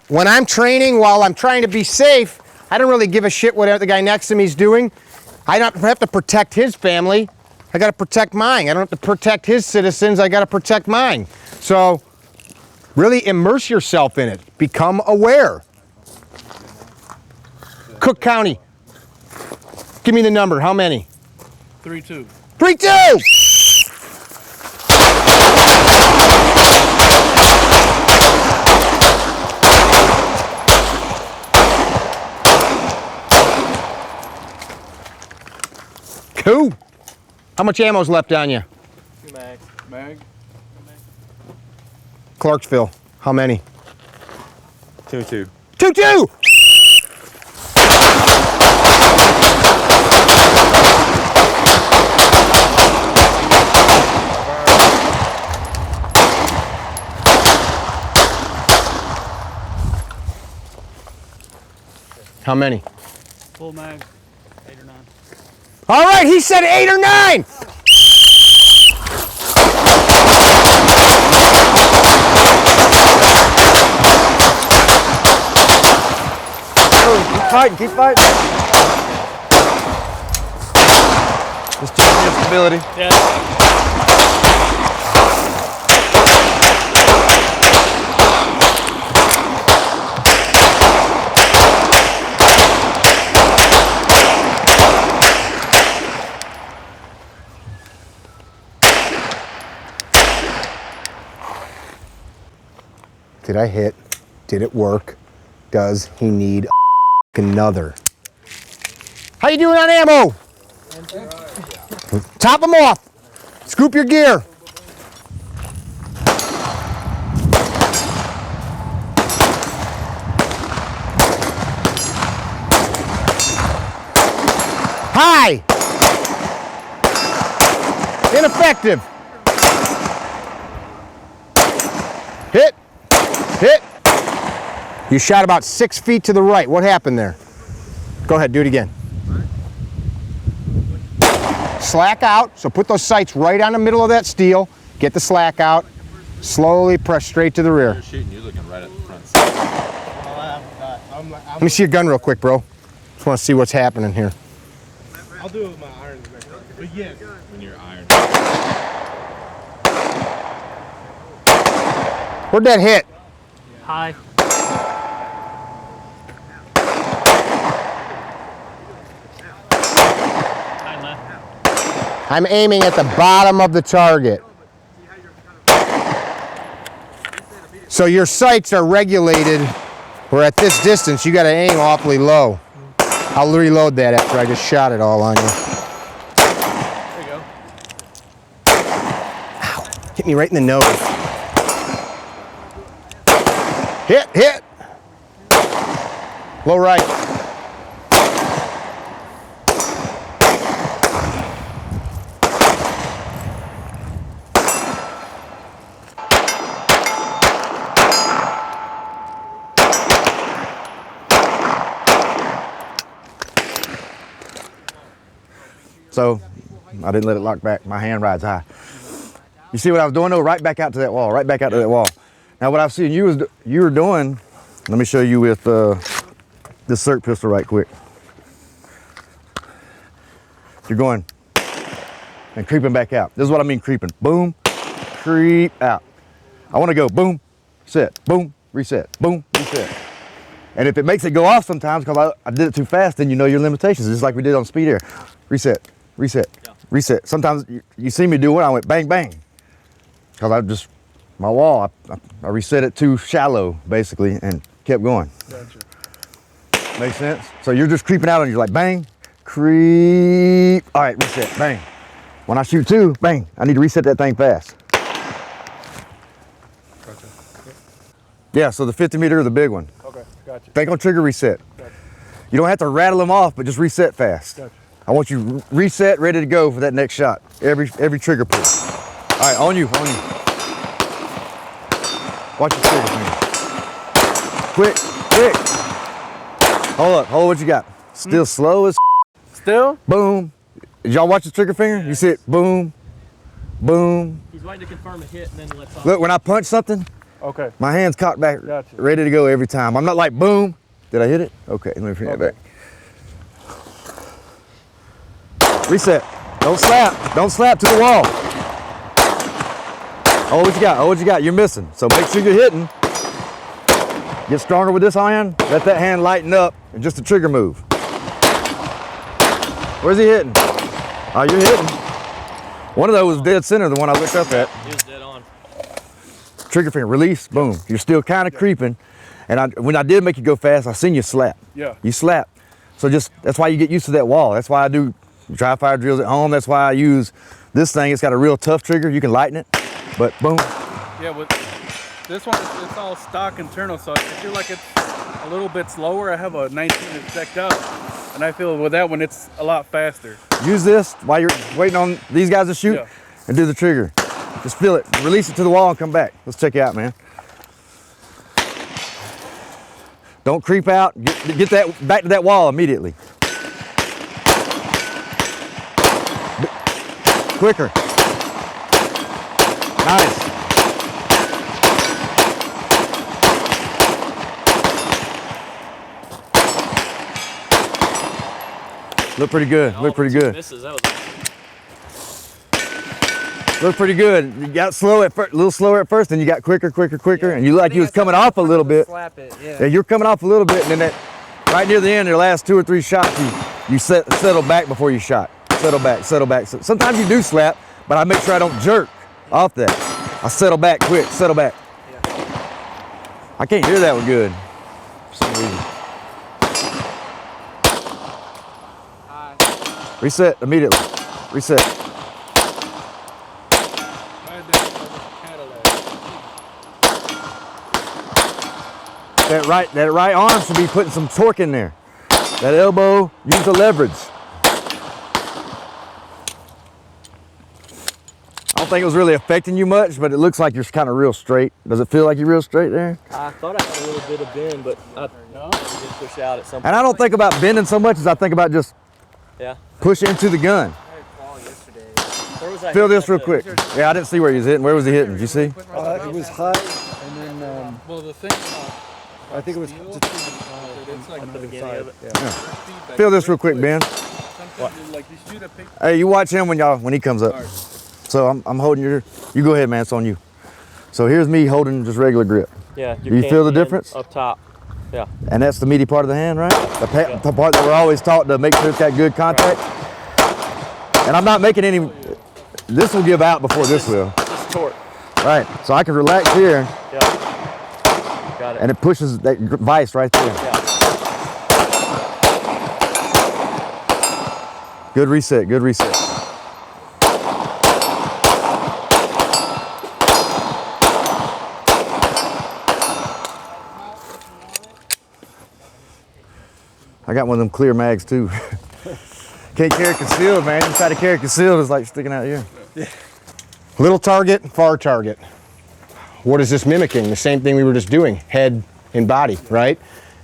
when I'm training while I'm trying to be safe, I don't really give a shit what the guy next to me is doing. I don't have to protect his family. I got to protect mine. I don't have to protect his citizens. I got to protect mine. So really immerse yourself in it. Become aware. Cook County. Give me the number. How many? 3-2. 3-2. Cool. How much ammo's left on you? 2 mags. Mag? Clarksville. How many? 2-2. 2-2. How many? Full mag, 8 or 9. All right, he said 8 or 9. Keep fighting. Just checking your stability. Yeah. Did I hit? Did it work? Does he need another? How you doing on ammo? Top them off. Scoop your gear. High. Ineffective. Hit. Hit. You shot about 6 feet to the right. What happened there? Go ahead, do it again. Slack out, so put those sights right on the middle of that steel. Get the slack out. Slowly press straight to the rear. You're shooting, you're looking right at the front side. Let me see your gun real quick, bro. Just want to see what's happening here. I'll do it with my irons. But yeah. When you're iron. Where'd that hit? High. I'm aiming at the bottom of the target. So your sights are regulated, or at this distance, you got to aim awfully low. I'll reload that after I just shot it all on you. There you go. Ow, hit me right in the nose. Hit, hit. Low right. So I didn't let it lock back. My hand rides high. You see what I was doing though? Right back out to that wall, right back out to that wall. Now what I've seen you were doing, let me show you with this circ pistol right quick. You're going and creeping back out. This is what I mean creeping. Boom, creep out. I want to go boom, set, boom, reset, boom, reset. And if it makes it go off sometimes because I did it too fast, then you know your limitations, just like we did on speed air. Reset, reset, reset. Sometimes you see me do it, I went bang, bang. Because my wall, I reset it too shallow, basically, and kept going. Gotcha. Makes sense? So you're just creeping out and you're like, bang, creep. All right, reset, bang. When I shoot two, bang, I need to reset that thing fast. Gotcha. Yeah, so the 50 meter is the big one. Okay, gotcha. Think on trigger reset. Gotcha. You don't have to rattle them off, but just reset fast. Gotcha. I want you reset, ready to go for that next shot. Every trigger pull. All right, on you, on you. Watch your trigger finger. Quick, quick. Hold up, hold what you got. Still slow as Still? boom. Did y'all watch the trigger finger? You see it, boom, boom. He's waiting to confirm a hit and then lets off. Look, when I punch something, Okay. my hand's cocked back, Gotcha. ready to go every time. I'm not like boom. Did I hit it? Okay, let me bring that back. Reset. Don't slap. Don't slap to the wall. Oh, what you got? Oh, what you got? You're missing. So make sure you're hitting. Get stronger with this iron. Let that hand lighten up and just a trigger move. Where's he hitting? Oh, you're hitting. One of those was dead center, the one I looked up at. He was dead on. Trigger finger, release, boom. You're still kind of creeping. And when I did make you go fast, I seen you slap. Yeah. You slap. So that's why you get used to that wall. That's why I do dry fire drills at home. That's why I use this thing. It's got a real tough trigger. You can lighten it, but boom. Yeah, with this one, it's all stock internal, so I feel like it's a little bit slower. I have a 19 that's decked out, and I feel with that one, it's a lot faster. Use this while you're waiting on these guys to shoot, Yeah. and do the trigger. Just feel it. Release it to the wall and come back. Let's check it out, man. Don't creep out. Get that back to that wall immediately. Quicker. Nice. Look pretty good. Look pretty good. Misses. That was Look pretty good. You got slow at first, a little slower at first, then you got quicker, and you look like you was coming off a little bit. slap it. Yeah, you're coming off a little bit, and then that right near the end, your last 2 or 3 shots, you settle back before you shot. Settle back, settle back. Sometimes you do slap, but I make sure I don't jerk off that. I settle back quick, settle back. I can't hear that one good for some reason. Reset immediately. Reset. That right arm should be putting some torque in there. That elbow, use the leverage. I don't think it was really affecting you much, but it looks like you're kind of real straight. Does it feel like you're real straight there? I thought I had a little bit of bend, but I did push out at some point. And I don't think about bending so much as I think about just push into the gun. Where was I Feel hitting this at real the- quick. Yeah, I didn't see where he was hitting. Where was he hitting? Did you see? It was high, and then well, the thing, I think it was just Like the beginning of it. Feel this real quick, Ben. like you shoot a picture. Hey, you watch him when he comes up. So I'm holding you go ahead, man. It's on you. So here's me holding just regular grip. Yeah. Do you feel the difference? Up top. Yeah. And that's the meaty part of the hand, right? The part that we're always taught to make sure it's got good contact. And I'm not making any, this will give out before this will. Just torque. Right, so I can relax here. Yeah. Got it. And it pushes that vise right there. Yeah. Good reset, good reset. got one of them clear mags too. Can't carry concealed, man. You try to carry concealed, it's like sticking out here. Little target, far target. What is this mimicking? The same thing we were just doing, head and body, right?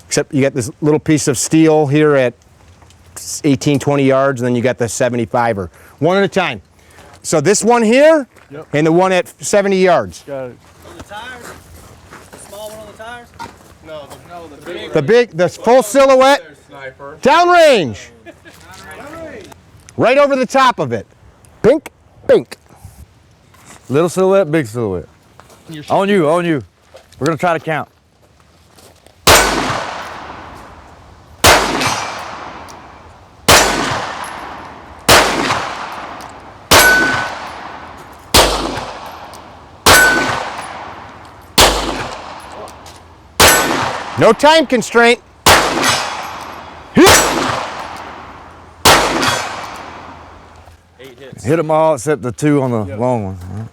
Except you got this little piece of steel here at 18, 20 yards, and then you got the 75er. One at a time. So this one here, and the one at 70 yards. Got it. On the tires? The small one on the tires? No, the big. The full silhouette, Sniper. downrange. Right over the top of it. Bink, bink. Little silhouette, big silhouette. On you, on you. We're gonna try to count. No time constraint. Hit them all except the two on the long one. All right.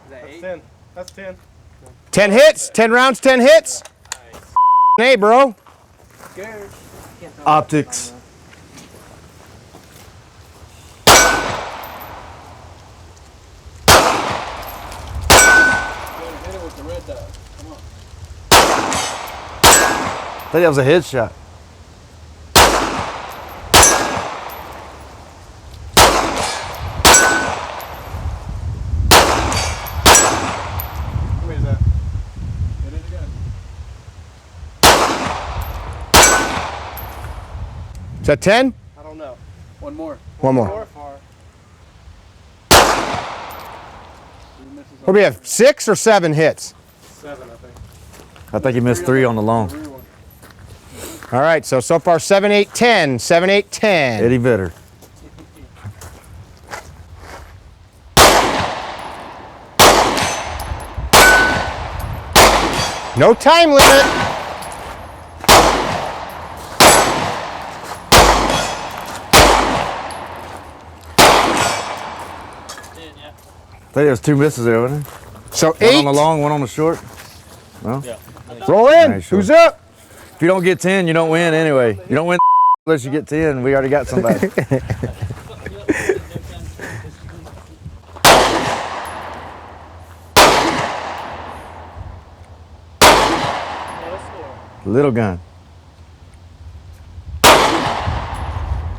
That's 10. That's 10. 10 hits, 10 rounds, 10 hits. Hey, bro. Optics. I think that was a headshot. How many is that? Hit it again. Is that 10? I don't know. One more. One more. Or far. What do we have, 6 or 7 hits? 7, I think. I think he missed 3 on the long. All right, so far 7, 8, 10, 7, 8, 10. Eddie Vedder. No time limit. I think there was 2 misses there, wasn't there? So One 8. on the long, one on the short. Well, Roll in. Nice, sure. Who's up? if you don't get 10, you don't win anyway. You don't win unless you get 10. We already got somebody. Little gun.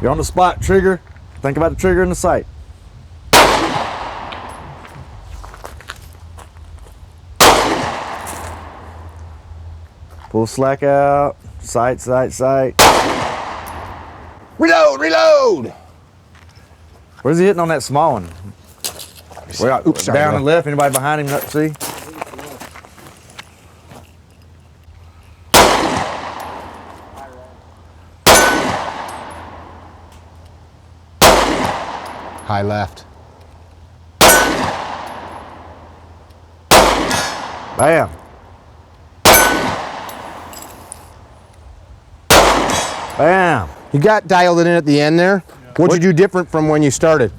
You're on the spot, trigger. Think about the trigger and the sight. Pull slack out. Sight, sight, sight. Reload, reload. Where's he hitting on that small one? Oops, sorry, Down bro. and left. Anybody behind him? Not see? High left. Bam. Bam. You got dialed it in at the end there. What'd you do different from when you started?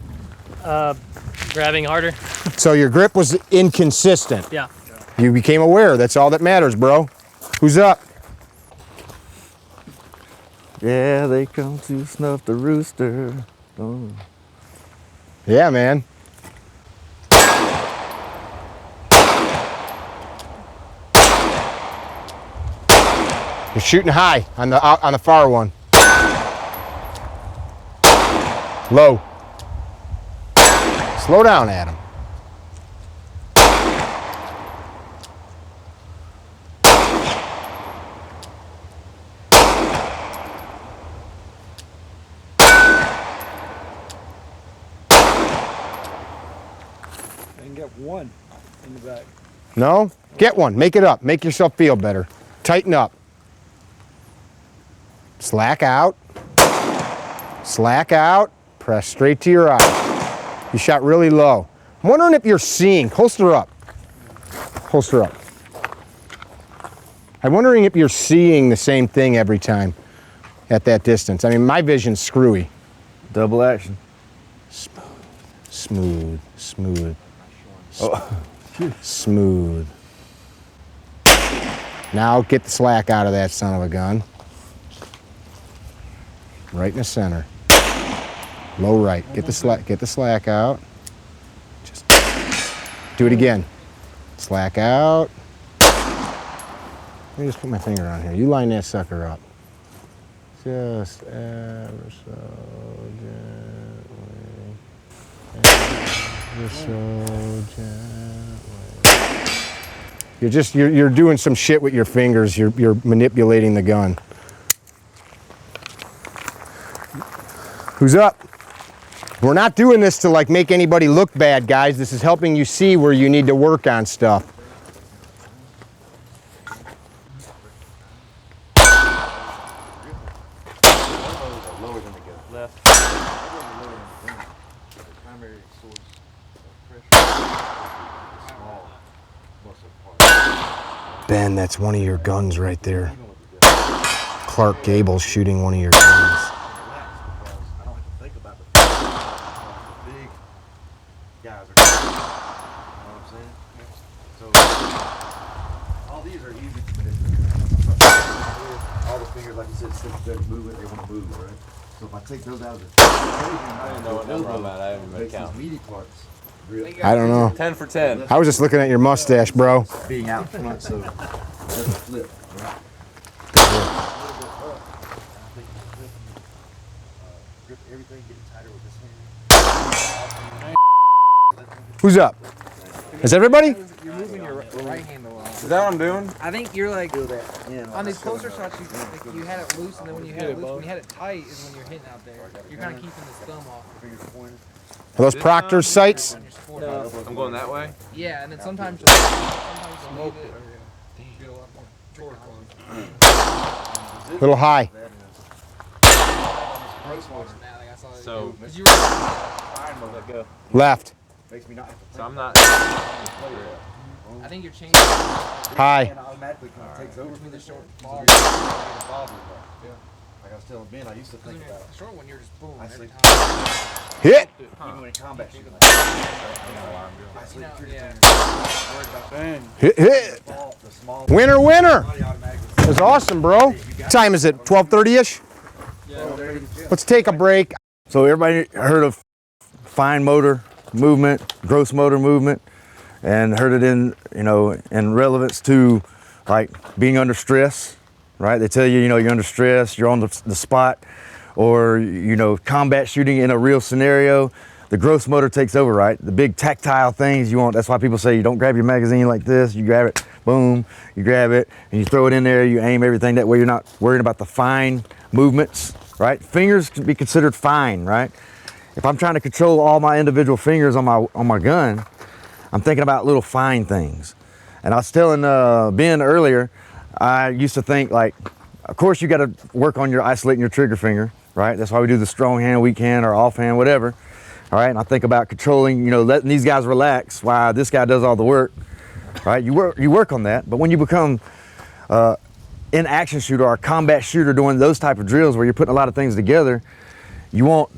Grabbing harder. So your grip was inconsistent. Yeah. You became aware. That's all that matters, bro. Who's up? Yeah, they come to snuff the rooster. Oh. Yeah, man. You're shooting high on the far one. Low. Slow down, Adam. And get one in the back. No? Get one. Make it up. Make yourself feel better. Tighten up. Slack out. Slack out. Press straight to your eye. You shot really low. I'm wondering if you're seeing. Holster up. Holster up. I'm wondering if you're seeing the same thing every time at that distance. I mean, my vision's screwy. Double action. Smooth, smooth. Smooth. Now get the slack out of that son of a gun. Right in the center. Low right. Get the slack out. Just do it again. Slack out. Let me just put my finger on here. You line that sucker up. Just ever so gently. Ever so gently. You're doing some shit with your fingers. You're manipulating the gun. Who's up? We're not doing this to like make anybody look bad, guys. This is helping you see where you need to work on stuff. Ben, that's one of your guns right there. Clark Gable's shooting one of your guns. Like you said, sympathetic movement, they want to move, right? So if I take those out of the I don't know what number I'm at. I haven't been counting. meaty parts I don't know. 10 for 10. I was just looking at your mustache, bro. being out front, so that's a flip, right? Grip everything, get it tighter with this hand. Who's up? Is everybody? You're moving your right hand a lot. Is that what I'm doing? I think you're like on these closer shots. You had it loose, and then when you had it loose, when you had it tight, is when you're hitting out there. You're kind of keeping this thumb off. Are those Proctor's sights? On your sport. I'm going that way? Yeah, and then sometimes you'll move it. Get a lot more torque on. Little high. So, You let go. Left. So I'm not. I think you're changing. High. Automatically kind of takes over Between the short ball. ball. Like I was telling Ben, I used to think about it. Short one, you're just boom I every sleep. time. Hit. Even in combat shooting. I sleep Bang. Hit. Hit. the small Winner, winner. body automatically. That was awesome, bro. What time is it? 12:30-ish? Let's take a break. So everybody heard of fine motor movement, gross motor movement, and heard it in, in relevance to like being under stress, right? They tell you, you're under stress, you're on the spot, or, combat shooting in a real scenario. The gross motor takes over, right? The big tactile things you want. That's why people say you don't grab your magazine like this. You grab it, boom, you grab it, and you throw it in there, you aim everything. That way you're not worrying about the fine movements, right? Fingers can be considered fine, right? If I'm trying to control all my individual fingers on my gun, I'm thinking about little fine things. And I was telling Ben earlier, I used to think like, of course you got to work on isolating your trigger finger, right? That's why we do the strong hand, weak hand, or off hand, whatever. All right, and I think about controlling, letting these guys relax while this guy does all the work, right? You work on that, but when you become an action shooter or a combat shooter doing those type of drills where you're putting a lot of things together, you want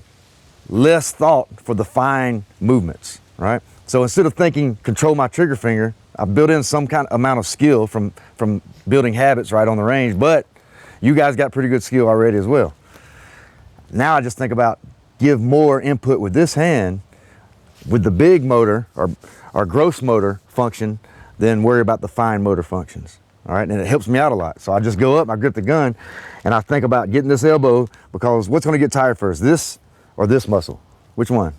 less thought for the fine movements, right? So instead of thinking, control my trigger finger, I built in some kind of amount of skill from building habits right on the range, but you guys got pretty good skill already as well. Now I just think about give more input with this hand with the big motor or gross motor function than worry about the fine motor functions. All right, and it helps me out a lot. So I just go up, I grip the gun, and I think about getting this elbow because what's gonna get tired first, this or this muscle? Which one?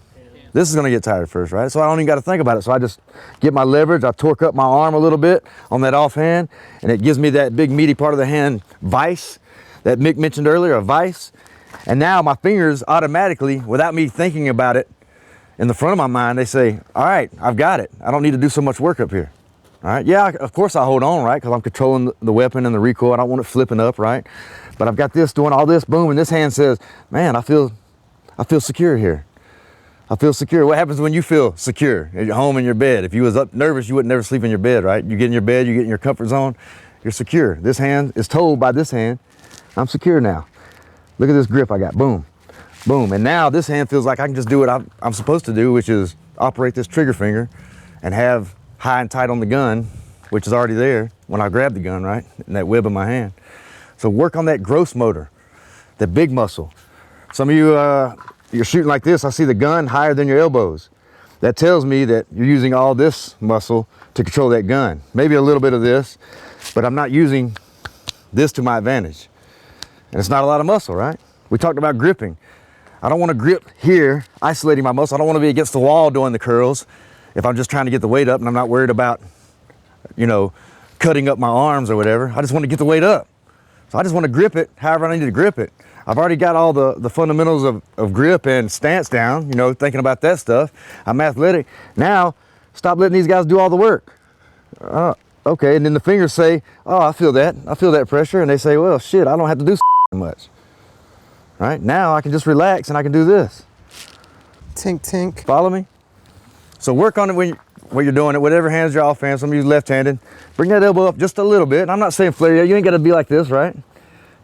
This is gonna get tired first, right? So I don't even gotta think about it. So I just get my leverage, I torque up my arm a little bit on that offhand, and it gives me that big meaty part of the hand vice that Mick mentioned earlier, a vice. And now my fingers automatically, without me thinking about it, in the front of my mind, they say, all right, I've got it. I don't need to do so much work up here. All right, yeah, of course I hold on, right? Because I'm controlling the weapon and the recoil. I don't want it flipping up, right? But I've got this doing all this, boom, and this hand says, man, I feel secure here. I feel secure. What happens when you feel secure at home in your bed? If you was up nervous, you would never sleep in your bed, right? You get in your bed, you get in your comfort zone, you're secure. This hand is told by this hand, I'm secure now. Look at this grip I got, boom, boom. And now this hand feels like I can just do what I'm supposed to do, which is operate this trigger finger and have high and tight on the gun, which is already there when I grab the gun, right? In that web in my hand. So work on that gross motor, that big muscle. Some of you, you're shooting like this, I see the gun higher than your elbows. That tells me that you're using all this muscle to control that gun. Maybe a little bit of this, but I'm not using this to my advantage. And it's not a lot of muscle, right? We talked about gripping. I don't want to grip here, isolating my muscle. I don't want to be against the wall doing the curls if I'm just trying to get the weight up and I'm not worried about, you know, cutting up my arms or whatever. I just want to get the weight up. So I just want to grip it however I need to grip it. I've already got all the fundamentals of grip and stance down, you know, thinking about that stuff. I'm athletic. Now, stop letting these guys do all the work. Okay, and then the fingers say, oh, I feel that pressure. And they say, well, shit, I don't have to do much. Right, now I can just relax and I can do this. Tink, tink. Follow me? So work on it when you're doing it, whatever hands you're offhand. Some of you left-handed. Bring that elbow up just a little bit. And I'm not saying flare, you ain't gotta be like this, right?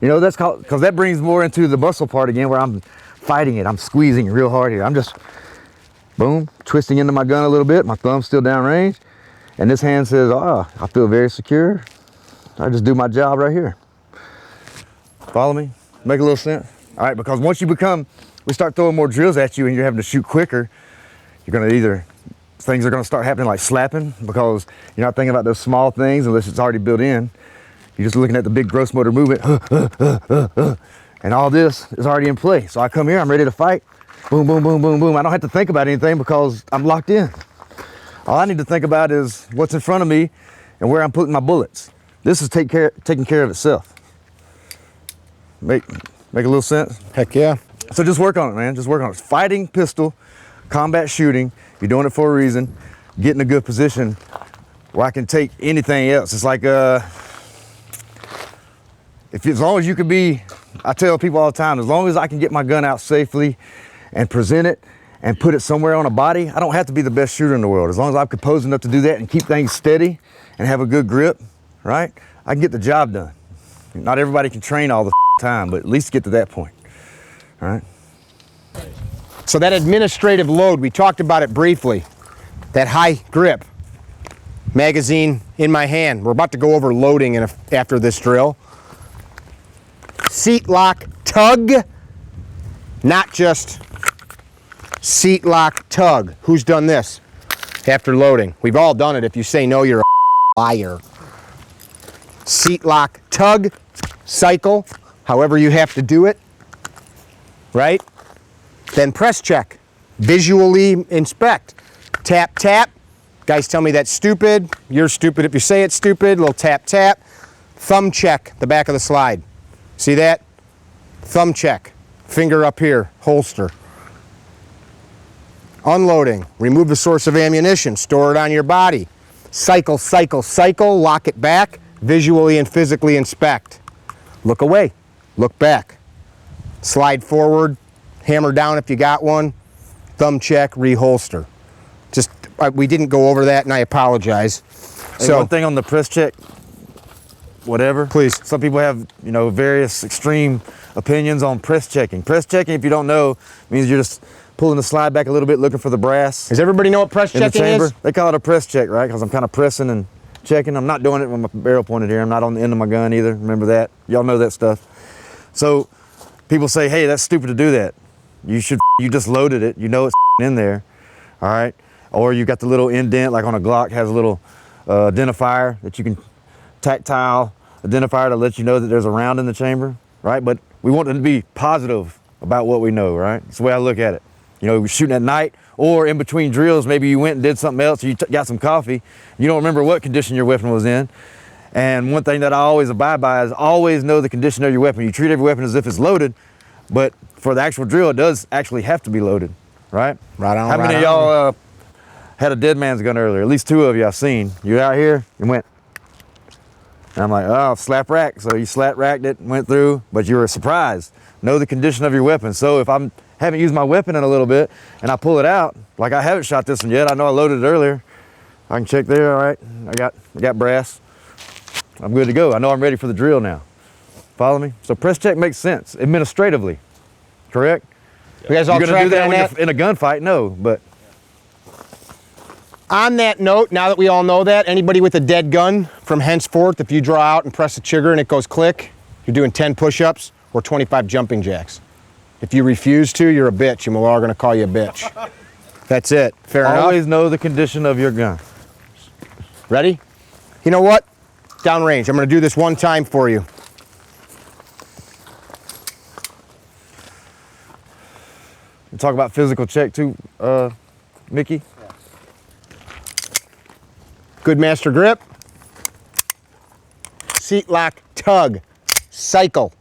You know, that's called, because that brings more into the muscle part again where I'm fighting it. I'm squeezing real hard here. I'm just, boom, twisting into my gun a little bit. My thumb's still downrange. And this hand says, oh, I feel very secure. I just do my job right here. Follow me? Make a little sense? All right, because once we start throwing more drills at you and you're having to shoot quicker, you're gonna things are gonna start happening like slapping because you're not thinking about those small things unless it's already built in. You're just looking at the big gross motor movement, and all this is already in play. So I come here, I'm ready to fight. Boom, boom, boom, boom, boom. I don't have to think about anything because I'm locked in. All I need to think about is what's in front of me and where I'm putting my bullets. This is taking care of itself. Make a little sense? Heck yeah. So just work on it, man. Just work on it. Fighting pistol, combat shooting. You're doing it for a reason. Get in a good position where I can take anything else. It's like, as long as you can be, I tell people all the time, as long as I can get my gun out safely and present it and put it somewhere on a body, I don't have to be the best shooter in the world. As long as I'm composed enough to do that and keep things steady and have a good grip, right? I can get the job done. Not everybody can train all the time, but at least get to that point, all right? So that administrative load, we talked about it briefly. That high grip, magazine in my hand. We're about to go over loading after this drill. Seat lock tug, not just seat lock tug. Who's done this after loading? We've all done it. If you say no, you're a liar. Seat lock tug, cycle, however you have to do it, right? Then press check, visually inspect, tap, tap. Guys tell me that's stupid. You're stupid if you say it's stupid. Little tap, tap. Thumb check the back of the slide. See that? Thumb check, finger up here, holster. Unloading, remove the source of ammunition, store it on your body. Cycle, cycle, cycle, lock it back, visually and physically inspect. Look away, look back. Slide forward, hammer down if you got one, thumb check, reholster. Just, we didn't go over that and I apologize. Hey, one thing on the press check, whatever. Please. Some people have, you know, various extreme opinions on press checking. Press checking, if you don't know, means you're just pulling the slide back a little bit, looking for the brass. Does everybody know what press in the checking chamber. is? They call it a press check, right? Because I'm kind of pressing and checking. I'm not doing it with my barrel pointed here. I'm not on the end of my gun either. Remember that? Y'all know that stuff. So people say, hey, that's stupid to do that. You just loaded it. You know it's in there, all right? Or you got the little indent, like on a Glock, has a little identifier that you can, tactile identifier to let you know that there's a round in the chamber, right? But we want to be positive about what we know, right? That's the way I look at it. You know, we're shooting at night or in between drills, maybe you went and did something else, or you got some coffee. You don't remember what condition your weapon was in. And one thing that I always abide by is always know the condition of your weapon. You treat every weapon as if it's loaded, but for the actual drill, it does actually have to be loaded, right? Right on, How many of y'all had a dead man's gun earlier? At least two of you I've seen. You out here, you went, and I'm like, oh, slap rack. So you slap racked it, went through, but you were surprised. Know the condition of your weapon. So if I'm haven't used my weapon in a little bit, and I pull it out, like I haven't shot this one yet. I know I loaded it earlier. I can check there, all right. I got brass. I'm good to go. I know I'm ready for the drill now. Follow me? So press check makes sense, administratively, correct? You guys all You're gonna do tracking that on when that? you're in a gunfight? No, but. On that note, now that we all know that, anybody with a dead gun, from henceforth, if you draw out and press the trigger and it goes click, you're doing 10 push-ups or 25 jumping jacks. If you refuse to, you're a bitch, and we're all gonna call you a bitch. That's it. Fair enough? Always know the condition of your gun. Ready? You know what? Downrange. I'm gonna do this one time for you. We talk about physical check too, Mickey. Good master grip. Seat lock, tug, cycle.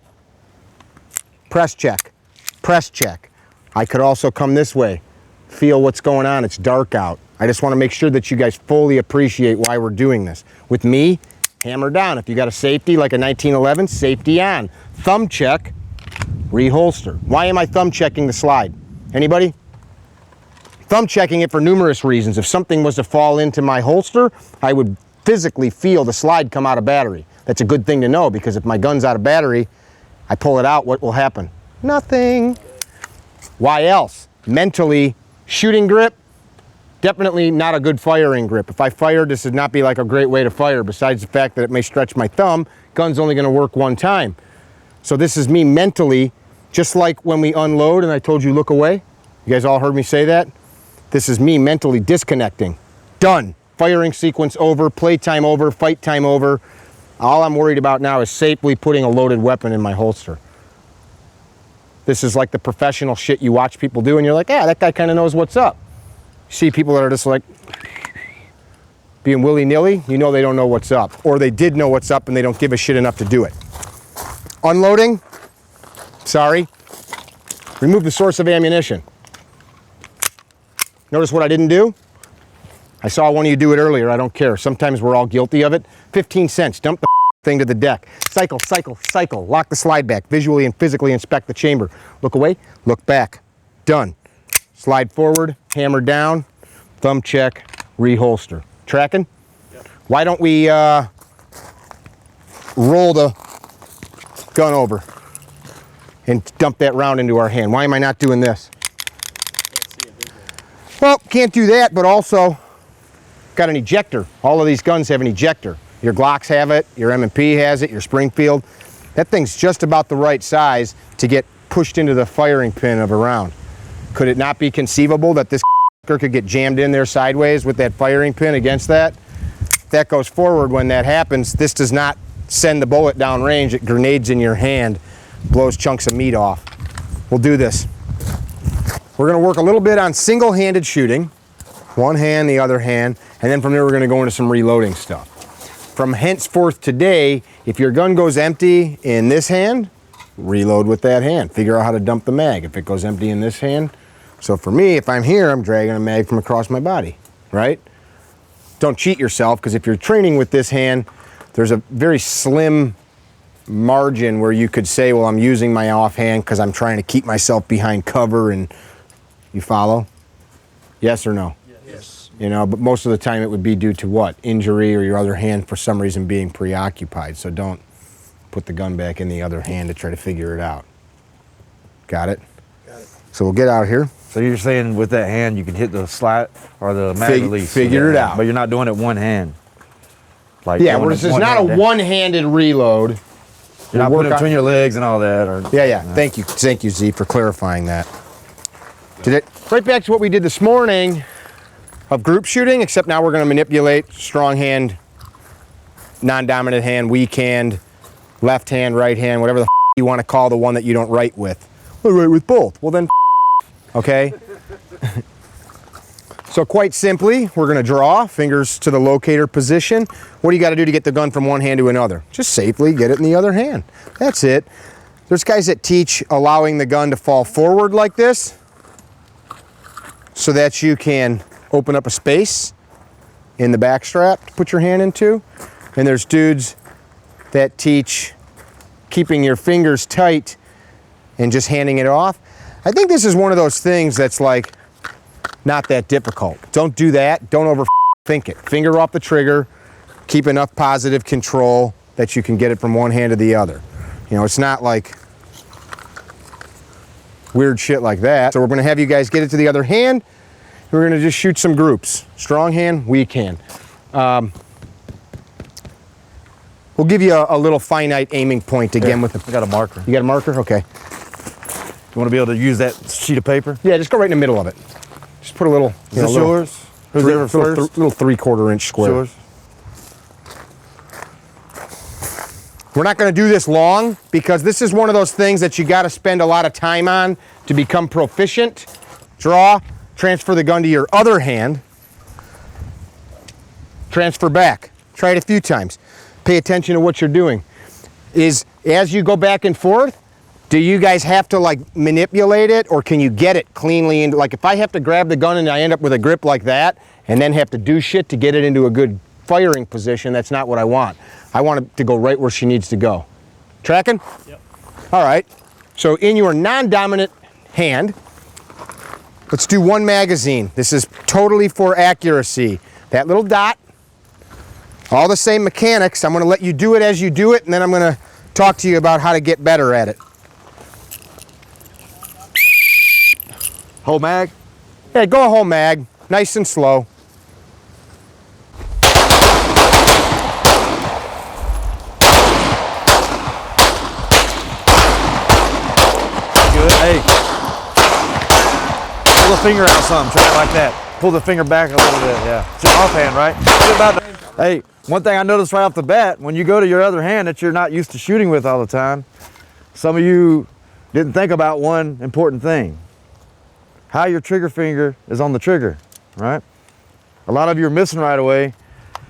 Press check, press check. I could also come this way. Feel what's going on, it's dark out. I just wanna make sure that you guys fully appreciate why we're doing this. With me, hammer down. If you got a safety like a 1911, safety on. Thumb check, reholster. Why am I thumb checking the slide? Anybody? Thumb checking it for numerous reasons. If something was to fall into my holster, I would physically feel the slide come out of battery. That's a good thing to know, because if my gun's out of battery, I pull it out, what will happen? Nothing. Why else? Mentally, shooting grip, definitely not a good firing grip. If I fire, this would not be like a great way to fire, besides the fact that it may stretch my thumb. Gun's only gonna work one time. So this is me mentally, just like when we unload and I told you look away. You guys all heard me say that? This is me mentally disconnecting. Done. Firing sequence over, playtime over, fight time over. All I'm worried about now is safely putting a loaded weapon in my holster. This is like the professional shit you watch people do and you're like, yeah, that guy kind of knows what's up. You see people that are just like being willy-nilly, you know they don't know what's up. Or they did know what's up and they don't give a shit enough to do it. Unloading, sorry. Remove the source of ammunition. Notice what I didn't do? I saw one of you do it earlier, I don't care. Sometimes we're all guilty of it. 15 cents, dump the thing to the deck. Cycle, cycle, cycle. Lock the slide back. Visually and physically inspect the chamber. Look away, look back. Done. Slide forward, hammer down, thumb check, reholster. Tracking? Yep. Why don't we roll the gun over and dump that round into our hand? Why am I not doing this? Well, can't do that, but also got an ejector. All of these guns have an ejector. Your Glocks have it, your M&P has it, your Springfield. That thing's just about the right size to get pushed into the firing pin of a round. Could it not be conceivable that this could get jammed in there sideways with that firing pin against that? If that goes forward when that happens, this does not send the bullet down range. It grenades in your hand, blows chunks of meat off. We'll do this. We're gonna work a little bit on single-handed shooting, one hand, the other hand, and then from there we're gonna go into some reloading stuff. From henceforth today, if your gun goes empty in this hand, reload with that hand. Figure out how to dump the mag. If it goes empty in this hand, so for me, if I'm here, I'm dragging a mag from across my body, right? Don't cheat yourself, because if you're training with this hand, there's a very slim margin where you could say, well, I'm using my offhand because I'm trying to keep myself behind cover, and you follow? Yes or no? Yes. You know, but most of the time it would be due to what? Injury, or your other hand for some reason being preoccupied. So don't put the gun back in the other hand to try to figure it out. Got it? Got it. So we'll get out here. So you're saying with that hand you can hit the slide or the mag release? Figure it out. But you're not doing it one hand. Like yeah, well, this is not a one-handed reload. You're not putting it between your legs and all that. Or, yeah. Thank you, Z, for clarifying that. Right back to what we did this morning of group shooting, except now we're going to manipulate strong hand, non-dominant hand, weak hand, left hand, right hand, whatever the you want to call the one that you don't write with. I write with both. Well then, okay? So quite simply, we're going to draw, fingers to the locator position. What do you got to do to get the gun from one hand to another? Just safely get it in the other hand. That's it. There's guys that teach allowing the gun to fall forward like this so that you can open up a space in the back strap to put your hand into. And there's dudes that teach keeping your fingers tight and just handing it off. I think this is one of those things that's like not that difficult. Don't do that. Don't overthink it. Finger off the trigger. Keep enough positive control that you can get it from one hand to the other. You know, it's not like weird shit like that. So we're gonna have you guys get it to the other hand. We're gonna just shoot some groups. Strong hand, weak hand. We'll give you a little finite aiming point again with the... I got a marker. You got a marker? Okay. You want to be able to use that sheet of paper? Yeah, just go right in the middle of it. Just put a little... Is this yours? Who's ever first? Little 3/4 inch square. Yours? We're not going to do this long because this is one of those things that you got to spend a lot of time on to become proficient. Draw, transfer the gun to your other hand, transfer back. Try it a few times. Pay attention to what you're doing. As you go back and forth, do you guys have to like manipulate it, or can you get it cleanly into, like if I have to grab the gun and I end up with a grip like that and then have to do shit to get it into a good firing position, that's not what I want. I want it to go right where she needs to go. Tracking? Yep. All right. So in your non-dominant hand, let's do one magazine. This is totally for accuracy. That little dot, all the same mechanics. I'm going to let you do it as you do it, and then I'm going to talk to you about how to get better at it. Whole mag? Yeah, go a whole mag, nice and slow. Good. Hey. Pull the finger out some. Try it like that. Pull the finger back a little bit. Yeah. It's your offhand, right? Hey, one thing I noticed right off the bat, when you go to your other hand that you're not used to shooting with all the time, some of you didn't think about one important thing. How your trigger finger is on the trigger, right? A lot of you are missing right away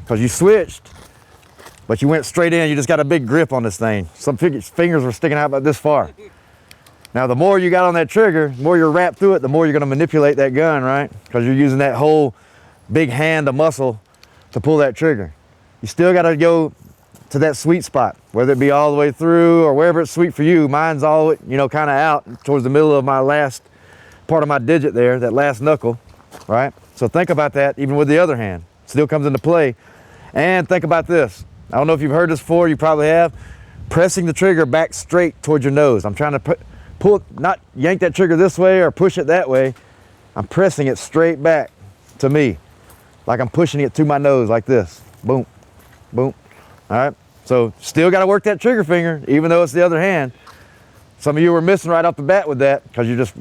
because you switched, but you went straight in. You just got a big grip on this thing. Some fingers were sticking out about this far. Now, the more you got on that trigger, the more you're wrapped through it, the more you're gonna manipulate that gun, right? Because you're using that whole big hand of muscle to pull that trigger. You still gotta go to that sweet spot, whether it be all the way through or wherever it's sweet for you. Mine's all, you know, kind of out towards the middle of my last part of my digit there, that last knuckle, right? So think about that even with the other hand. Still comes into play. And think about this. I don't know if you've heard this before, you probably have. Pressing the trigger back straight towards your nose. I'm trying to pull, not yank that trigger this way or push it that way. I'm pressing it straight back to me, like I'm pushing it to my nose like this. Boom, boom. All right, so still got to work that trigger finger, even though it's the other hand. Some of you were missing right off the bat with that because you're just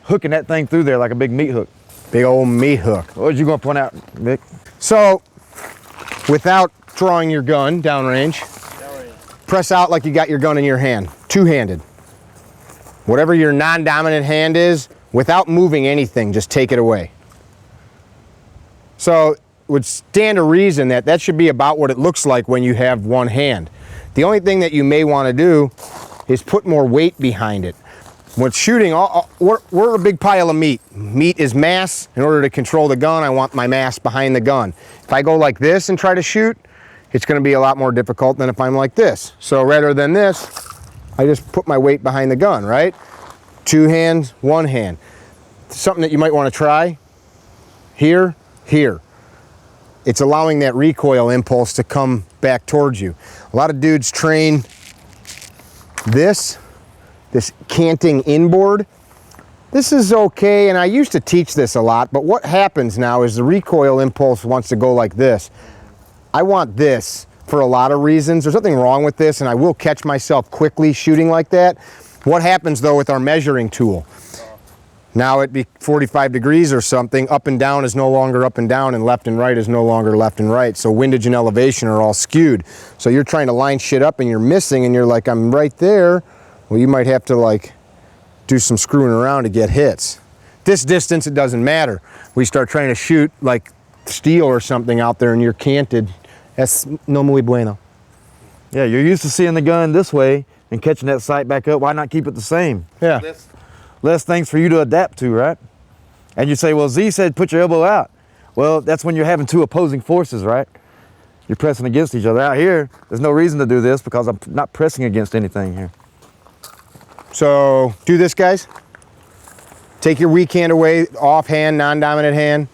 hooking that thing through there like a big meat hook. Big old meat hook. What was you going to point out, Vic? So, without drawing your gun downrange, press out like you got your gun in your hand, two-handed. Whatever your non-dominant hand is, without moving anything, just take it away. So, it would stand to reason that that should be about what it looks like when you have one hand. The only thing that you may want to do is put more weight behind it. When shooting, we're a big pile of meat. Meat is mass. In order to control the gun, I want my mass behind the gun. If I go like this and try to shoot, it's going to be a lot more difficult than if I'm like this. So rather than this, I just put my weight behind the gun, right? Two hands, one hand. Something that you might want to try. Here, here. It's allowing that recoil impulse to come back towards you. A lot of dudes train this canting inboard. This is okay, and I used to teach this a lot, but what happens now is the recoil impulse wants to go like this. I want this for a lot of reasons. There's nothing wrong with this, and I will catch myself quickly shooting like that. What happens though with our measuring tool? Now it'd be 45 degrees or something, up and down is no longer up and down, and left and right is no longer left and right. So windage and elevation are all skewed. So you're trying to line shit up and you're missing, and you're like, I'm right there. Well, you might have to like do some screwing around to get hits. This distance, it doesn't matter. We start trying to shoot like steel or something out there and you're canted. Es no muy bueno. Yeah, you're used to seeing the gun this way and catching that sight back up. Why not keep it the same? Yeah. Less things for you to adapt to, right? And you say, well, Z said put your elbow out. Well, that's when you're having two opposing forces, right? You're pressing against each other. Out here, there's no reason to do this because I'm not pressing against anything here. So do this, guys. Take your weak hand away, off hand, non-dominant hand.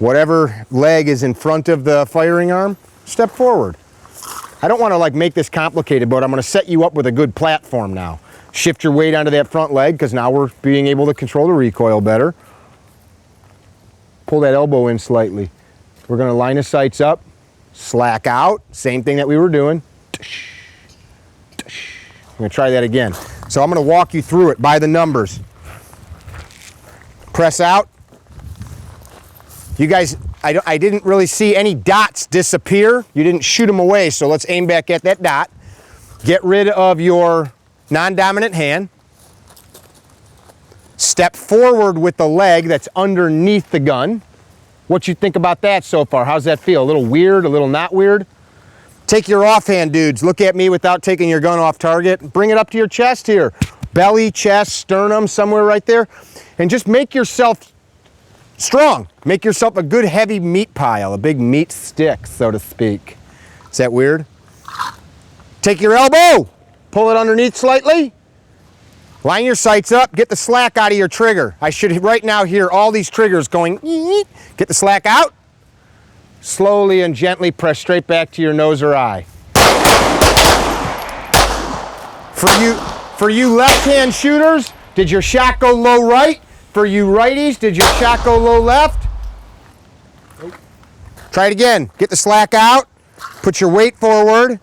Whatever leg is in front of the firing arm, step forward. I don't want to like make this complicated, but I'm going to set you up with a good platform now. Shift your weight onto that front leg because now we're being able to control the recoil better. Pull that elbow in slightly. We're going to line the sights up, slack out, same thing that we were doing. I'm going to try that again. So I'm going to walk you through it by the numbers. Press out. You guys, I didn't really see any dots disappear. You didn't shoot them away, so let's aim back at that dot. Get rid of your non-dominant hand. Step forward with the leg that's underneath the gun. What you think about that so far? How's that feel? A little weird, a little not weird? Take your offhand, dudes. Look at me without taking your gun off target. Bring it up to your chest here. Belly, chest, sternum, somewhere right there. And just make yourself strong. Make yourself a good heavy meat pile, a big meat stick, so to speak. Is that weird? Take your elbow. Pull it underneath slightly. Line your sights up. Get the slack out of your trigger. I should right now hear all these triggers going. Get the slack out. Slowly and gently press straight back to your nose or eye. For you left-hand shooters, did your shot go low right? For you righties, did your shot go low left? Nope. Try it again. Get the slack out. Put your weight forward.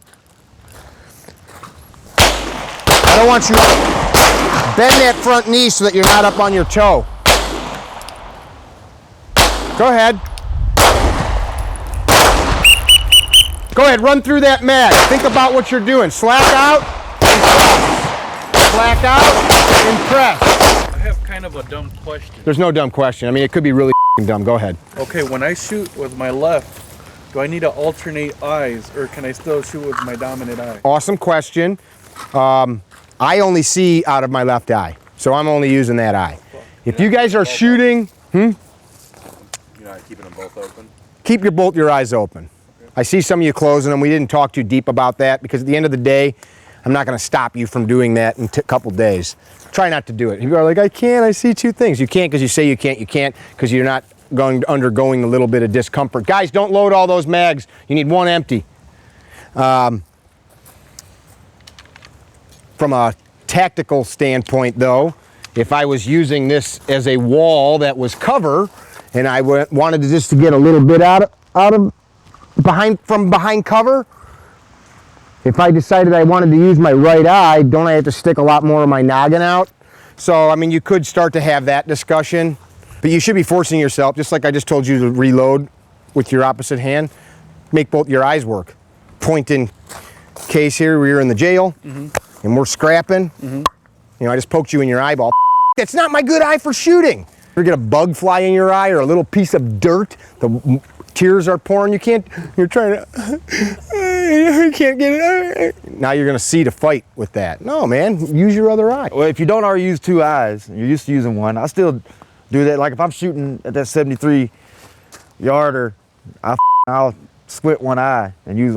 I don't want you to bend that front knee so that you're not up on your toe. Go ahead. Go ahead, run through that mag. Think about what you're doing. Slack out, and press. Slack out, and press. I have kind of a dumb question. There's no dumb question. I mean, it could be really dumb. Go ahead. Okay, when I shoot with my left, do I need to alternate eyes, or can I still shoot with my dominant eye? Awesome question. I only see out of my left eye, so I'm only using that eye. If you guys are shooting, You're not keeping them both open? keep both your eyes open. I see some of you closing them. We didn't talk too deep about that because at the end of the day, I'm not going to stop you from doing that in a couple days. Try not to do it. People are like, I can't, I see two things. You can't because you say you can't because you're not undergoing a little bit of discomfort. Guys, don't load all those mags. You need one empty. From a tactical standpoint though, if I was using this as a wall that was cover and I wanted to just to get a little bit out of from behind cover, if I decided I wanted to use my right eye, don't I have to stick a lot more of my noggin out? So, I mean, you could start to have that discussion, but you should be forcing yourself, just like I just told you to reload with your opposite hand, make both your eyes work. Point in case here, we're in the jail, and we're scrapping. You know, I just poked you in your eyeball. That's not my good eye for shooting. You get a bug fly in your eye or a little piece of dirt, the tears are pouring, you're trying to, you can't get it. Now you're gonna see to fight with that. No, man, use your other eye. Well, if you don't already use two eyes, and you're used to using one, I still do that. Like if I'm shooting at that 73 yarder, I'll squint one eye and use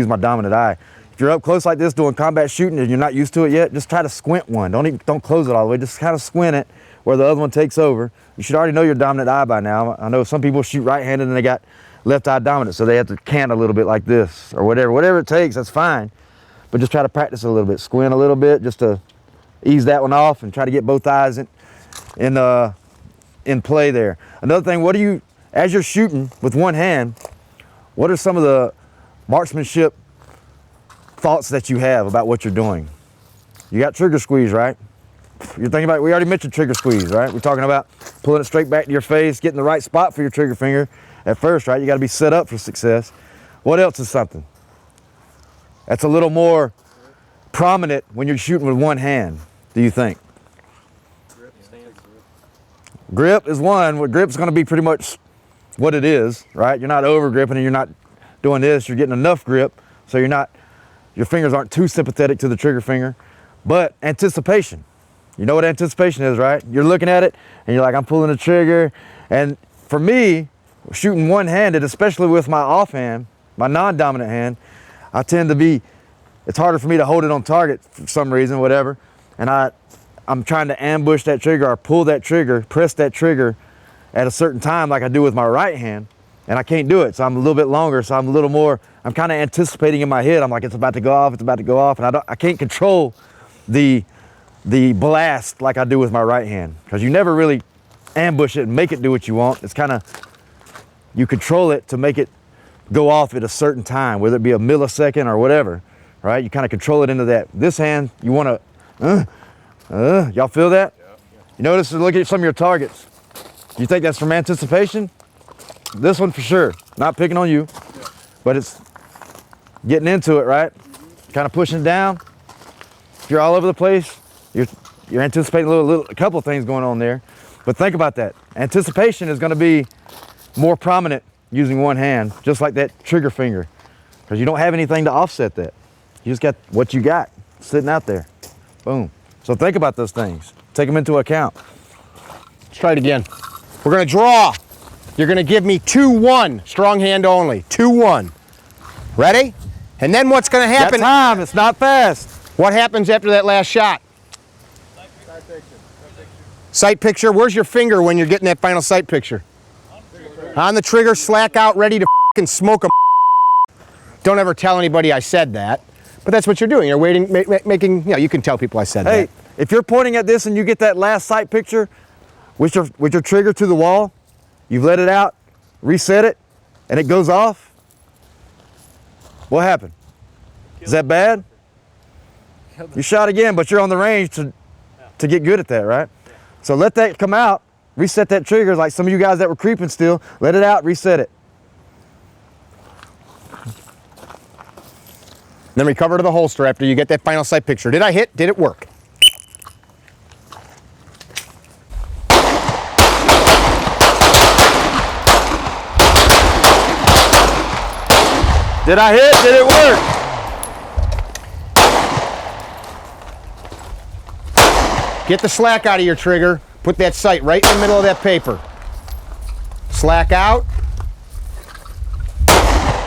my dominant eye. If you're up close like this doing combat shooting and you're not used to it yet, just try to squint one. Don't close it all the way. Just kind of squint it where the other one takes over. You should already know your dominant eye by now. I know some people shoot right-handed and they got left eye dominant, so they have to cant a little bit like this or whatever. Whatever it takes, that's fine. But just try to practice a little bit. Squint a little bit just to ease that one off and try to get both eyes in play there. Another thing, as you're shooting with one hand, what are some of the marksmanship thoughts that you have about what you're doing? You got trigger squeeze, right? You're thinking about, we already mentioned trigger squeeze, right? We're talking about pulling it straight back to your face, getting the right spot for your trigger finger at first, right? You got to be set up for success. What else is something that's a little more prominent when you're shooting with one hand, do you think? Grip is one. Well, grip's going to be pretty much what it is, right? You're not over gripping and you're not doing this. You're getting enough grip so your fingers aren't too sympathetic to the trigger finger. But anticipation. You know what anticipation is, right? You're looking at it and you're like, I'm pulling the trigger. And for me, shooting one-handed, especially with my offhand, my non-dominant hand, it's harder for me to hold it on target for some reason, whatever. And I I'm trying to ambush that trigger or pull that trigger, press that trigger at a certain time like I do with my right hand, and I can't do it. So I'm a little bit longer, so I'm a little more, I'm kind of anticipating in my head. I'm like, it's about to go off, it's about to go off, and I can't control the blast like I do with my right hand, because you never really ambush it and make it do what you want. It's kind of, you control it to make it go off at a certain time, whether it be a millisecond or whatever, right? You kind of control it into that. This hand, you want to, y'all feel that? Yeah. You notice, look at some of your targets. You think that's from anticipation? This one for sure. Not picking on you, but it's getting into it, right? Kind of pushing it down. If you're all over the place, you're anticipating a couple of things going on there. But think about that. Anticipation is going to be more prominent using one hand, just like that trigger finger, because you don't have anything to offset that. You just got what you got sitting out there. Boom. So think about those things. Take them into account. Let's try it again. We're gonna draw. You're gonna give me 2-1, strong hand only, 2-1. Ready? And then what's gonna happen? Got time, it's not fast. What happens after that last shot? Sight picture. Sight picture, where's your finger when you're getting that final sight picture? On the trigger, slack out, ready to f***ing smoke a. Don't ever tell anybody I said that, but that's what you're doing. You're waiting, making, you know, you can tell people I said that. Hey, if you're pointing at this and you get that last sight picture with your trigger to the wall, you've let it out, reset it, and it goes off, what happened? Is that bad? You shot again, but you're on the range to get good at that, right? So let that come out, reset that trigger, like some of you guys that were creeping still, let it out, reset it. Then recover to the holster after you get that final sight picture. Did I hit? Did it work? Did I hit? Did it work? Get the slack out of your trigger. Put that sight right in the middle of that paper. Slack out.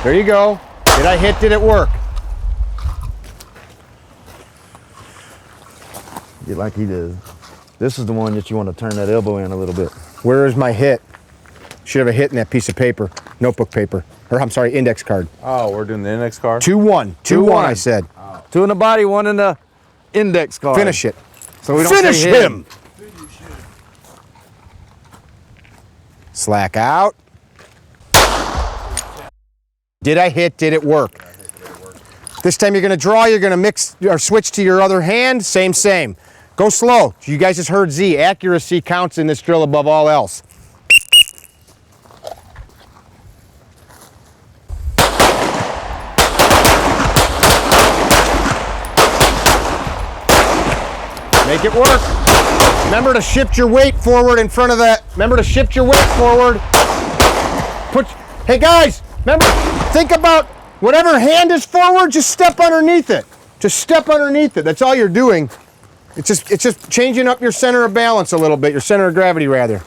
There you go. Did I hit? Did it work? Get like he does. This is the one that you want to turn that elbow in a little bit. Where is my hit? Should have a hit in that piece of paper, notebook paper, or I'm sorry, index card. Oh, we're doing the index card? 2-1. 2-1, I said. Two in the body, one in the index card. Finish it. So we don't Finish say him. Slack out. Did I hit? Did it work? This time you're going to draw, you're going to mix or switch to your other hand. Same. Go slow. You guys just heard Z. Accuracy counts in this drill above all else. Make it work. Remember to shift your weight forward in front of that. Remember to shift your weight forward. Hey guys, remember, think about whatever hand is forward, just step underneath it. Just step underneath it. That's all you're doing. It's just changing up your center of balance a little bit, your center of gravity rather.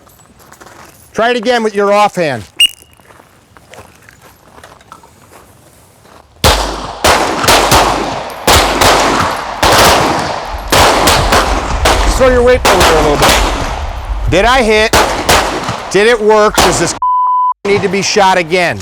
Try it again with your offhand. Throw your weight forward there a little bit. Did I hit? Did it work? Does this need to be shot again?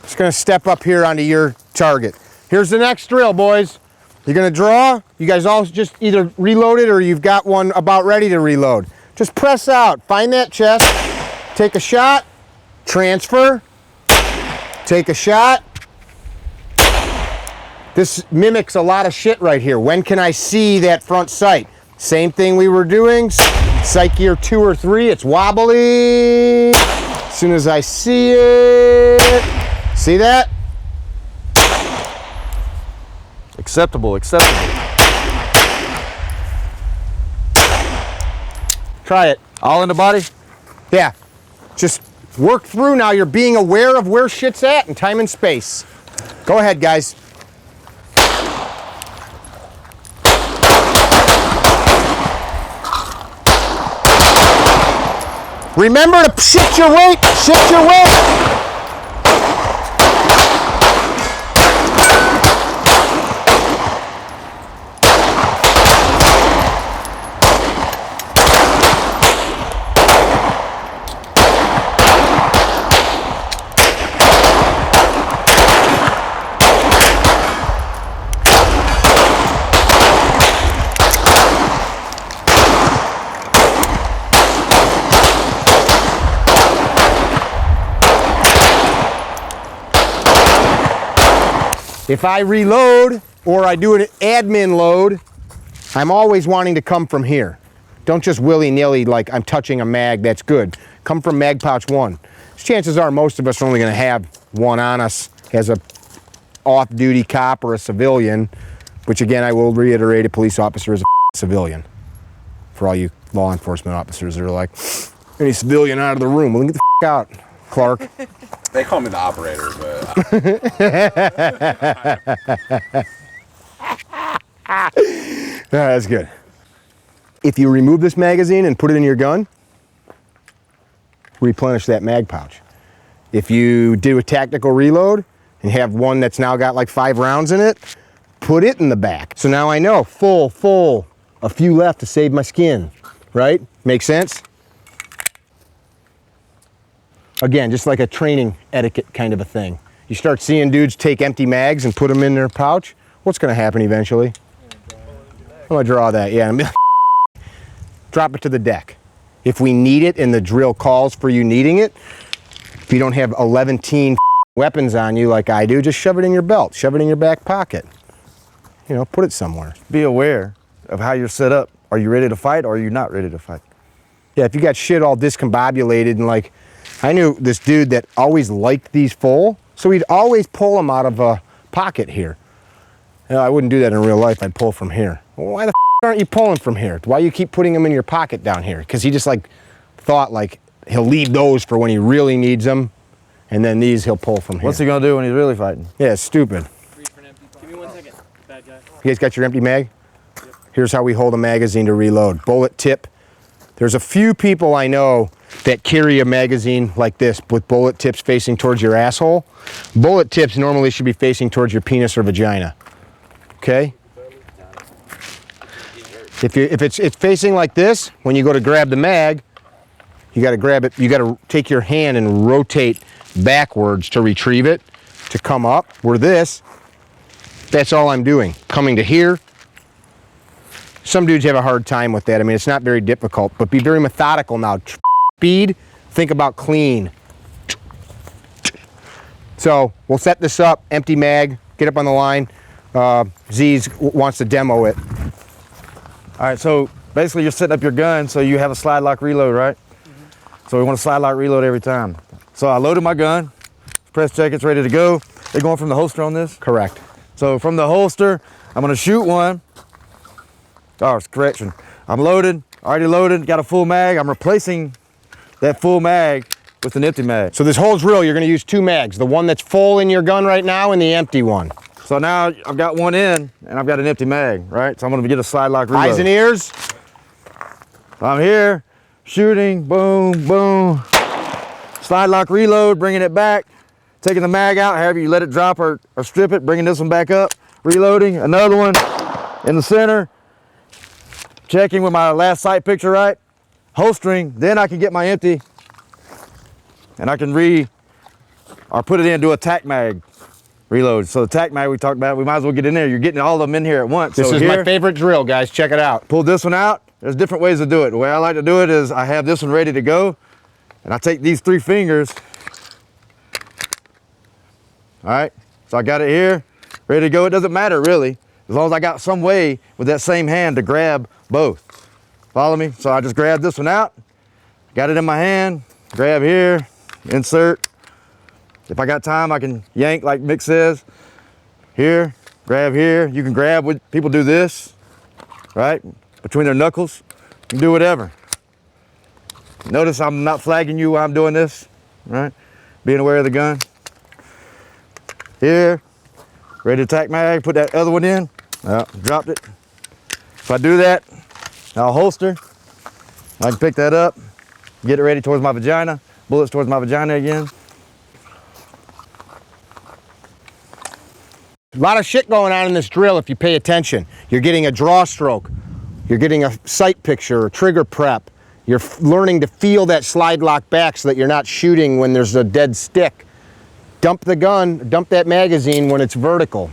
Just gonna step up here onto your target. Here's the next drill, boys. You're gonna draw. You guys all just either reload it or you've got one about ready to reload. Just press out, find that chest, take a shot, transfer, take a shot. This mimics a lot of shit right here. When can I see that front sight? Same thing we were doing. Sight gear 2 or 3, it's wobbly. As soon as I see it, see that? Acceptable. Try it. All in the body? Yeah. Just work through now. You're being aware of where shit's at in time and space. Go ahead, guys. Remember to shift your weight. Shift your weight. If I reload or I do an admin load, I'm always wanting to come from here. Don't just willy-nilly like I'm touching a mag, that's good. Come from mag pouch 1. Chances are most of us are only going to have one on us as a off-duty cop or a civilian, which again, I will reiterate, a police officer is a civilian. For all you law enforcement officers that are like, any civilian out of the room, well, get the out, Clark. They call me the operator, but That's good. If you remove this magazine and put it in your gun, replenish that mag pouch. If you do a tactical reload and have one that's now got like 5 rounds in it, put it in the back. So now I know, full, a few left to save my skin, right? Make sense? Again, just like a training etiquette kind of a thing. You start seeing dudes take empty mags and put them in their pouch, what's gonna happen eventually? I'm gonna draw that, yeah. Drop it to the deck. If we need it and the drill calls for you needing it, if you don't have 11 weapons on you like I do, just shove it in your belt, shove it in your back pocket. You know, put it somewhere. Be aware of how you're set up. Are you ready to fight or are you not ready to fight? Yeah, if you got shit all discombobulated and like, I knew this dude that always liked these full, so he'd always pull them out of a pocket here. You know, I wouldn't do that in real life, I'd pull from here. Well, why the aren't you pulling from here? Why you keep putting them in your pocket down here? Because he just like thought like he'll leave those for when he really needs them, and then these he'll pull from here. What's he gonna do when he's really fighting? Yeah, it's stupid. Give me 1 second, bad guy. You guys got your empty mag? Yep. Here's how we hold a magazine to reload. Bullet tip. There's a few people I know that carry a magazine like this with bullet tips facing towards your asshole. Bullet tips normally should be facing towards your penis or vagina. Okay? If it's facing like this, when you go to grab the mag, you got to grab it, you got to take your hand and rotate backwards to retrieve it, to come up. Where this, that's all I'm doing. Coming to here. Some dudes have a hard time with that. I mean, it's not very difficult, but be very methodical now. Speed, think about clean. So we'll set this up, empty mag, get up on the line. Zee's wants to demo it. All right, so basically you're setting up your gun so you have a slide lock reload, right? Mm-hmm. So we want to slide lock reload every time. So I loaded my gun, press check, it's ready to go. They're going from the holster on this? Correct. So from the holster, I'm gonna shoot one. Oh, correction. I'm loaded, already loaded, got a full mag. I'm replacing that full mag with an empty mag. So this whole drill, you're gonna use 2 mags, the one that's full in your gun right now and the empty one. So now I've got one in and I've got an empty mag, right? So I'm gonna get a slide lock reload. Eyes and ears. I'm here, shooting, boom, boom. Slide lock reload, bringing it back, taking the mag out, however you let it drop or strip it, bringing this one back up, reloading, another one in the center, checking with my last sight picture right, holstering, then I can get my empty and I can put it in, do a tac mag reload. So the tac mag we talked about, we might as well get in there. You're getting all of them in here at once. This so is here, my favorite drill, guys. Check it out. Pull this one out. There's different ways to do it. The way I like to do it is I have this one ready to go and I take these 3 fingers. All right, so I got it here, ready to go. It doesn't matter really, as long as I got some way with that same hand to grab both. Follow me? So I just grab this one out, got it in my hand, grab here, insert. If I got time, I can yank like Mick says. Here, grab here. You can grab what people do this, right? Between their knuckles. You can do whatever. Notice I'm not flagging you while I'm doing this, right? Being aware of the gun. Here, ready to tac mag, put that other one in. Dropped it. If I do that, I'll holster. I can pick that up, get it ready towards my vagina. Bullets towards my vagina again. A lot of shit going on in this drill if you pay attention. You're getting a draw stroke. You're getting a sight picture, a trigger prep. You're learning to feel that slide lock back so that you're not shooting when there's a dead stick. Dump the gun, dump that magazine when it's vertical.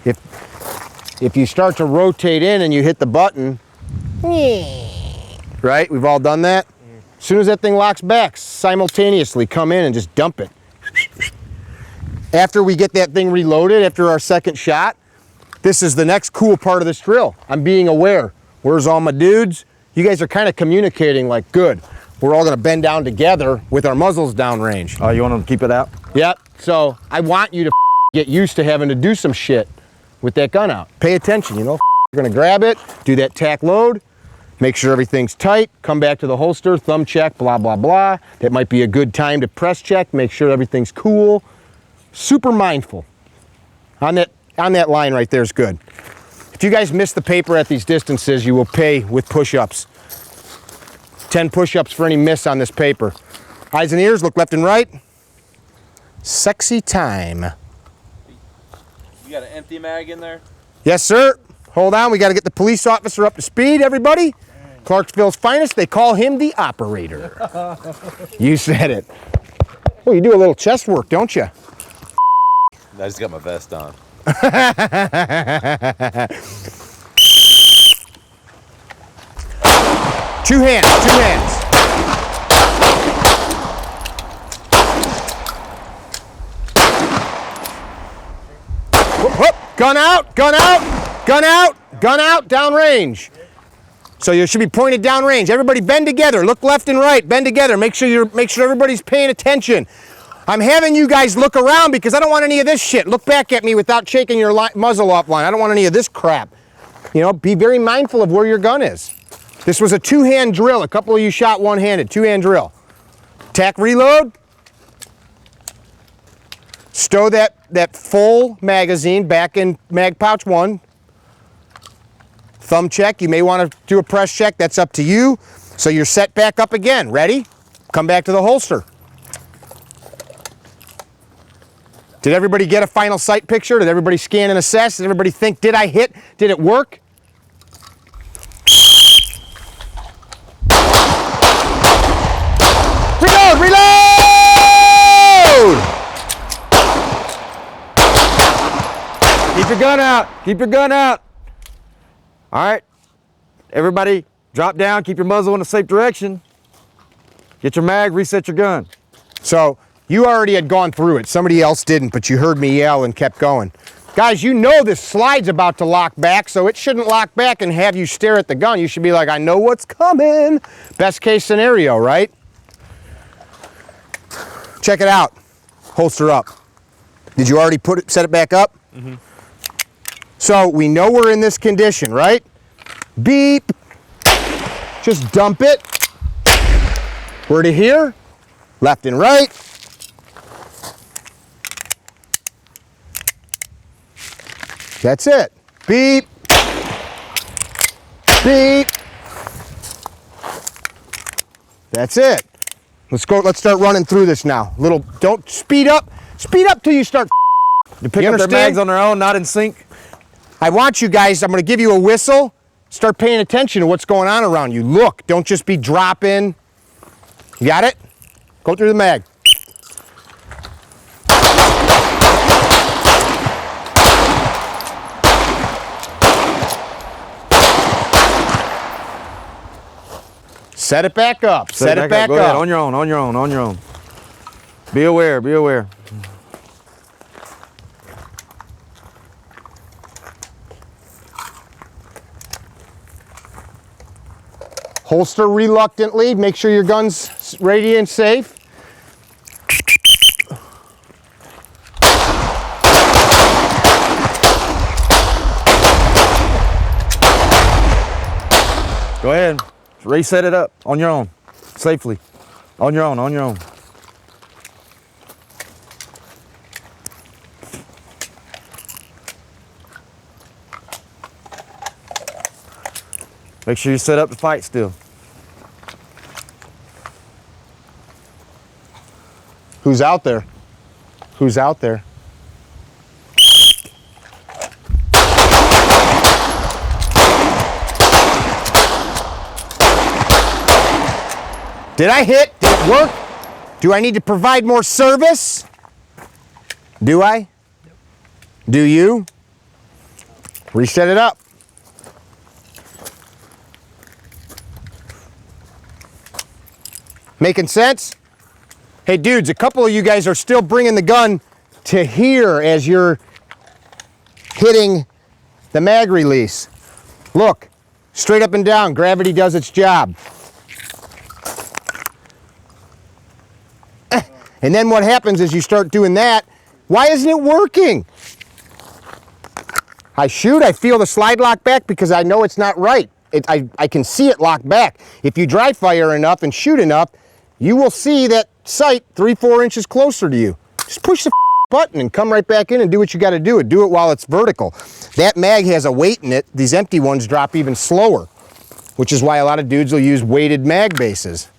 If you start to rotate in and you hit the button, right? We've all done that. As soon as that thing locks back, simultaneously come in and just dump it. after we get that thing reloaded, after our second shot, this is the next cool part of this drill. I'm being aware. Where's all my dudes? You guys are kind of communicating like, good. We're all gonna bend down together with our muzzles downrange. Oh, you want them to keep it out? Yep, so I want you to get used to having to do some shit with that gun out. Pay attention, you know? You're gonna grab it, do that tack load, make sure everything's tight, come back to the holster, thumb check, blah, blah, blah. That might be a good time to press check, make sure everything's cool. Super mindful. On that line right there is good. If you guys miss the paper at these distances, you will pay with push-ups. 10 push-ups for any miss on this paper. Eyes and ears, look left and right. Sexy time. You got an empty mag in there? Yes, sir. Hold on, we got to get the police officer up to speed, everybody. Clarksville's finest, they call him the operator. You said it. Well, you do a little chest work, don't you? I just got my vest on. Two hands, two hands. Whoop, whoop. Gun out, gun out, gun out, gun out, downrange. So you should be pointed downrange. Everybody bend together, look left and right, bend together. Make sure everybody's paying attention. I'm having you guys look around because I don't want any of this shit. Look back at me without shaking your muzzle offline. I don't want any of this crap. You know, be very mindful of where your gun is. This was a two-hand drill. A couple of you shot one-handed, two-hand drill. Tack reload. Stow that full magazine back in mag pouch 1. Thumb check. You may want to do a press check. That's up to you. So you're set back up again. Ready? Come back to the holster. Did everybody get a final sight picture? Did everybody scan and assess? Did everybody think, did I hit? Did it work? Reload! Reload! Keep your gun out. Keep your gun out. All right. Everybody drop down. Keep your muzzle in a safe direction. Get your mag, reset your gun. So you already had gone through it. Somebody else didn't, but you heard me yell and kept going. Guys, you know this slide's about to lock back, so it shouldn't lock back and have you stare at the gun. You should be like, I know what's coming. Best case scenario, right? Check it out. Holster up. Did you already set it back up? Mm-hmm. So we know we're in this condition, right? Beep. Just dump it. Where to here? Left and right. That's it. Beep. Beep. That's it. Let's go. Let's start running through this now. Don't speed up. Speed up till you start. You pick up their mags on their own, not in sync. I want you guys, I'm going to give you a whistle. Start paying attention to what's going on around you. Look, don't just be dropping. You got it? Go through the mag. Set it back up. Set it back Go ahead. up. On your own, on your own, on your own. Be aware, be aware. Holster reluctantly. Make sure your gun's ready and safe. Go ahead. Reset it up on your own, safely. On your own, on your own. Make sure you set up to fight still. Who's out there? Who's out there? Did I hit? Did it work? Do I need to provide more service? Do I? Do you? Reset it up. Making sense? Hey dudes, a couple of you guys are still bringing the gun to here as you're hitting the mag release. Look, straight up and down, gravity does its job. And then what happens is you start doing that. Why isn't it working? I shoot, I feel the slide lock back because I know it's not right. I can see it lock back. If you dry fire enough and shoot enough, you will see that sight 3-4 inches closer to you. Just push the button and come right back in and do what you got to do. Do it while it's vertical. That mag has a weight in it. These empty ones drop even slower, which is why a lot of dudes will use weighted mag bases.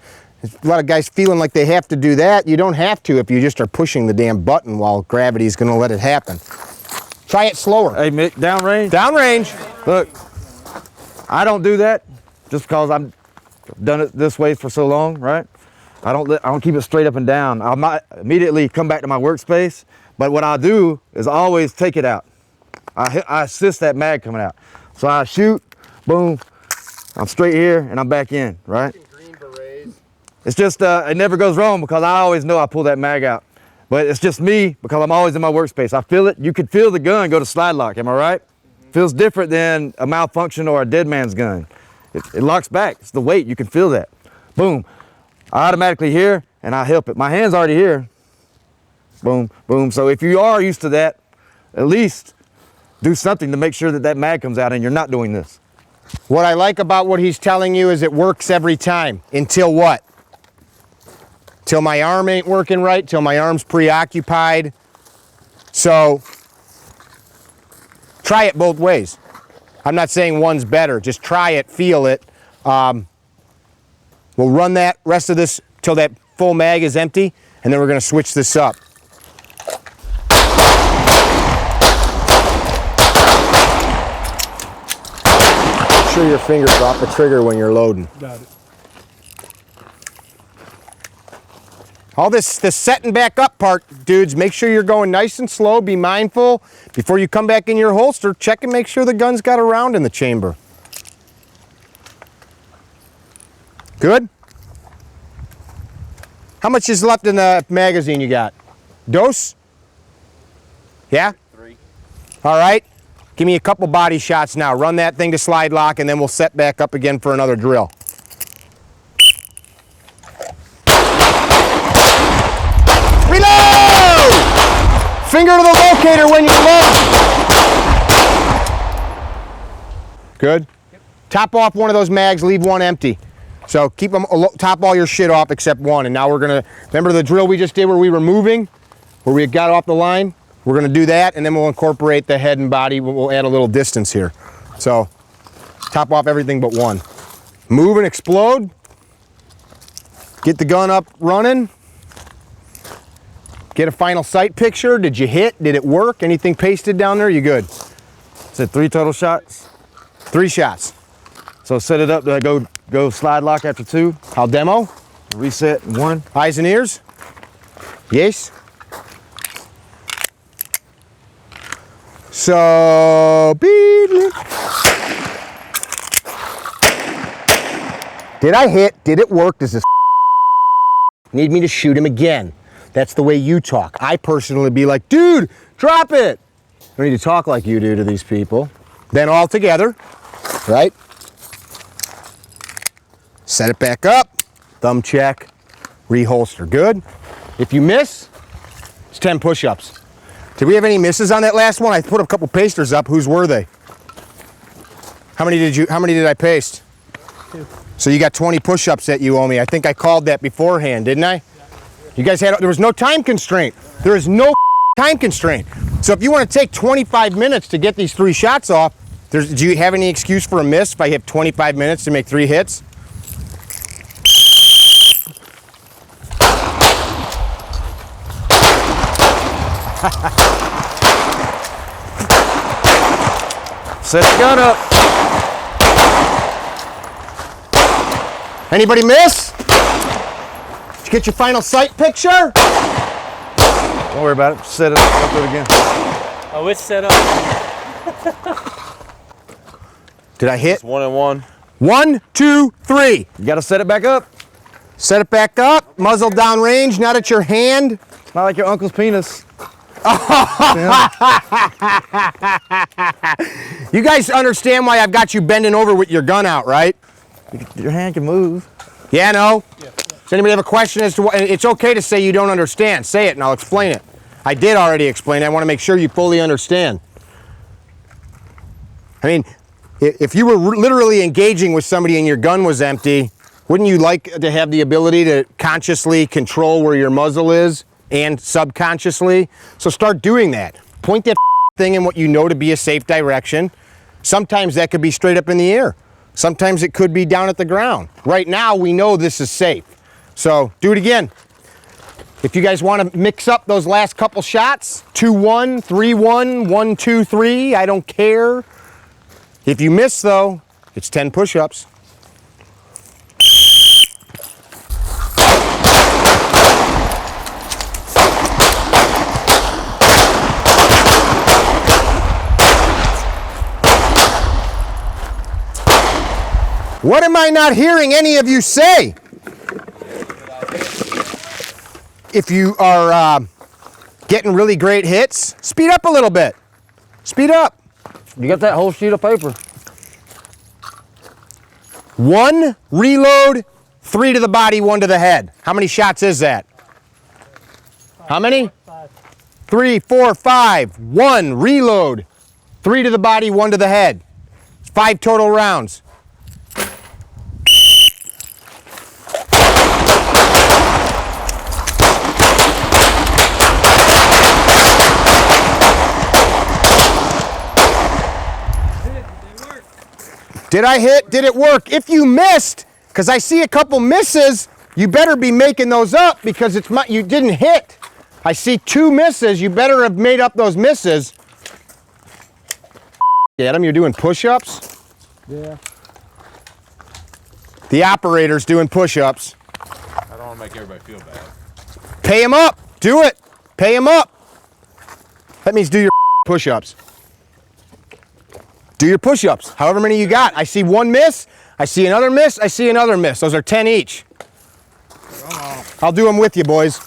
A lot of guys feeling like they have to do that. You don't have to if you just are pushing the damn button while gravity is going to let it happen. Try it slower. Hey, Mick, downrange? Downrange. Look, I don't do that just because I've done it this way for so long, right? I don't keep it straight up and down. I might immediately come back to my workspace, but what I'll do is always take it out. I assist that mag coming out. So I shoot, boom, I'm straight here and I'm back in, right? It's just, it never goes wrong because I always know I pull that mag out. But it's just me because I'm always in my workspace. I feel it. You could feel the gun go to slide lock, am I right? Feels different than a malfunction or a dead man's gun. It locks back. It's the weight. You can feel that. Boom. I automatically hear and I help it. My hand's already here. Boom, boom. So if you are used to that, at least do something to make sure that that mag comes out and you're not doing this. What I like about what he's telling you is it works every time. Until what? Till my arm ain't working right, till my arm's preoccupied. So try it both ways. I'm not saying one's better, just try it, feel it. We'll run that rest of this till that full mag is empty, and then we're gonna switch this up. Make sure your fingers off the trigger when you're loading. Got it. All this setting back up part, dudes, make sure you're going nice and slow. Be mindful. Before you come back in your holster, check and make sure the gun's got a round in the chamber. Good? How much is left in the magazine you got? Dose? Yeah? 3. All right. Give me a couple body shots now. Run that thing to slide lock, and then we'll set back up again for another drill. Reload! Finger to the locator when you load. Good? Top off one of those mags, leave one empty. So keep them, top all your shit off except one. And now we're gonna, remember the drill we just did where we were moving? Where we got off the line? We're gonna do that and then we'll incorporate the head and body. We'll add a little distance here. So top off everything but one. Move and explode. Get the gun up running. Get a final sight picture. Did you hit? Did it work? Anything pasted down there? You good? Is it 3 total shots? 3 shots. So set it up to go slide lock after 2. I'll demo. Reset 1. Eyes and ears. Yes. So, did I hit? Did it work? Does this need me to shoot him again? That's the way you talk. I personally be like, dude, drop it. I don't need to talk like you do to these people. Then all together, right? Set it back up, thumb check, reholster. Good. If you miss, it's 10 push-ups. Did we have any misses on that last one? I put a couple pasters up. Whose were they? How many did I paste? 2. So you got 20 push-ups that you owe me. I think I called that beforehand, didn't I? You guys there was no time constraint. There is no time constraint. So if you want to take 25 minutes to get these 3 shots off, do you have any excuse for a miss if I have 25 minutes to make 3 hits? Set the gun up. Anybody miss? Did you get your final sight picture? Don't worry about it. Set it up. Go through it again. Oh, it's set up. Did I hit? It's 1 and 1. 1, 2, 3. You got to set it back up. Set it back up. Muzzle down range, not at your hand. It's not like your uncle's penis. You guys understand why I've got you bending over with your gun out, right? Your hand can move. Yeah, no? Does anybody have a question as to what? It's okay to say you don't understand. Say it and I'll explain it. I did already explain it. I want to make sure you fully understand. I mean, if you were literally engaging with somebody and your gun was empty, wouldn't you like to have the ability to consciously control where your muzzle is and subconsciously? So start doing that. Point that thing in what you know to be a safe direction. Sometimes that could be straight up in the air. Sometimes it could be down at the ground. Right now, we know this is safe. So do it again. If you guys want to mix up those last couple shots, 2-1, 3-1, 1-2-3, I don't care. If you miss though, it's 10 push-ups. What am I not hearing any of you say? If you are getting really great hits, speed up a little bit. Speed up. You got that whole sheet of paper. 1, reload, 3 to the body, 1 to the head. How many shots is that? How many? 5. 3, 4, 5. 1, reload, 3 to the body, 1 to the head. 5 total rounds. Did I hit? Did it work? If you missed, because I see a couple misses, you better be making those up because you didn't hit. I see 2 misses. You better have made up those misses. Adam, you're doing push-ups? Yeah. The operator's doing push-ups. I don't want to make everybody feel bad. Pay him up. Do it. Pay him up. That means do your push-ups. Do your push-ups, however many you got. I see 1 miss, I see another miss, I see another miss. Those are 10 each. I'll do them with you, boys.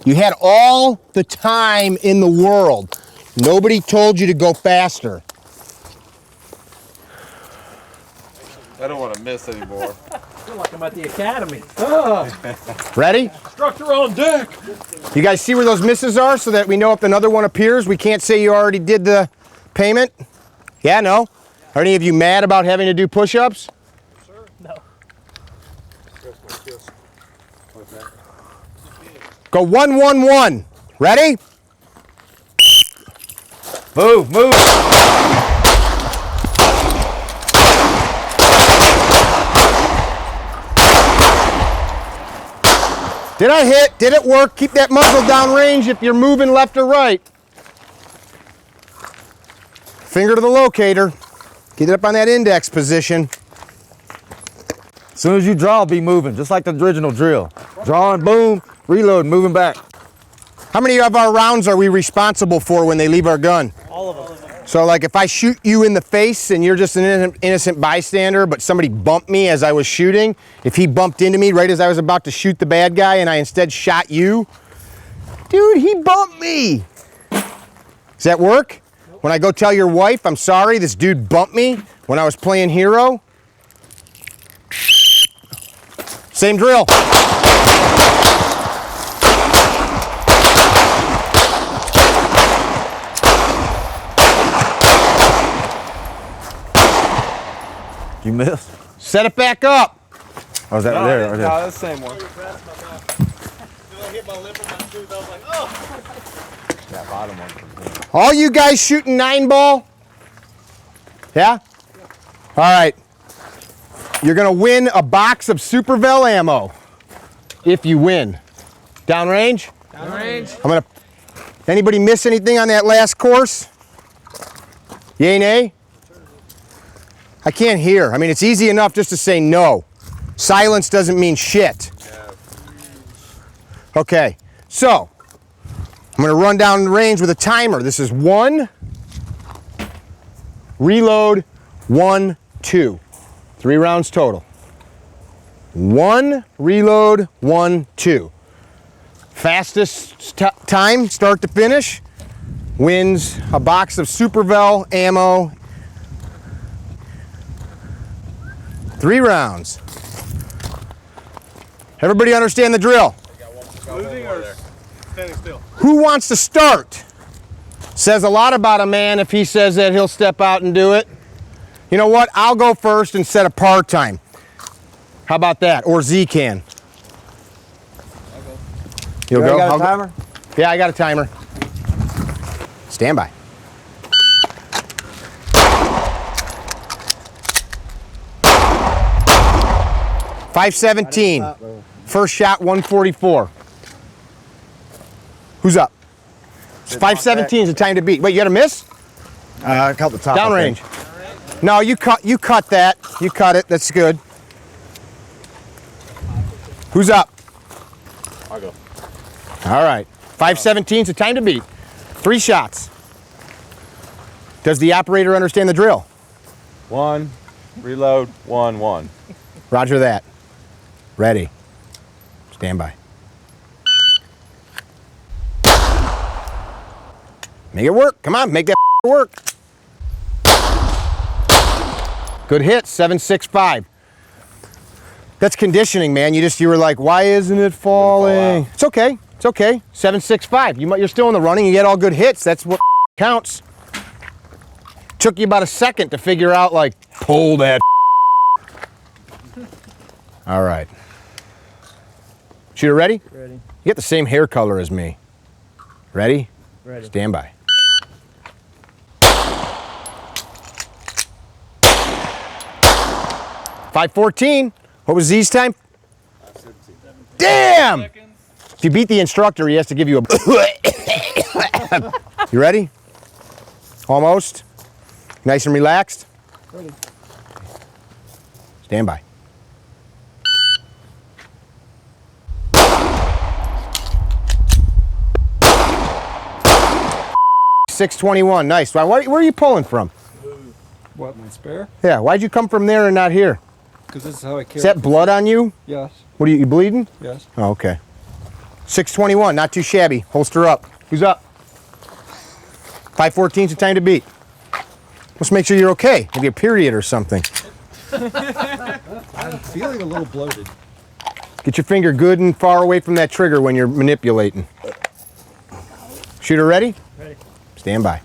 You had all the time in the world. Nobody told you to go faster. I don't want to miss anymore. I feel like I'm at the academy. Ready? Instructor on deck. You guys see where those misses are so that we know if another one appears? We can't say you already did the payment? Yeah, no? Are any of you mad about having to do push-ups? Sure. No. Go 1, 1, 1. Ready? Move, move. Did I hit? Did it work? Keep that muzzle down range if you're moving left or right. Finger to the locator. Get it up on that index position. As soon as you draw, be moving, just like the original drill. Drawing, boom, reload, moving back. How many of our rounds are we responsible for when they leave our gun? All of them. So like if I shoot you in the face and you're just an innocent bystander, but somebody bumped me as I was shooting, if he bumped into me right as I was about to shoot the bad guy and I instead shot you, dude, he bumped me. Does that work? When I go tell your wife, I'm sorry, this dude bumped me when I was playing hero? Same drill. You missed? Set it back up. Oh, is that right there? Right there. No, that's the same one. That bottom one. All you guys shooting 9-ball? Yeah? All right. You're gonna win a box of Supervel ammo. If you win. Downrange? Downrange. Anybody miss anything on that last course? Yay, nay? I can't hear. I mean, it's easy enough just to say no. Silence doesn't mean shit. Okay, so I'm gonna run down the range with a timer. This is 1, reload, 1, 2. 3 rounds total. 1, reload, 1, 2. Fastest time, start to finish, wins a box of Supervel ammo. 3 rounds. Everybody understand the drill? Moving or standing still? Who wants to start? Says a lot about a man if he says that he'll step out and do it. You know what? I'll go first and set a par time. How about that? Or Z can. You'll go? got I'll a go. timer? Yeah, I got a timer. Stand by. .517. First shot, 144. Who's up? 517 is the time to beat. Wait, you got a miss? I caught the top. Downrange. No, you cut that. You cut it. That's good. Who's up? I'll go. All right. 517 is the time to beat. 3 shots. Does the operator understand the drill? 1, reload, 1, 1. Roger that. Ready. Stand by. Make it work. Come on, make that work. Good hit, 765. That's conditioning, man. You were like, why isn't it falling? It's okay. It's okay. 765. You're still in the running. You get all good hits. That's what counts. Took you about a second to figure out, like, pull that. All right. Shooter ready? Ready. You get the same hair color as me. Ready? Ready. Stand by. .514. What was Z's time? Damn! If you beat the instructor, he has to give you a. You ready? Almost. Nice and relaxed. Ready. Stand by. .621. Nice. Where are you pulling from? What, my spare? Yeah. Why'd you come from there and not here? Because this is how I carry. Is that blood on you? Yes, What are you bleeding? yes. Oh, okay. 621, not too shabby. Holster up. Who's up? 514's the time to beat. Let's make sure you're okay. Maybe a period or something. I'm feeling a little bloated. Get your finger good and far away from that trigger when you're manipulating. Shooter ready? Ready. Stand by.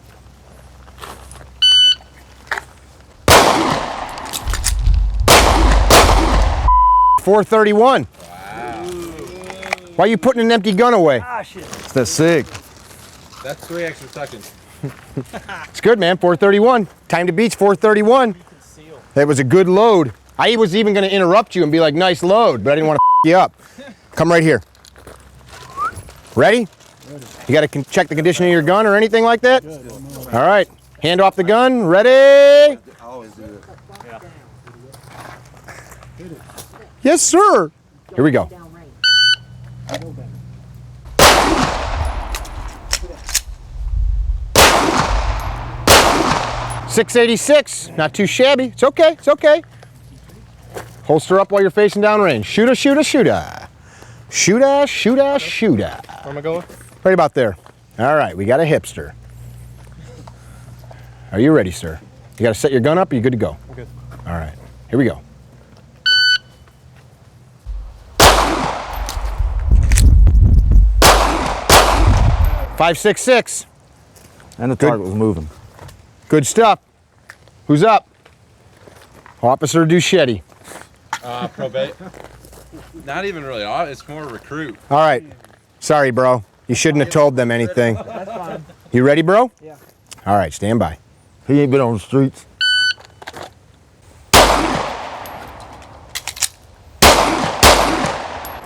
.431. Wow. Why are you putting an empty gun away? Ah, shit. It's that sick. That's 3 extra seconds. It's good, man. 431. Time to beat's 431. That was a good load. I was even going to interrupt you and be like, nice load, but I didn't want to you up. Come right here. Ready? You got to check the condition of your gun or anything like that? All right. Hand off the gun. Ready? Yes, sir. Here we go. .686. Not too shabby. It's okay. It's okay. Holster up while you're facing downrange. Shooter, shooter, shooter. Shooter, shooter, shooter. Where am I going? Right about there. All right, we got a hipster. Are you ready, sir? You got to set your gun up, or you good to go? I'm good. All right, here we go. .566. And the target was moving. Good stuff. Who's up? Officer Duchetti. Probate. Not even really. It's more recruit. All right. Sorry, bro. You shouldn't have told them anything. That's fine. You ready, bro? Yeah. All right, stand by. He ain't been on the streets.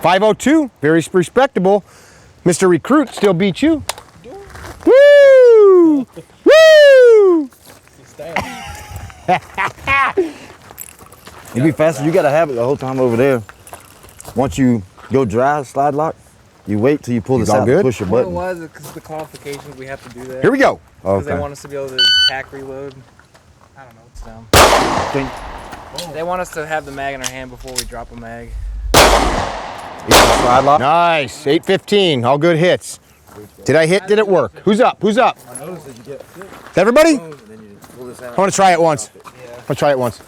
.502. Very respectable. Mr. Recruit still beat you. Woo! Woo! It'd be faster. You gotta have it the whole time over there. Once you go dry, slide lock, you wait till you pull this all out good? and push your What it button. was, because of the qualifications, we have to do that. Here we go. Because they Okay. want us to be able to tack reload. I don't know, it's dumb. They want us to have the mag in our hand before we drop a mag. Slide lock. Nice. 815. All good hits. Did I hit? Did it work? Who's up? Who's up? Everybody? I want to try it once. I want to try it once.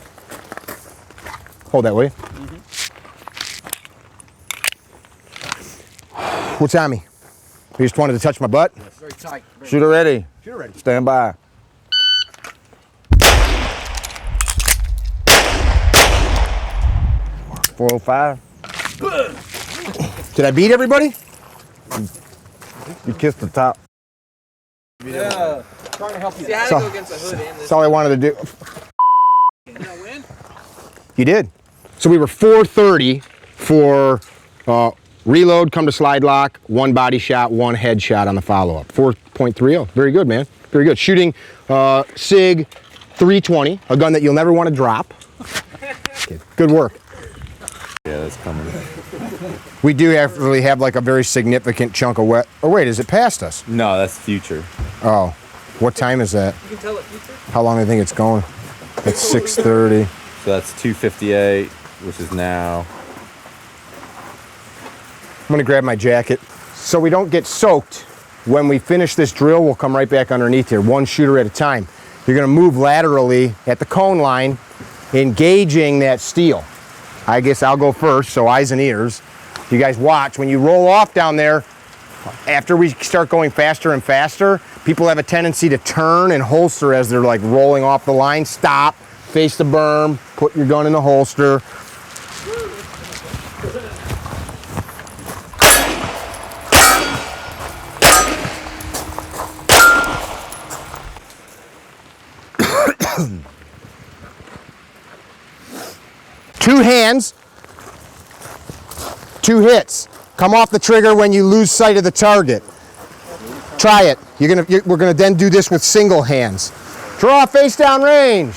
Hold that, will you? What's on me? You just wanted to touch my butt? Very tight. Shooter ready. Shooter ready. Stand by. .405. Did I beat everybody? You kissed the top. Yeah. Trying to help you. See, I had So- to go against the hood and this. That's all I wanted to do. Did I win? You did. So we were 430 for reload, come to slide lock, 1 body shot, 1 headshot on the follow-up. 4.30. Very good, man. Very good. Shooting SIG 320, a gun that you'll never want to drop. Okay, good work. Yeah, that's coming. We do really have like a very significant chunk of wet. Oh wait, is it past us? No, that's future. Oh, what time is that? You can tell it future. How long do you think it's going? It's 6:30. So that's 258, which is now. I'm gonna grab my jacket. So we don't get soaked, when we finish this drill, we'll come right back underneath here, 1 shooter at a time. You're gonna move laterally at the cone line, engaging that steel. I guess I'll go first, so eyes and ears. You guys watch. When you roll off down there, after we start going faster and faster, people have a tendency to turn and holster as they're like rolling off the line. Stop, face the berm, put your gun in the holster. Two hands, 2 hits. Come off the trigger when you lose sight of the target. Try it. We're gonna then do this with single hands. Draw face down range.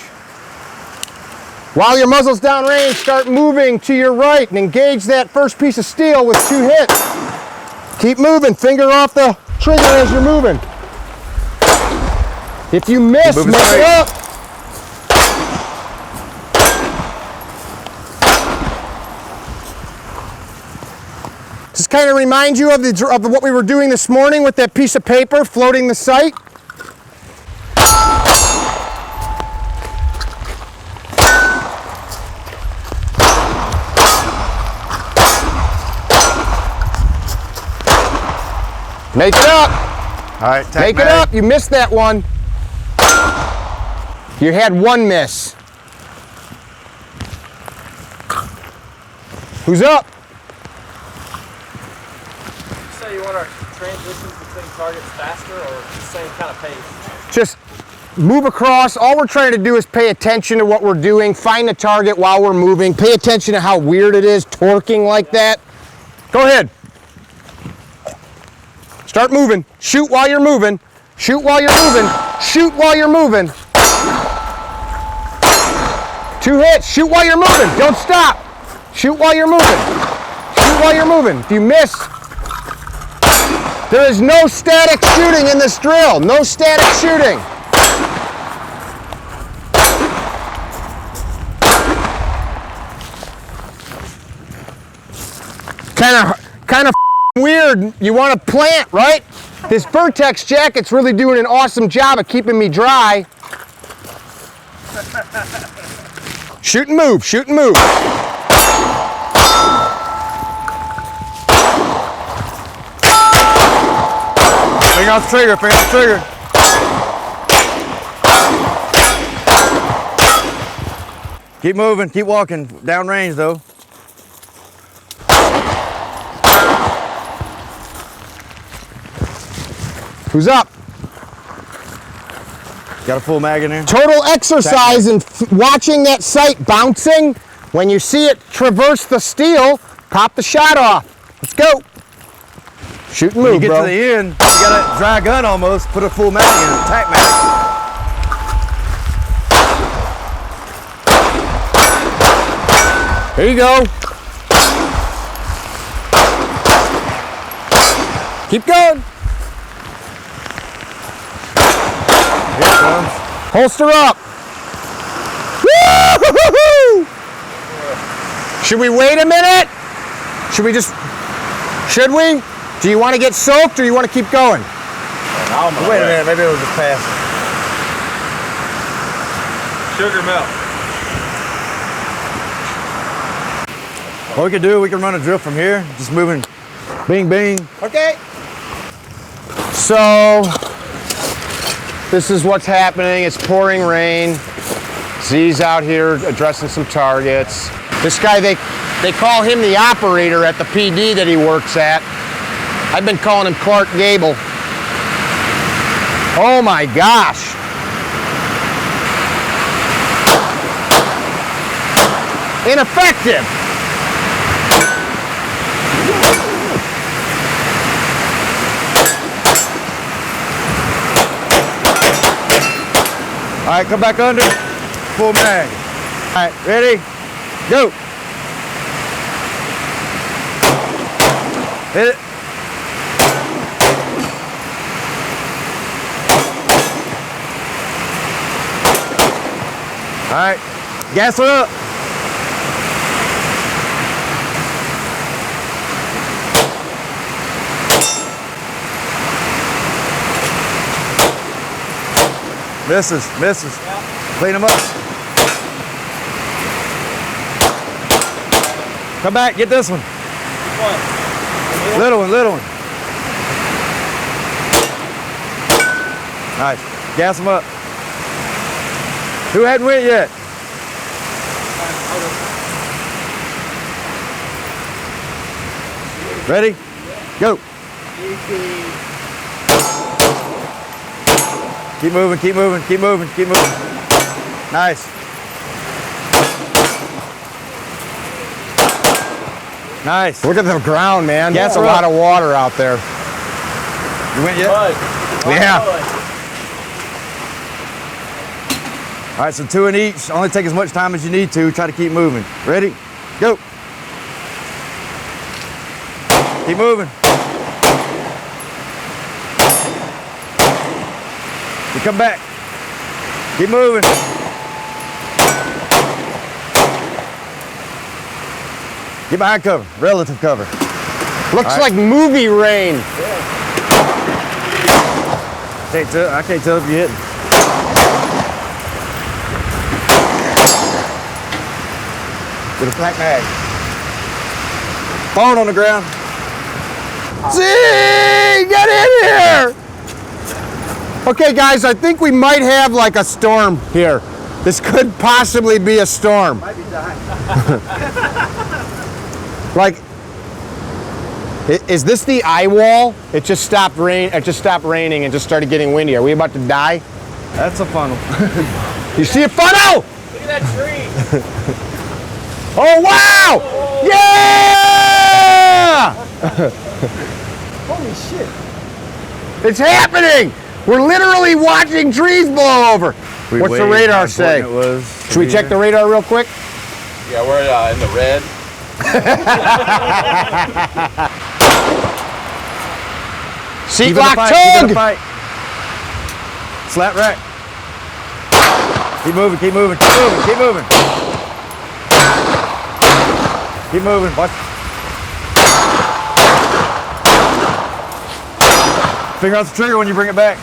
While your muzzle's down range, start moving to your right and engage that first piece of steel with 2 hits. Keep moving, finger off the trigger as you're moving. If you miss, Moving make it straight. up. Just kind of remind you of what we were doing this morning with that piece of paper floating the sight. Make it up. All right, Make it up. You missed that one. You had 1 miss. Who's up? So you want our transitions between targets faster or the same kind of pace? Just move across. All we're trying to do is pay attention to what we're doing. Find the target while we're moving. Pay attention to how weird it is torquing like that. Go ahead. Start moving. Shoot while you're moving. Shoot while you're moving. Shoot while you're moving. 2 hits. Shoot while you're moving. Don't stop. Shoot while you're moving. Shoot while you're moving. If you miss, there is no static shooting in this drill. No static shooting. Kind of weird. You want to plant, right? This Vertex jacket's really doing an awesome job of keeping me dry. Shoot and move, shoot and move. Finger off the trigger, finger off the trigger. Keep moving, keep walking. Down range though. Who's up? Got a full mag in there? Total exercise in watching that sight bouncing. When you see it traverse the steel, pop the shot off. Let's go. Shoot and When move, you get bro. to the end, you got a dry gun almost, put a full mag in it, tack mag. There you go. Keep going. Here it comes. Holster up. Woo-hoo-hoo-hoo! Should we wait a minute? Should we? Do you want to get soaked or you want to keep going? Wait a minute, maybe it'll just pass. Sugar milk. What we could do, we can run a drill from here, just moving, bing, bing. Okay. So, this is what's happening. It's pouring rain. Zee's out here addressing some targets. This guy, they call him the operator at the PD that he works at. I've been calling him Clark Gable. Oh my gosh. Ineffective. All right, come back under, full mag. All right, ready, go. Hit it. All right, gas her up. Misses. Clean them up. Come back, get this one. Little one. Nice. Gas them up. Who hadn't went yet? Ready? Go. Keep moving. Nice. Nice. Look at the ground, man. Gas That's a her lot up. of water out there. You went yet? Yeah. All right, so 2 in each. Only take as much time as you need to. Try to keep moving. Ready? Go. Keep moving. You come back. Keep moving. Get behind cover, relative cover. Looks like movie rain. I can't tell if you hit. With a flat mag. Phone on the ground. Zee, get in here! Okay, guys, I think we might have like a storm here. This could possibly be a storm. Might be dying. Like, is this the eye wall? It just stopped raining and just started getting windy. Are we about to die? That's a funnel. You see a funnel? Look at that tree. Oh wow! Yeah! Holy shit. It's happening! We're literally watching trees blow over. What's the radar say? Should we check the radar real quick? Yeah, we're in the red. Seat lock tug! Slap rack. Keep moving. Keep moving. Watch. Finger out the trigger when you bring it back.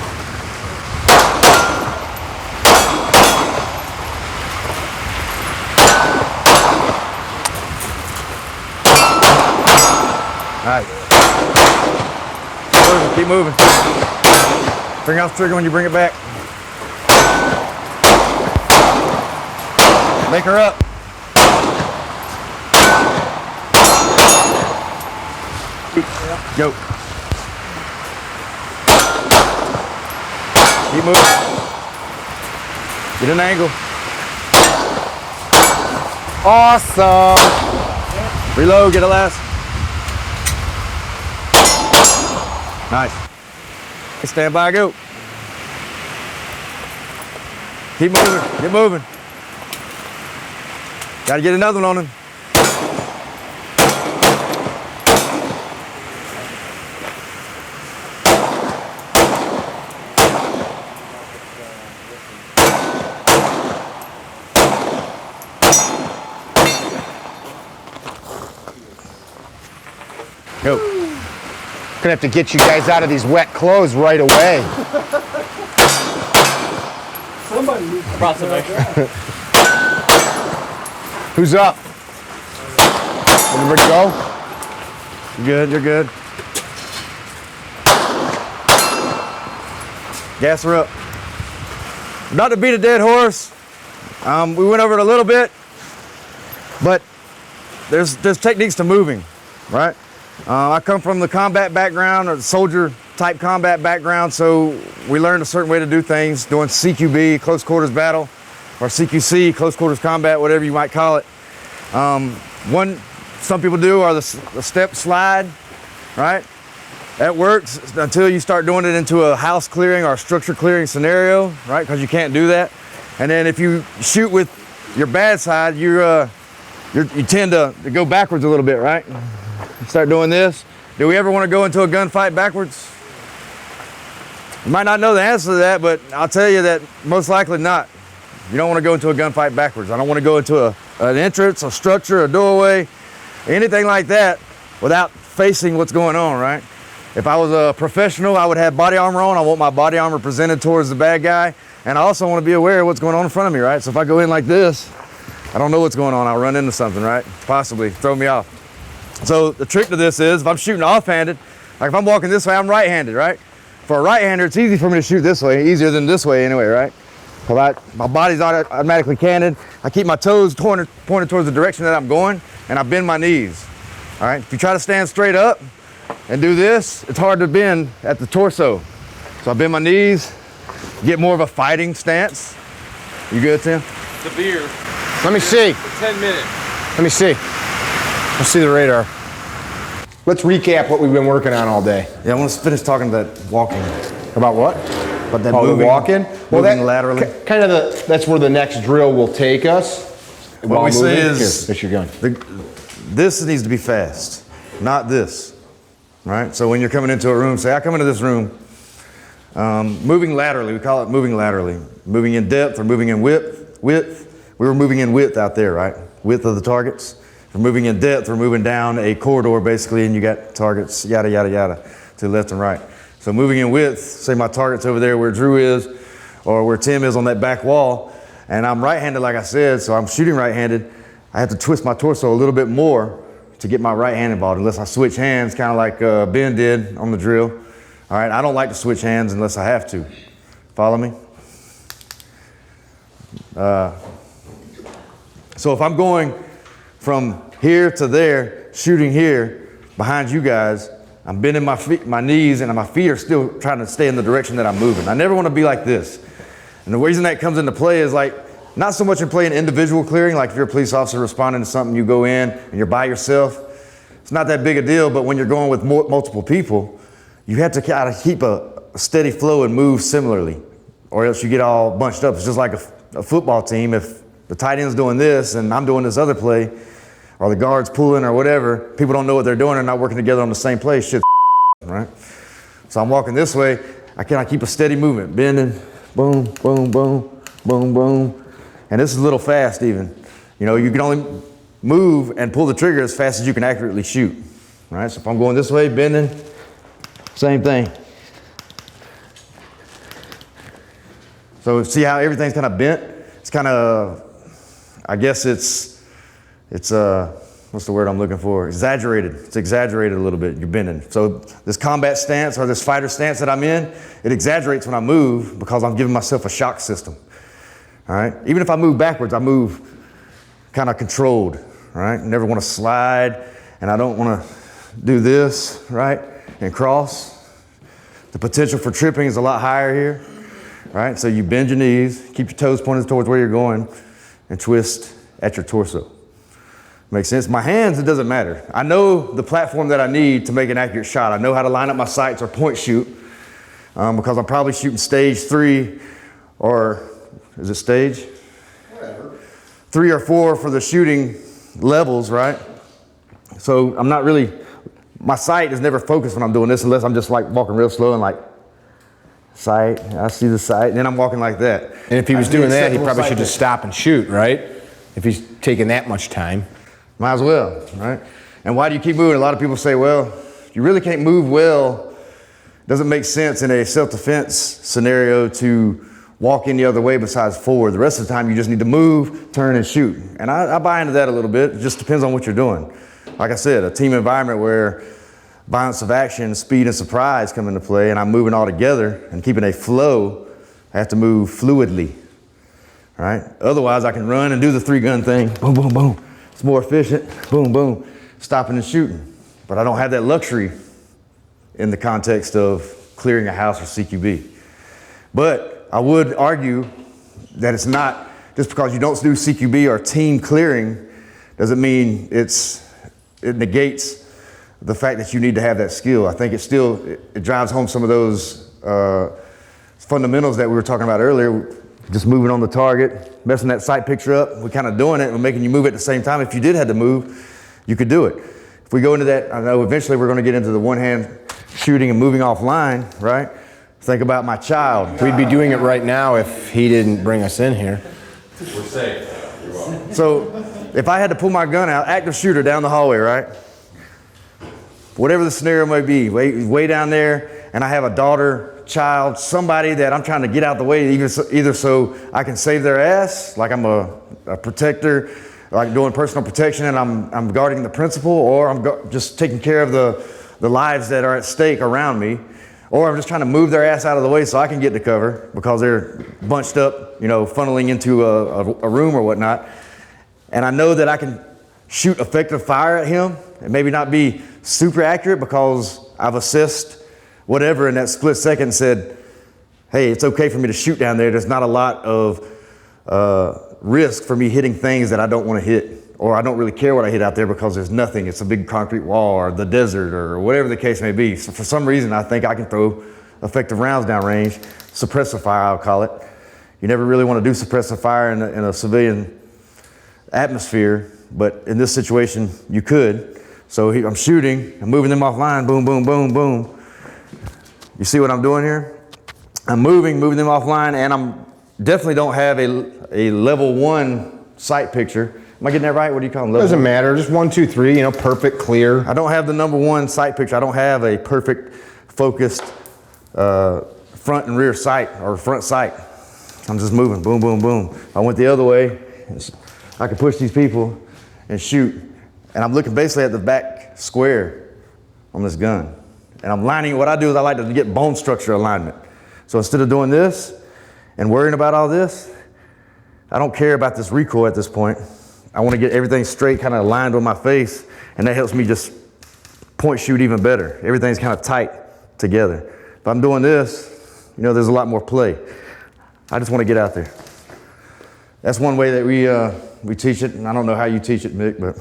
All right. Keep moving. Finger out the trigger when you bring it back. Make her up. Go. Keep moving. Get an angle. Awesome! Reload, get a last. Nice. Stand by, go. Keep moving, get moving. Gotta get another one on him. Go. Gonna have to get you guys out of these wet clothes right away. Somebody needs to Brought some extra. Who's up? Everybody go? You're good, you're good. Gas her up. Not to beat a dead horse. We went over it a little bit, but there's techniques to moving, right? I come from the combat background, or soldier type combat background, so we learned a certain way to do things, doing CQB, close quarters battle, or CQC, close quarters combat, whatever you might call it. Some people do are the step slide, right? That works until you start doing it into a house clearing or a structure clearing scenario, right? Because you can't do that. And then if you shoot with your bad side, you tend to go backwards a little bit, right? You start doing this. Do we ever want to go into a gunfight backwards? You might not know the answer to that, but I'll tell you that most likely not. You don't want to go into a gunfight backwards. I don't want to go into an entrance, a structure, a doorway, anything like that without facing what's going on, right? If I was a professional, I would have body armor on. I want my body armor presented towards the bad guy. And I also want to be aware of what's going on in front of me, right? So if I go in like this, I don't know what's going on. I'll run into something, right? Possibly throw me off. So the trick to this is if I'm shooting offhanded, like if I'm walking this way, I'm right-handed, right? For a right-hander, it's easy for me to shoot this way, easier than this way anyway, right? My body's automatically canted. I keep my toes pointed towards the direction that I'm going, and I bend my knees, all right? If you try to stand straight up and do this, it's hard to bend at the torso. So I bend my knees, get more of a fighting stance. You good, Tim? The beer. Let me see. 10 minutes. Let me see. Let's see the radar. Let's recap what we've been working on all day. Yeah, I want to finish talking about walking. About what? About that Oh, the moving, walking? Well, moving that laterally. kind of that's where the next drill will take us. What we say is, here's your gun. This needs to be fast, not this, right? So when you're coming into a room, say I come into this room, moving laterally, we call it moving laterally. Moving in depth or moving in width. We were moving in width out there, right? Width of the targets. If we're moving in depth, we're moving down a corridor basically, and you got targets, yada, yada, yada, to the left and right. So moving in width, say my target's over there where Drew is, or where Tim is on that back wall, and I'm right-handed like I said, so I'm shooting right-handed, I have to twist my torso a little bit more to get my right-hand involved, unless I switch hands, kind of like Ben did on the drill. All right, I don't like to switch hands unless I have to. Follow me? So if I'm going from here to there, shooting here, behind you guys, I'm bending my feet, my knees, and my feet are still trying to stay in the direction that I'm moving. I never want to be like this. And the reason that comes into play is like, not so much in playing individual clearing, like if you're a police officer responding to something, you go in and you're by yourself. It's not that big a deal, but when you're going with multiple people, you have to kind of keep a steady flow and move similarly, or else you get all bunched up. It's just like a football team. If the tight end's doing this and I'm doing this other play, or the guard's pulling or whatever, people don't know what they're doing, they're not working together on the same play, shit's right? So I'm walking this way, I keep a steady movement, bending, boom, boom, boom, boom, boom. And this is a little fast even. You know, you can only move and pull the trigger as fast as you can accurately shoot, right? So if I'm going this way, bending, same thing. So see how everything's kind of bent? It's kind of, I guess it's what's the word I'm looking for? Exaggerated. It's exaggerated a little bit, you're bending. So this combat stance or this fighter stance that I'm in, it exaggerates when I move because I'm giving myself a shock system, all right? Even if I move backwards, I move kind of controlled, right? Never want to slide, and I don't want to do this, right? And cross. The potential for tripping is a lot higher here, right? So you bend your knees, keep your toes pointed towards where you're going, and twist at your torso. Makes sense? My hands, it doesn't matter. I know the platform that I need to make an accurate shot. I know how to line up my sights or point shoot because I'm probably shooting stage 3 or, is it stage? Whatever. 3 or 4 for the shooting levels, right? So I'm not really, my sight is never focused when I'm doing this unless I'm just like walking real slow and like, sight, I see the sight, and then I'm walking like that. And if he was doing that, he probably should just stop and shoot, right? If he's taking that much time. Might as well, right? And why do you keep moving? A lot of people say, well, you really can't move well. Doesn't make sense in a self-defense scenario to walk any other way besides forward. The rest of the time, you just need to move, turn, and shoot. And I buy into that a little bit. It just depends on what you're doing. Like I said, a team environment where violence of action, speed, and surprise come into play, and I'm moving all together and keeping a flow, I have to move fluidly, right? Otherwise, I can run and do the 3-gun thing, boom, boom, boom. It's more efficient, boom, boom, stopping and shooting. But I don't have that luxury in the context of clearing a house or CQB. But I would argue that it's not, just because you don't do CQB or team clearing, doesn't mean it negates the fact that you need to have that skill. I think it drives home some of those fundamentals that we were talking about earlier, just moving on the target, messing that sight picture up. We're kind of doing it and making you move at the same time. If you did have to move, you could do it. If we go into that, I know eventually we're going to get into the one-hand shooting and moving offline, right? Think about my child. We'd be doing it right now if he didn't bring us in here. We're safe. You're welcome. So if I had to pull my gun out, active shooter down the hallway, right? Whatever the scenario may be, way down there, and I have a daughter, child, somebody that I'm trying to get out the way, either so I can save their ass, like I'm a protector, like doing personal protection and I'm guarding the principal, or I'm just taking care of the lives that are at stake around me, or I'm just trying to move their ass out of the way so I can get to cover because they're bunched up, funneling into a room or whatnot. And I know that I can shoot effective fire at him and maybe not be super accurate because I've assessed whatever in that split second and said, hey, it's okay for me to shoot down there. There's not a lot of risk for me hitting things that I don't want to hit, or I don't really care what I hit out there because there's nothing. It's a big concrete wall or the desert or whatever the case may be. So for some reason, I think I can throw effective rounds downrange, suppressive fire, I'll call it. You never really want to do suppressive fire in a civilian atmosphere, but in this situation, you could. So I'm shooting, I'm moving them offline, boom, boom, boom, boom. You see what I'm doing here? I'm moving them offline, and I'm definitely don't have a level 1 sight picture. Am I getting that right? What do you call them? Doesn't matter, just 1, 2, 3, perfect, clear. I don't have the number 1 sight picture. I don't have a perfect focused front and rear sight or front sight. I'm just moving, boom, boom, boom. If I went the other way, I could push these people and shoot. And I'm looking basically at the back square on this gun. And I'm lining, what I do is I like to get bone structure alignment. So instead of doing this and worrying about all this, I don't care about this recoil at this point. I want to get everything straight, kind of aligned with my face, and that helps me just point shoot even better. Everything's kind of tight together. If I'm doing this, there's a lot more play. I just want to get out there. That's one way that we teach it, and I don't know how you teach it, Mick, but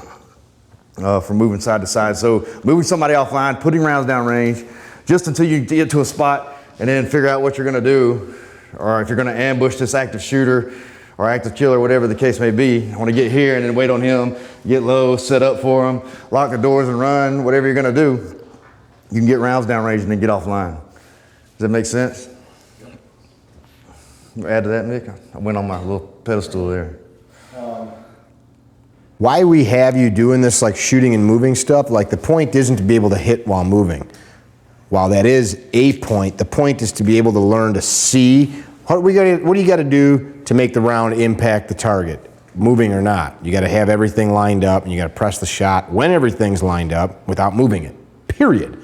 from moving side to side. So moving somebody offline, putting rounds down range, just until you get to a spot and then figure out what you're going to do, or if you're going to ambush this active shooter or active killer, whatever the case may be. I want to get here and then wait on him, get low, set up for him, lock the doors and run, whatever you're going to do. You can get rounds down range and then get offline. Does that make sense? Add to that, Mick? I went on my little pedestal there. Why we have you doing this, like shooting and moving stuff, like the point isn't to be able to hit while moving. While that is a point, the point is to be able to learn to see what do you got to do to make the round impact the target, moving or not. You got to have everything lined up, and you got to press the shot when everything's lined up without moving it, period.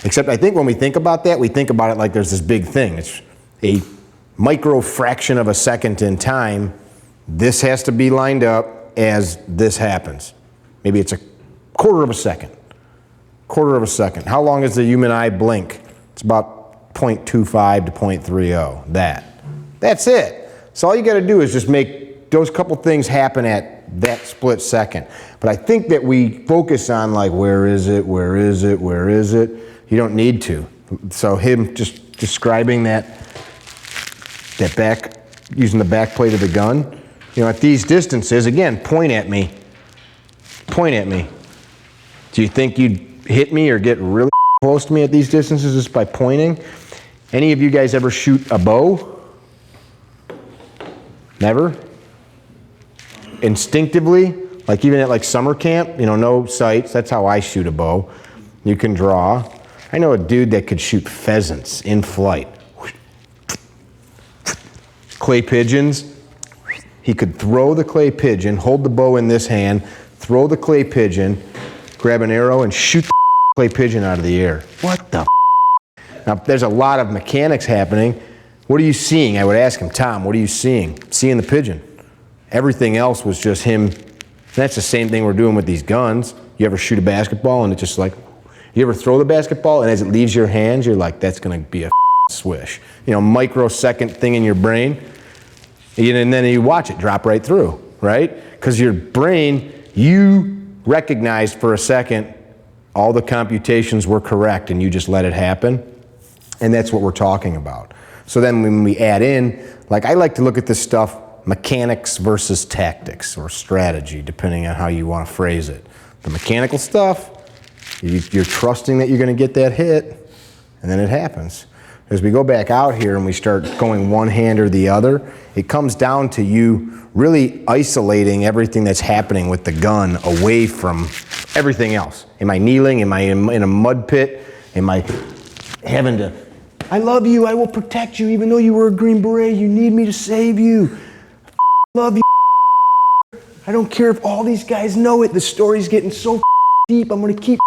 Except I think when we think about that, we think about it like there's this big thing. It's a micro fraction of a second in time. This has to be lined up as this happens. Maybe it's a quarter of a second. Quarter of a second. How long does the human eye blink? It's about 0.25 to 0.30. That's it. So all you got to do is just make those couple things happen at that split second. But I think that we focus on like, where is it, where is it, where is it? You don't need to. So him just describing that back, using the back plate of the gun, at these distances, again, point at me. Point at me. Do you think you'd hit me or get really close to me at these distances just by pointing? Any of you guys ever shoot a bow? Never? Instinctively, like even at like summer camp, no sights, that's how I shoot a bow. You can draw. I know a dude that could shoot pheasants in flight. Clay pigeons. He could throw the clay pigeon, hold the bow in this hand, throw the clay pigeon, grab an arrow, and shoot the clay pigeon out of the air. What the? Now, there's a lot of mechanics happening. What are you seeing? I would ask him, Tom, what are you seeing? Seeing the pigeon. Everything else was just him. That's the same thing we're doing with these guns. You ever shoot a basketball and it's just like, you ever throw the basketball and as it leaves your hands, you're like, that's gonna be a swish. You know, microsecond thing in your brain. And then you watch it drop right through, right? Because your brain, you recognized for a second all the computations were correct and you just let it happen. And that's what we're talking about. So then when we add in, like I like to look at this stuff, mechanics versus tactics or strategy, depending on how you want to phrase it. The mechanical stuff, you're trusting that you're going to get that hit, and then it happens. As we go back out here and we start going one hand or the other, it comes down to you really isolating everything that's happening with the gun away from everything else. Am I kneeling? Am I in a mud pit? Am I having to, I love you, I will protect you, even though you were a Green Beret, you need me to save you. Love you. I don't care if all these guys know it, the story's getting so deep, I'm gonna keep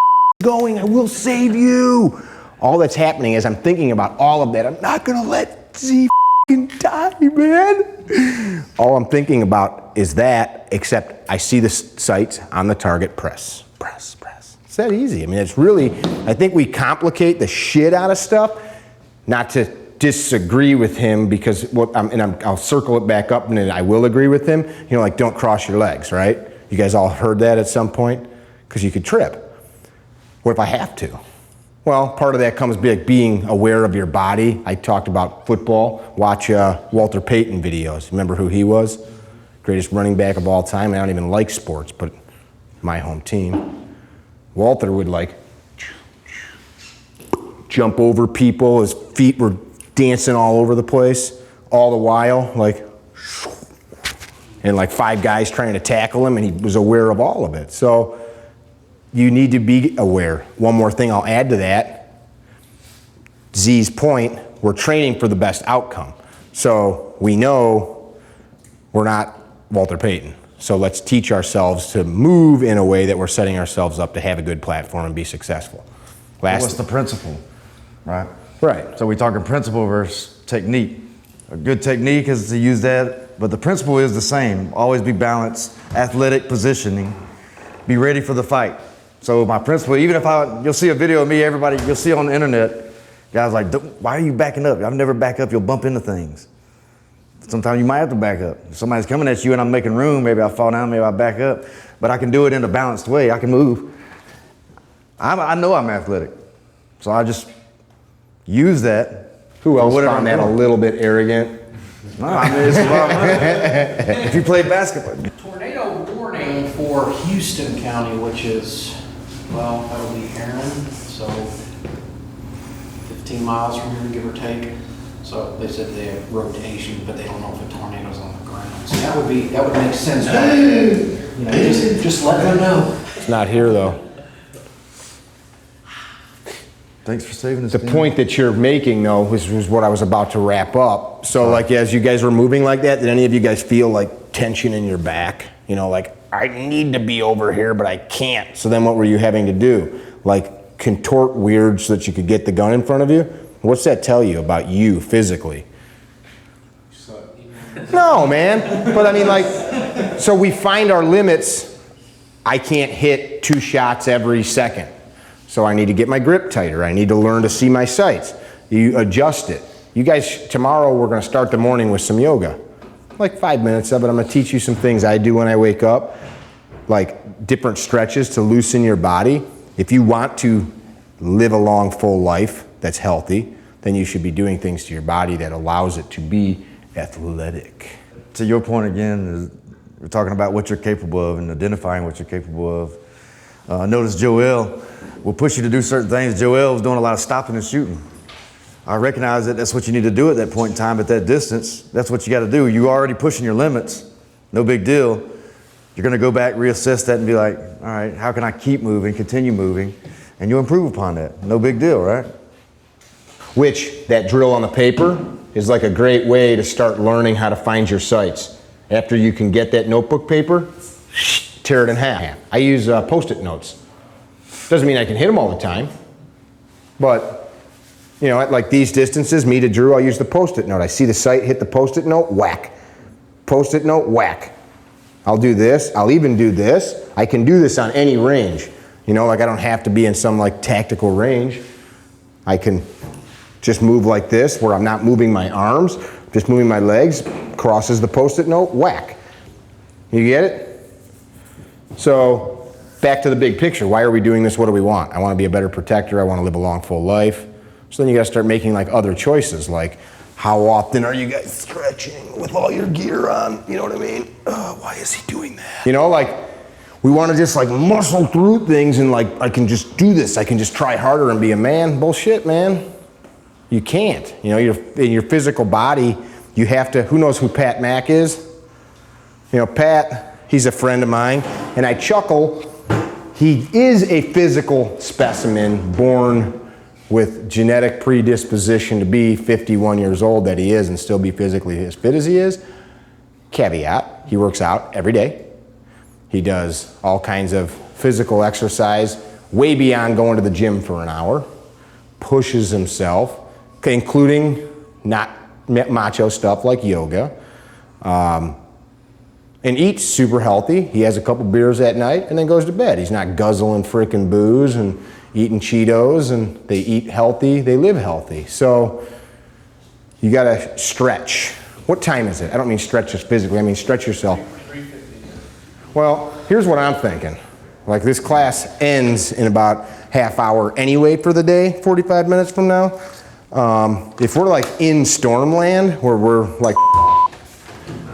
going, I will save you. All that's happening is I'm thinking about all of that. I'm not gonna let Z die, man. All I'm thinking about is that, except I see the sights on the target, press, press, press. It's that easy. I mean, it's really, I think we complicate the shit out of stuff, not to disagree with him because, I'll circle it back up and then I will agree with him. You know, like don't cross your legs, right? You guys all heard that at some point? Because you could trip. What if I have to? Well, part of that comes being aware of your body. I talked about football. Watch Walter Payton videos. Remember who he was? Greatest running back of all time. I don't even like sports, but my home team. Walter would like jump over people. His feet were dancing all over the place. All the while, like, and like 5 guys trying to tackle him, and he was aware of all of it. So you need to be aware. One more thing I'll add to that. Z's point, we're training for the best outcome. So we know we're not Walter Payton. So let's teach ourselves to move in a way that we're setting ourselves up to have a good platform and be successful. What's the principle, right? Right. So we're talking principle versus technique. A good technique is to use that, but the principle is the same. Always be balanced, athletic positioning, be ready for the fight. So my principle, even if you'll see a video of me, everybody, you'll see on the internet, guys like, why are you backing up? I've never back up, you'll bump into things. Sometimes you might have to back up. If somebody's coming at you and I'm making room, maybe I'll fall down, maybe I'll back up, but I can do it in a balanced way, I can move. I know I'm athletic, so I just use that. Who else found that a little bit arrogant? No, I mean, it's a lot of money. If you play basketball. Tornado warning for Houston County, which is, well, that would be Heron, so 15 miles from here, give or take. So they said they have rotation, but they don't know if a tornado's on the ground. So that would make sense. You know, just let them know. It's not here though. Thanks for saving us. The point that you're making though was what I was about to wrap up. So like as you guys were moving like that, did any of you guys feel like tension in your back? You know, like I need to be over here, but I can't. So then what were you having to do? Like contort weird so that you could get the gun in front of you? What's that tell you about you physically? No, man. But I mean like, so we find our limits. I can't hit 2 shots every second. So I need to get my grip tighter. I need to learn to see my sights. You adjust it. You guys, tomorrow we're gonna start the morning with some yoga. Like 5 minutes of it. I'm gonna teach you some things I do when I wake up, like different stretches to loosen your body. If you want to live a long, full life that's healthy, then you should be doing things to your body that allows it to be athletic. To your point again, we're talking about what you're capable of and identifying what you're capable of. Notice Joel will push you to do certain things. Joel was doing a lot of stopping and shooting. I recognize that that's what you need to do at that point in time, at that distance. That's what you got to do. You're already pushing your limits. No big deal. You're going to go back, reassess that, and be like, all right, how can I keep moving, continue moving? and you'll improve upon that. No big deal, right? Which, that drill on the paper is like a great way to start learning how to find your sights. After you can get that notebook paper, tear it in half. I use Post-it notes. Doesn't mean I can hit them all the time, but you know, at like these distances, me to Drew, I'll use the Post-it note. I see the sight, hit the Post-it note, whack. Post-it note, whack. I'll do this, I'll even do this. I can do this on any range. You know, like I don't have to be in some like tactical range. I can just move like this, where I'm not moving my arms, just moving my legs, crosses the Post-it note, whack. You get it? So, back to the big picture. Why are we doing this? What do we want? I want to be a better protector. I want to live a long, full life. So then you got to start making like other choices, like how often are you guys stretching with all your gear on? You know what I mean? Why is he doing that? You know, like we want to just like muscle through things and like I can just do this. I can just try harder and be a man. Bullshit, man. You can't. You know, in your physical body, you have to. Who knows who Pat Mack is? You know, Pat, he's a friend of mine, and I chuckle. He is a physical specimen born with genetic predisposition to be 51 years old that he is and still be physically as fit as he is. Caveat, he works out every day. He does all kinds of physical exercise, way beyond going to the gym for an hour, pushes himself, including not macho stuff like yoga, and eats super healthy. He has a couple beers at night and then goes to bed. He's not guzzling frickin' booze and eating Cheetos, and they eat healthy, they live healthy. So you gotta stretch. What time is it? I don't mean stretch just physically, I mean stretch yourself. Well, here's what I'm thinking. Like this class ends in about half hour anyway for the day, 45 minutes from now. If we're like in Stormland, where we're like,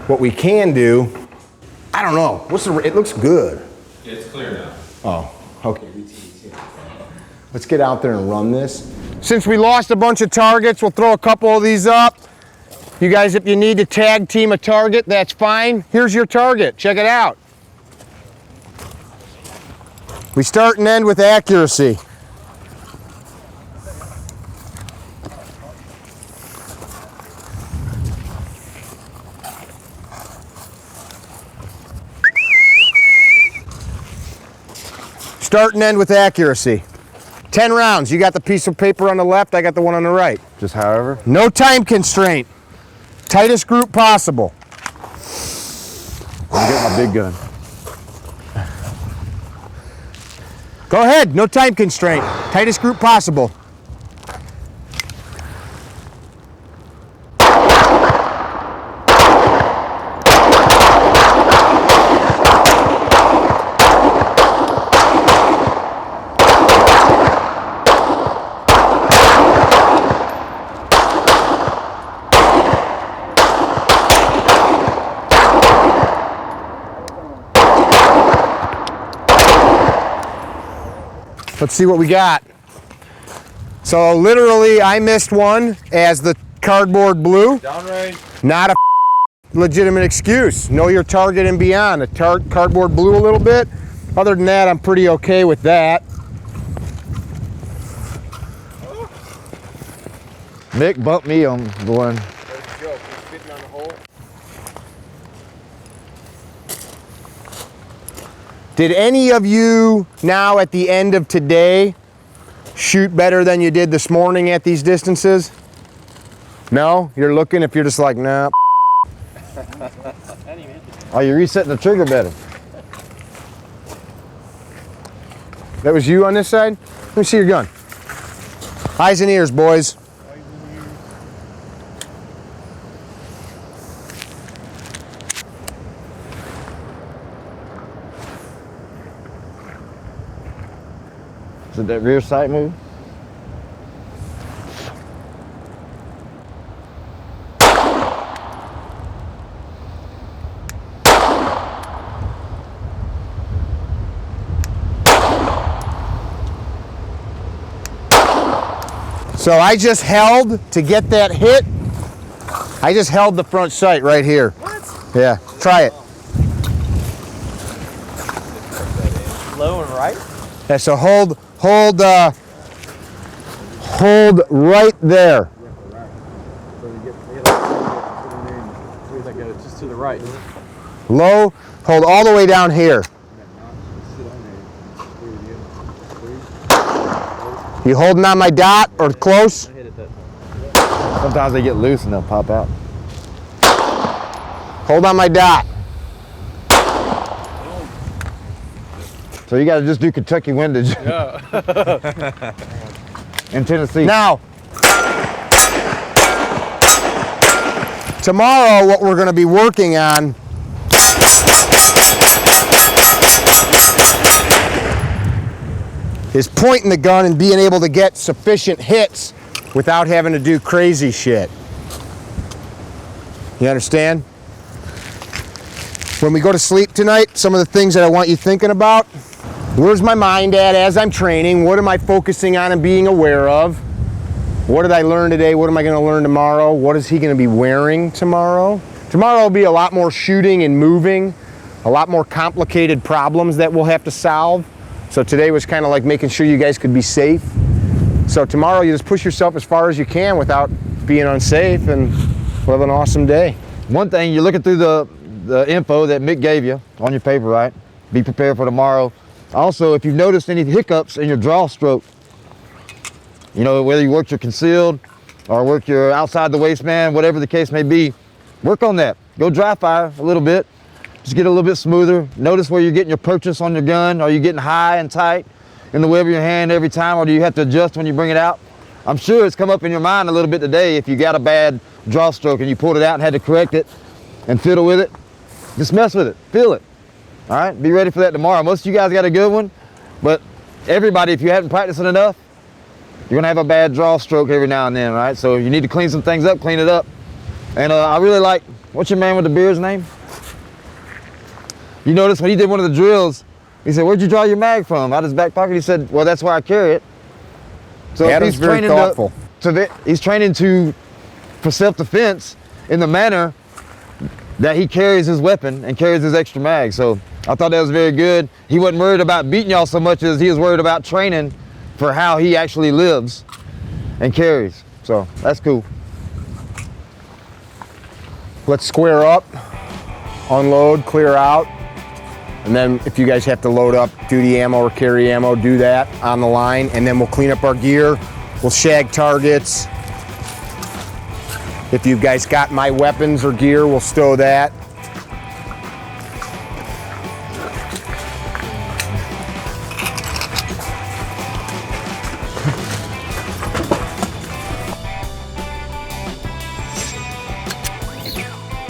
what we can do, I don't know. It looks good. It's clear now. Oh, okay. Let's get out there and run this. Since we lost a bunch of targets, we'll throw a couple of these up. You guys, if you need to tag team a target, that's fine. Here's your target. Check it out. We start and end with accuracy. Start and end with accuracy. 10 rounds. You got the piece of paper on the left, I got the one on the right. Just however. No time constraint. Tightest group possible. Let me get my big gun. Go ahead, no time constraint. Tightest group possible. Let's see what we got. So literally I missed one as the cardboard blue. Downrange. Not a legitimate excuse. Know your target and beyond. The cardboard blue a little bit. Other than that, I'm pretty okay with that. Mick bumped me on the one. Did any of you now at the end of today shoot better than you did this morning at these distances? No? You're looking, if you're just like, nah. Oh, you're resetting the trigger better. That was you on this side? Let me see your gun. Eyes and ears, boys. Did that rear sight move? So I just held to get that hit. I just held the front sight right here. What? Yeah, try it. Low and right? Yeah, so hold Hold right there. Just to the right. Low, hold all the way down here. You holding on my dot or close? Sometimes they get loose and they'll pop out. Hold on my dot. So you got to just do Kentucky windage Yeah. in Tennessee. Now, tomorrow what we're going to be working on is pointing the gun and being able to get sufficient hits without having to do crazy shit. You understand? When we go to sleep tonight, some of the things that I want you thinking about: where's my mind at as I'm training? What am I focusing on and being aware of? What did I learn today? What am I going to learn tomorrow? What is he going to be wearing tomorrow? Tomorrow will be a lot more shooting and moving, a lot more complicated problems that we'll have to solve. So today was kind of like making sure you guys could be safe. So tomorrow you just push yourself as far as you can without being unsafe, and we'll have an awesome day. One thing, you're looking through the info that Mick gave you on your paper, right? Be prepared for tomorrow. Also, if you've noticed any hiccups in your draw stroke, you know, whether you work your concealed or work your outside the waistband, whatever the case may be, work on that. Go dry fire a little bit. Just get a little bit smoother. Notice where you're getting your purchase on your gun. Are you getting high and tight in the web of your hand every time, or do you have to adjust when you bring it out? I'm sure it's come up in your mind a little bit today if you got a bad draw stroke and you pulled it out and had to correct it and fiddle with it. Just mess with it, feel it. All right, be ready for that tomorrow. Most of you guys got a good one, but everybody, if you haven't practiced it enough, you're gonna have a bad draw stroke every now and then, right? So you need to clean some things up, clean it up. And I really like, what's your man with the beard's name? You notice when he did one of the drills, he said, "Where'd you draw your mag from?" Out of his back pocket. He said, "Well, that's where I carry it." So if Adam's he's very training thoughtful. he's training for self-defense in the manner that he carries his weapon and carries his extra mag. So I thought that was very good. He wasn't worried about beating y'all so much as he was worried about training for how he actually lives and carries. So that's cool. Let's square up, unload, clear out, and then if you guys have to load up duty ammo or carry ammo, do that on the line, and then we'll clean up our gear. We'll shag targets. If you guys got my weapons or gear, we'll stow that.